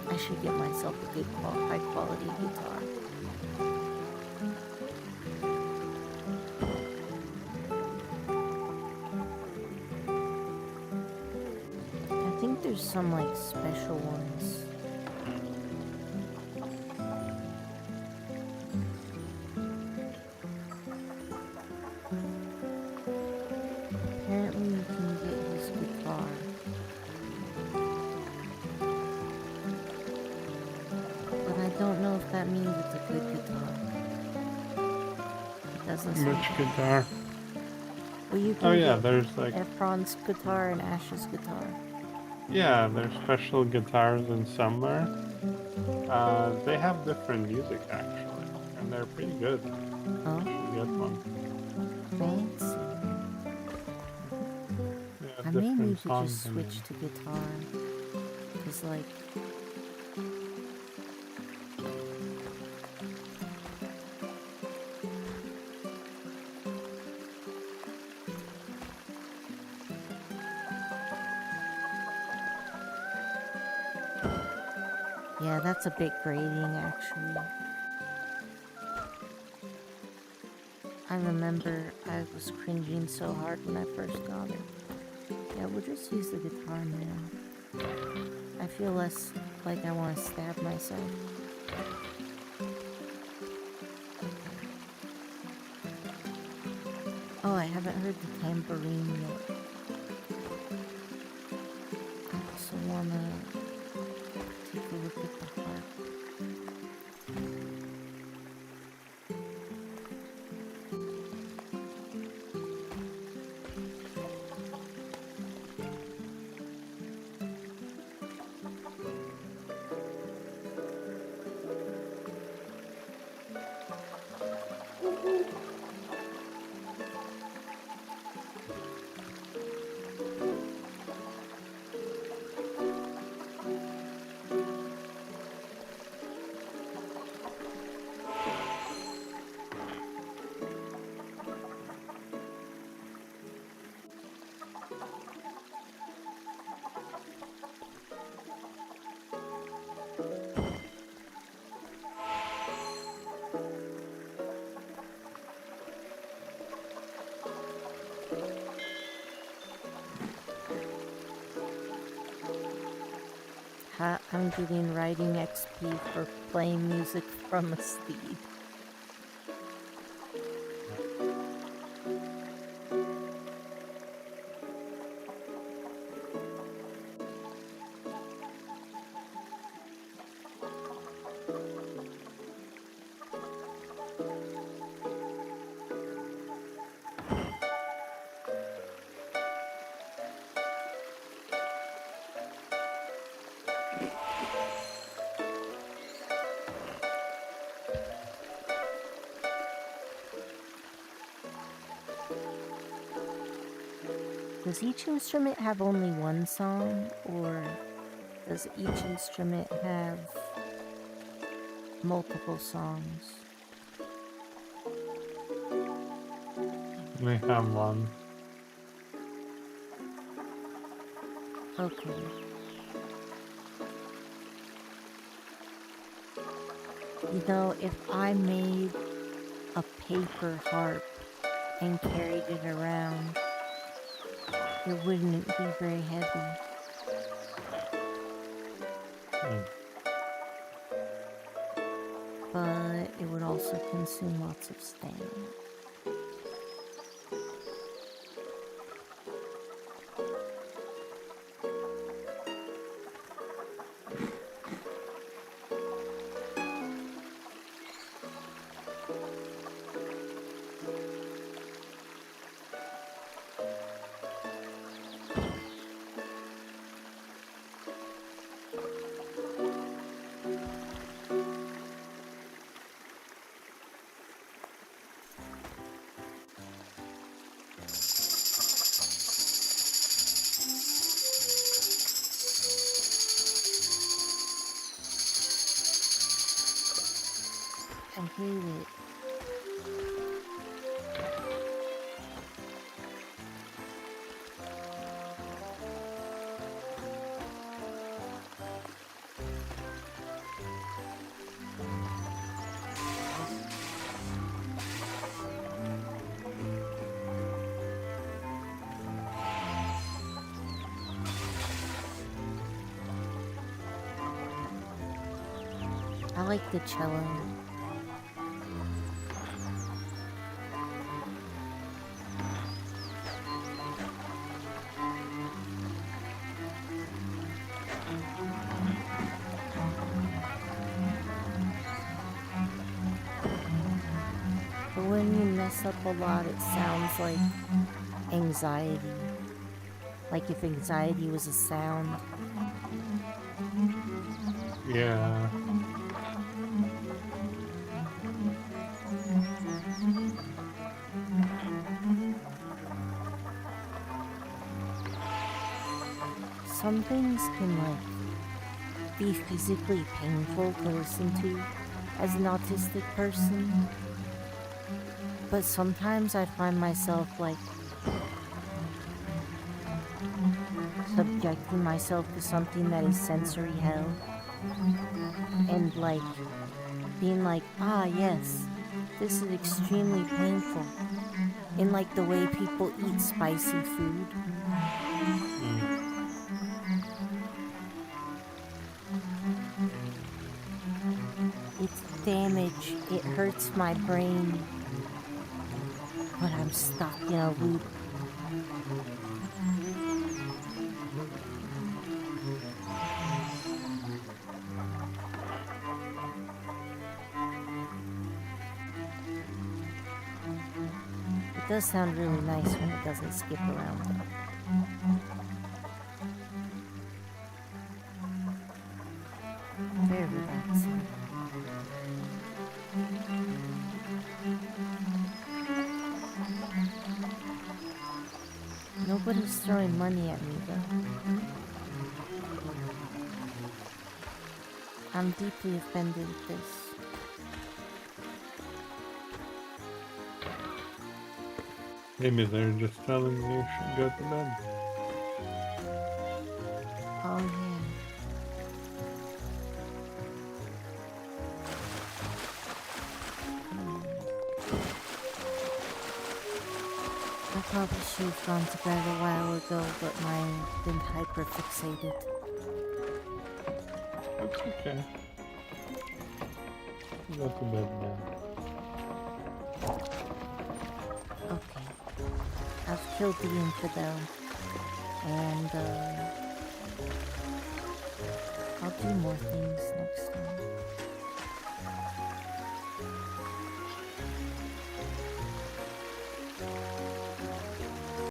Speaker 1: I should get myself a good high quality guitar. I think there's some like special ones. Apparently you can get his guitar. But I don't know if that means it's a good guitar. It doesn't say.
Speaker 2: Which guitar?
Speaker 1: Well, you
Speaker 2: Oh
Speaker 1: can
Speaker 2: yeah,
Speaker 1: get
Speaker 2: there's like
Speaker 1: Efron's guitar and Ash's guitar.
Speaker 2: yeah, there's special guitars in somewhere. They have different music actually, and they're pretty good.
Speaker 1: Oh,
Speaker 2: You should get one.
Speaker 1: fancy.
Speaker 2: They
Speaker 1: I
Speaker 2: have
Speaker 1: may
Speaker 2: different
Speaker 1: need to just
Speaker 2: songs in
Speaker 1: switch
Speaker 2: them.
Speaker 1: to guitar. Cause like... Yeah, that's a bit grating actually. I remember I was cringing so hard when I first got it. Yeah, we'll just use the guitar now. I feel less like I want to stab myself. Oh, I haven't heard the tambourine yet. I also want to take a look at the harp. I'm getting writing XP for playing music from a Steed. Does each instrument have only one song, or does each instrument have multiple songs?
Speaker 2: They have one.
Speaker 1: Okay. You know, if I made a paper harp and carried it around, it wouldn't be very heavy. But it would also consume lots of stamina. I hate it. like the cello. But when you mess up a lot, it sounds like anxiety. Like if anxiety was a sound.
Speaker 2: Yeah.
Speaker 1: Some things can be physically painful to listen to as an autistic person. But sometimes I find myself subjecting myself to something that is sensory hell. And being ah yes, this is extremely painful. In the way people eat spicy food. It's damage, it hurts my brain. But I'm stuck in a loop. It does sound really nice when it doesn't skip around though. Very relaxing. Nobody's throwing money at me though. I'm deeply offended at this.
Speaker 2: Maybe they're just telling you you should go to bed.
Speaker 1: Oh yeah. I probably should have gone to bed a while ago, but mine's been hyperfixated.
Speaker 2: That's okay. Go to bed now.
Speaker 1: Okay. I've killed the infidel. And I'll do more things next time.